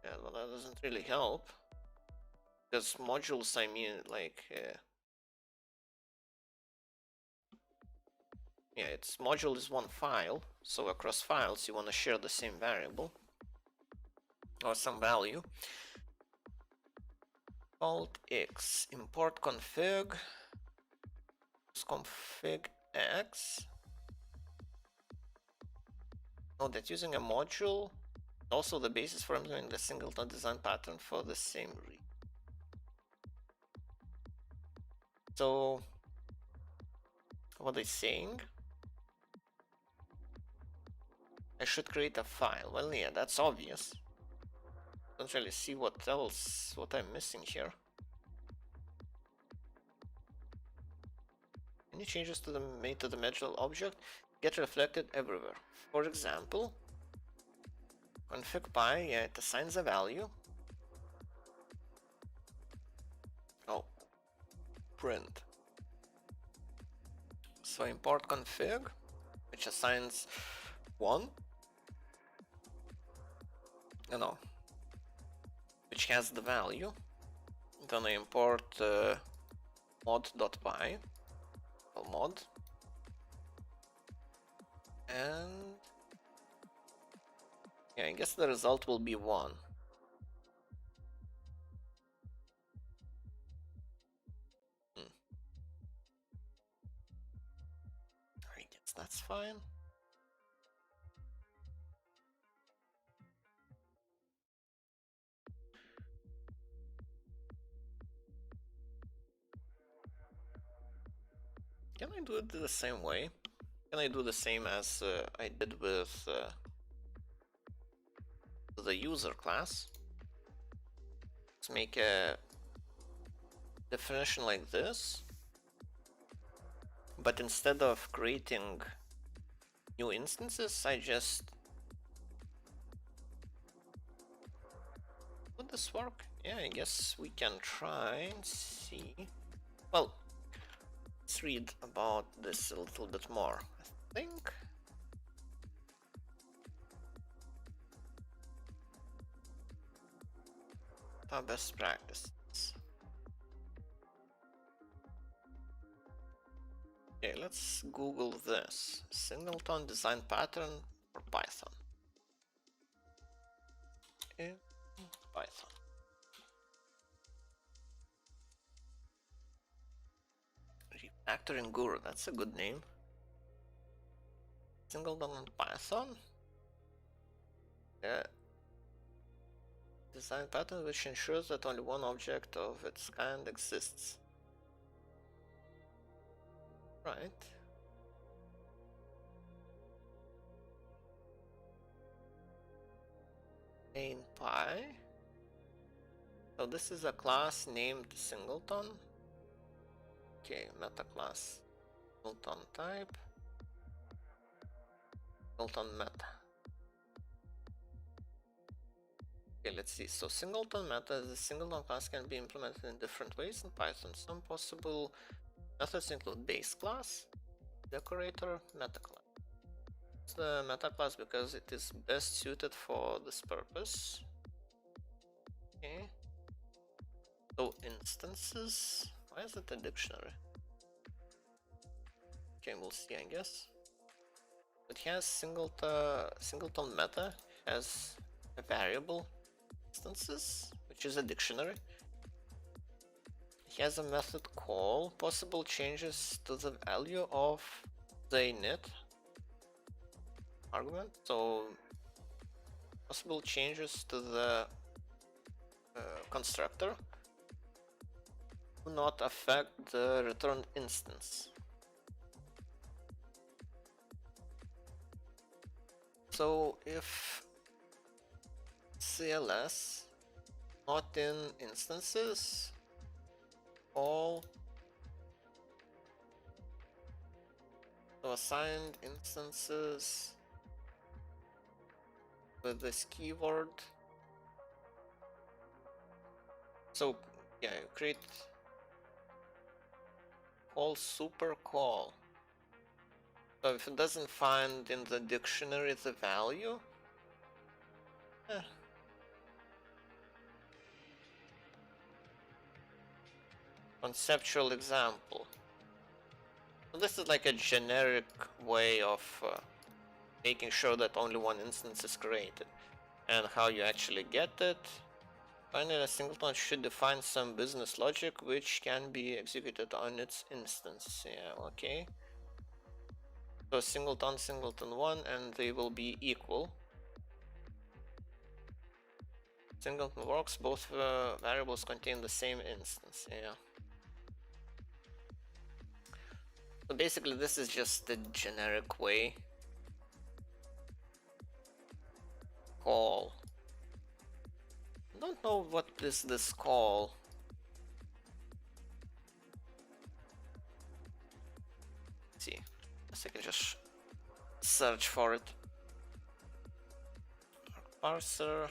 Yeah, well, that doesn't really help. Because modules, I mean, like, yeah, its module is one file, so across files you want to share the same variable or some value. Alt X, import config X. Note that using a module is also the basis for implementing the singleton design pattern for the same reason. So what they're saying, I should create a file. Well, yeah, that's obvious. Don't really see what I'm missing here. Any changes to the made to the module object get reflected everywhere. For example, config pi, yeah, it assigns a value. Oh, print. So import config, which assigns 1. No, which has the value. Then I import mod.py, mod, and yeah, I guess the result will be 1. I guess that's fine. Can I do it the same way? Can I do the same as I did with the user class? Let's make a definition like this, but instead of creating new instances, I just this work? Yeah, I guess we can try and see. Well, let's read about this a little bit more. I think our best practices. Okay, let's Google this. Singleton design pattern for Python. In Python. Refactoring Guru, that's a good name. Singleton on Python. Yeah. Design pattern which ensures that only one object of its kind exists. Right. Main Py. So this is a class named Singleton. Okay, meta class. Singleton type. Singleton meta. Okay, let's see. So singleton meta, the singleton class can be implemented in different ways in Python. Some possible methods include base class, decorator, meta class. It's the meta class because it is best suited for this purpose. Okay. So instances. Why is it a dictionary? Okay, we'll see, I guess. It has singleton meta has a variable instances, which is a dictionary. It has a method call, possible changes to the value of the init argument. So possible changes to the constructor do not affect the returned instance. So if CLS not in instances, all so assigned instances with this keyword. So yeah, you create call super call. So if it doesn't find in the dictionary the value, conceptual example. So this is like a generic way of making sure that only one instance is created. And how you actually get it. Finally, a singleton should define some business logic which can be executed on its instance. Yeah, okay. So singleton 1, and they will be equal. Singleton works, both variables contain the same instance. Yeah. So basically this is just the generic way. Call. I don't know what is this call. Let's see. I can just search for it. Parser.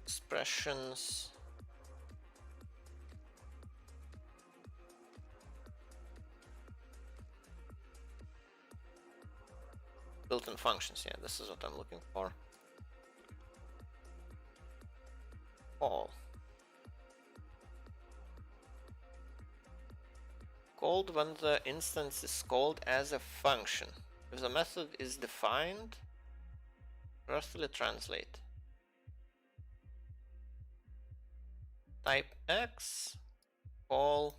Expressions. Built-in functions, yeah, this is what I'm looking for. Call. Called when the instance is called as a function. If the method is defined, roughly translate. Type X, call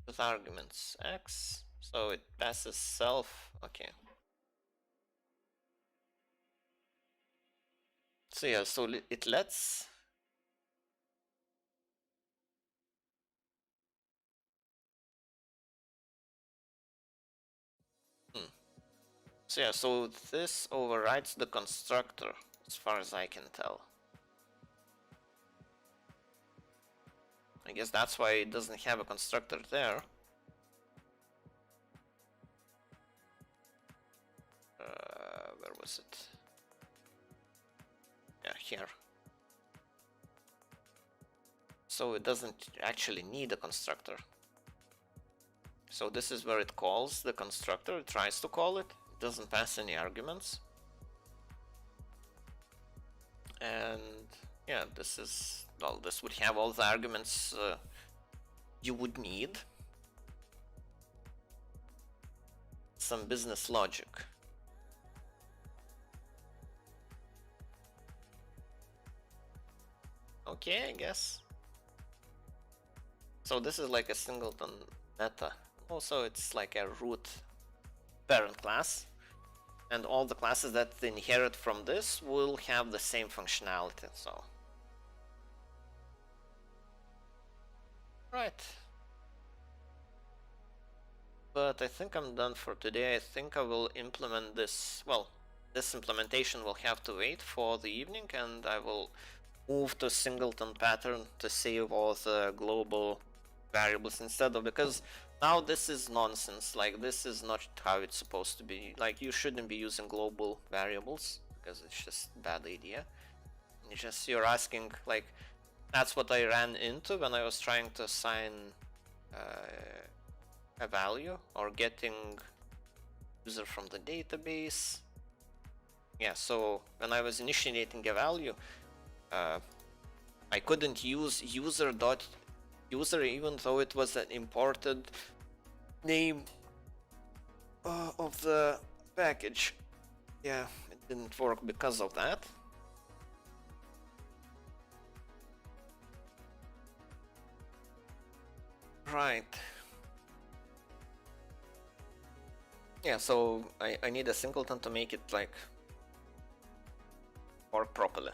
with arguments X, so it passes self, okay. So yeah, so it lets So yeah, so this overrides the constructor, as far as I can tell. I guess that's why it doesn't have a constructor there. Where was it? Yeah, here. So it doesn't actually need a constructor. So this is where it calls the constructor, it tries to call it, it doesn't pass any arguments. And yeah, this is, well, this would have all the arguments you would need. Some business logic. Okay, I guess. So this is like a singleton meta. Also, it's like a root parent class. And all the classes that inherit from this will have the same functionality, so. Right. But I think I'm done for today. I think I will implement this, well, this implementation will have to wait for the evening, and I will move to singleton pattern to save all the global variables instead of, because now this is nonsense. Like, this is not how it's supposed to be. Like, you shouldn't be using global variables because it's just a bad idea. You're asking, like, that's what I ran into when I was trying to assign a value or getting user from the database. Yeah, so when I was initiating a value, I couldn't use user even though it was an imported name of the package. Yeah, it didn't work because of that. Right. Yeah, so I need a singleton to make it like work properly.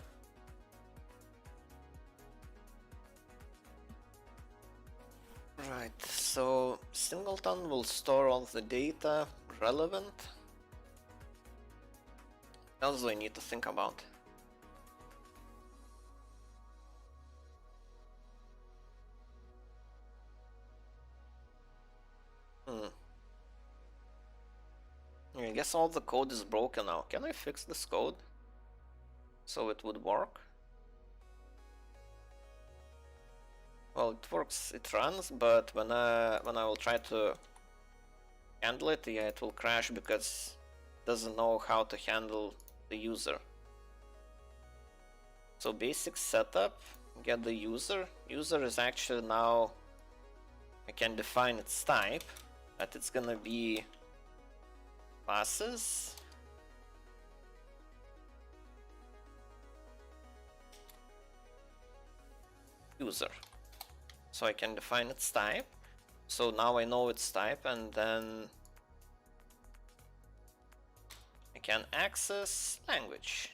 Right, so singleton will store all the data relevant. What else do I need to think about? I guess all the code is broken now. Can I fix this code so it would work? Well, it works, it runs, but when I will try to handle it, yeah, it will crash because it doesn't know how to handle the user. So basic setup, get the user. User is actually now, I can define its type, that it's gonna be classes. User. So I can define its type. So now I know its type, and then I can access language.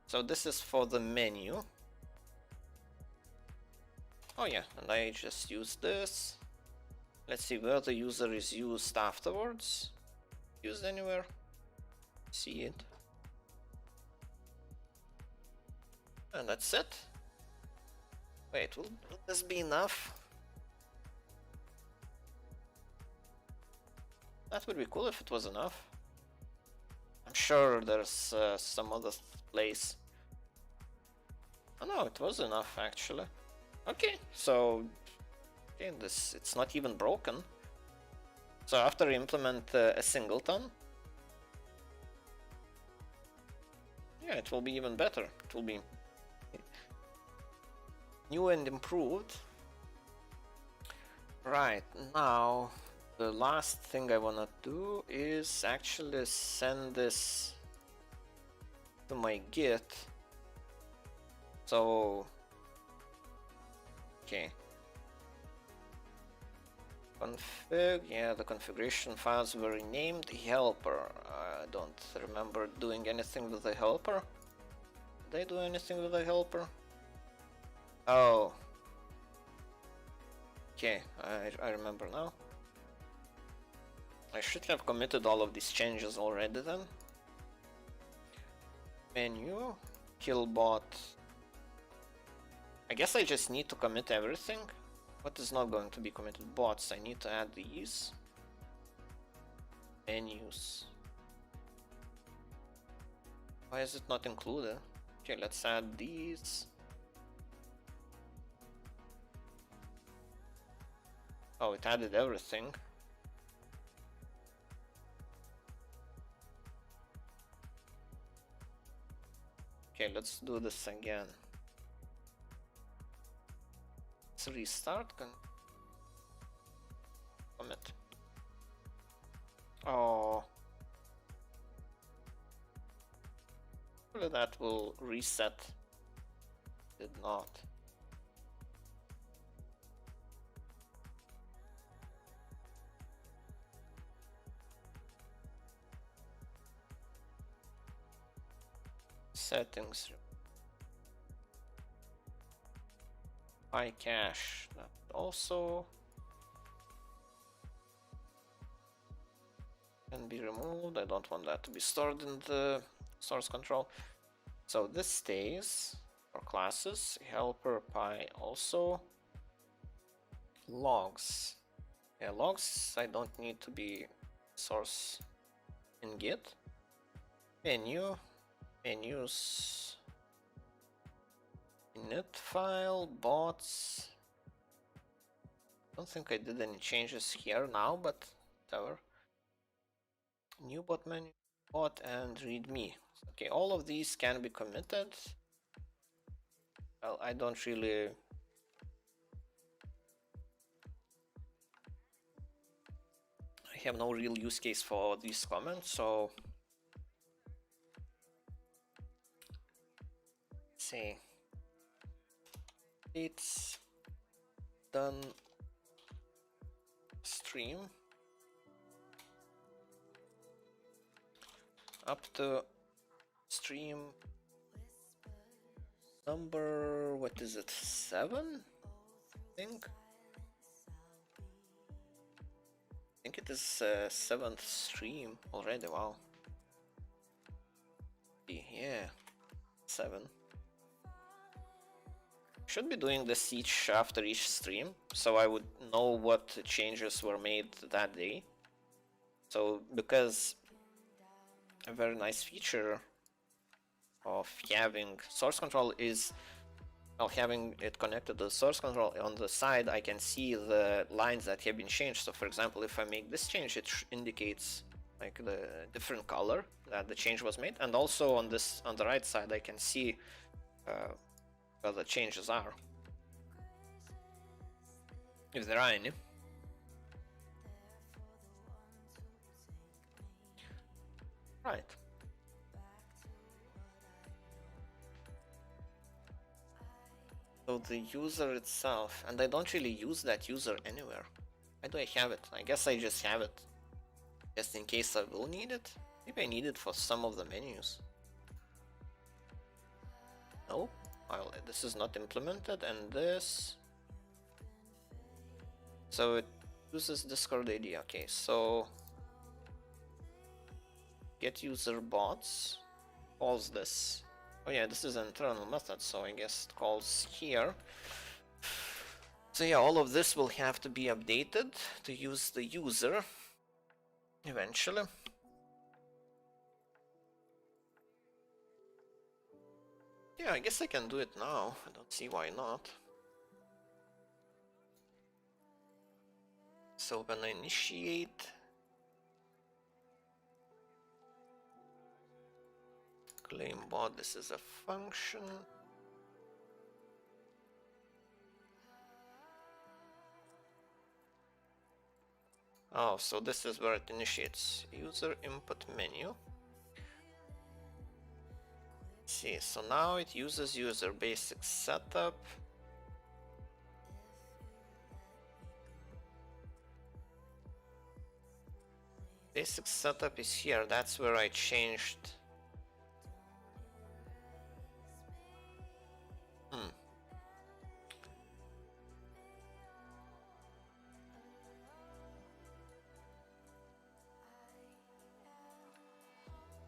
So this is for the menu. Oh yeah, and I just use this. Let's see where the user is used afterwards. Used anywhere? See it. And that's it. Wait, will this be enough? That would be cool if it was enough. I'm sure there's some other place. Oh no, it was enough actually. Okay, so okay, it's not even broken. So after I implement a singleton, yeah, it will be even better. It will be new and improved. Right, now the last thing I wanna do is actually send this to my Git. So okay, config, yeah, the configuration files were renamed helper. I don't remember doing anything with the helper. Did I do anything with the helper? Oh, okay, I remember now. I should have committed all of these changes already then. Menu, killbot. I guess I just need to commit everything. What is not going to be committed? Bots. I need to add these. Menus. Why is it not included? Okay, let's add these. Oh, it added everything. Okay, let's do this again. Let's restart. Commit. Oh. Hopefully that will reset. Did not. Settings. iCache. That also can be removed. I don't want that to be stored in the source control. So this stays for classes. Helper py also. Logs. Yeah, logs I don't need to be source in Git. Menu. Menus. Init file. Bots. Don't think I did any changes here now, but whatever. New bot menu, bot, and readme. Okay, all of these can be committed. Well, I don't really. I have no real use case for these comments, so. Let's see. It's done stream up to stream number, what is it, 7? I think it is 7th stream already. Wow. Yeah, 7. Should be doing this after each stream, so I would know what changes were made that day. So because a very nice feature of having source control is, well, having it connected to the source control on the side, I can see the lines that have been changed. So for example, if I make this change, it indicates like the different color that the change was made, and also on this, on the right side, I can see where the changes are, if there are any. Right. So the user itself, and I don't really use that user anywhere. Why do I have it? I guess I just have it just in case I will need it. Maybe I need it for some of the menus. No, well, this is not implemented, and this. So it uses Discord ID. Okay, so get user bots calls this. Oh yeah, this is an internal method, so I guess it calls here. So yeah, all of this will have to be updated to use the user eventually. Yeah, I guess I can do it now. I don't see why not. So when I initiate, claim bot, this is a function. Oh, so this is where it initiates. User input menu. Let's see, so now it uses user basic setup. Basic setup is here. That's where I changed.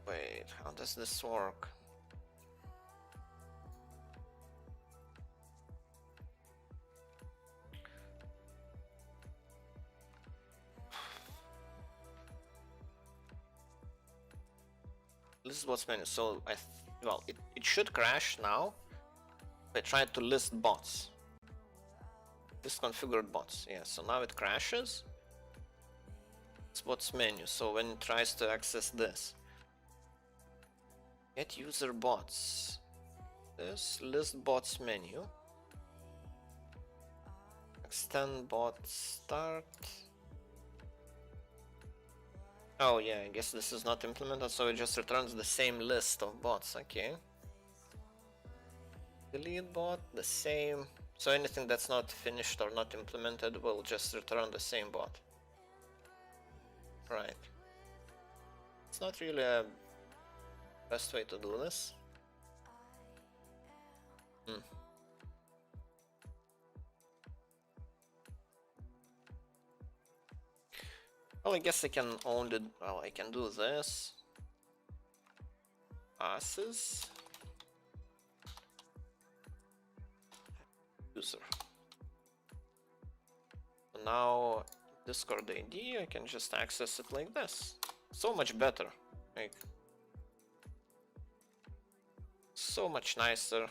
Wait, how does this work? list bots menu. So well, it should crash now. I tried to list bots. List configured bots. Yeah, so now it crashes. List bots menu. So when it tries to access this, get user bots. This list bots menu. Extend bot start. Oh yeah, I guess this is not implemented, so it just returns the same list of bots. Okay. Delete bot, the same. So anything that's not finished or not implemented will just return the same bot. Right. It's not really a best way to do this. Well, I guess I can only, well, I can do this. Classes. User. Now, Discord ID, I can just access it like this. So much better. Like, so much nicer.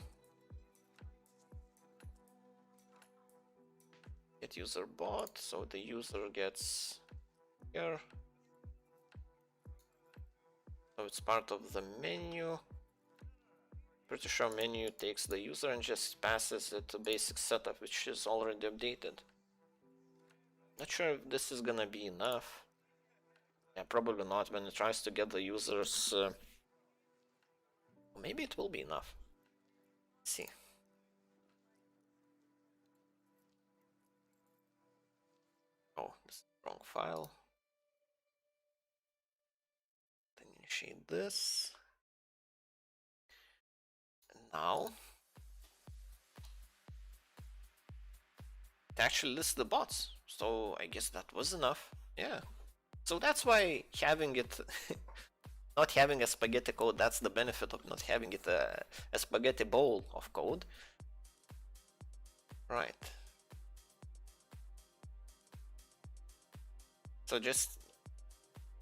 Get user bot, so the user gets here. So it's part of the menu. Pretty sure menu takes the user and just passes it to basic setup, which is already updated. Not sure if this is gonna be enough. Yeah, probably not. When it tries to get the users, maybe it will be enough. Let's see. Oh, this is the wrong file. Then initiate this. And now it actually lists the bots. So I guess that was enough. Yeah. So that's why having it not having a spaghetti code, that's the benefit of not having it a spaghetti bowl of code. Right. So just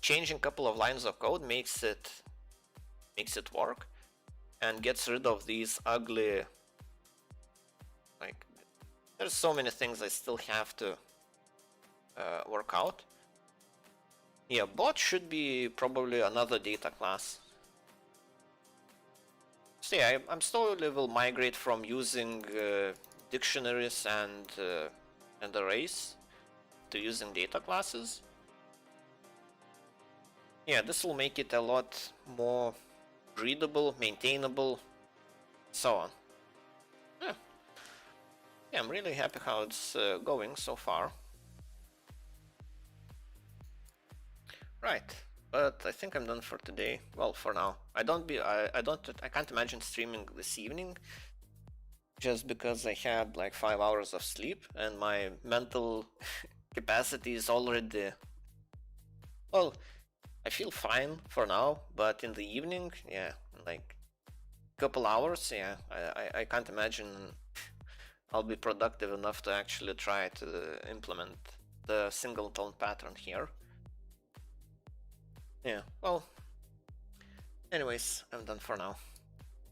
changing a couple of lines of code makes it work and gets rid of these ugly, like, there's so many things I still have to work out. Yeah, bot should be probably another data class. So yeah, I'm slowly will migrate from using dictionaries and arrays to using data classes. Yeah, this will make it a lot more readable, maintainable, so on. Yeah, I'm really happy how it's going so far. Right, but I think I'm done for today. Well, for now. I can't imagine streaming this evening, just because I had like 5 hours of sleep and my mental capacity is already, well, I feel fine for now, but in the evening, yeah, like couple hours, yeah, I can't imagine I'll be productive enough to actually try to implement the singleton pattern here. Yeah, well, anyways, I'm done for now.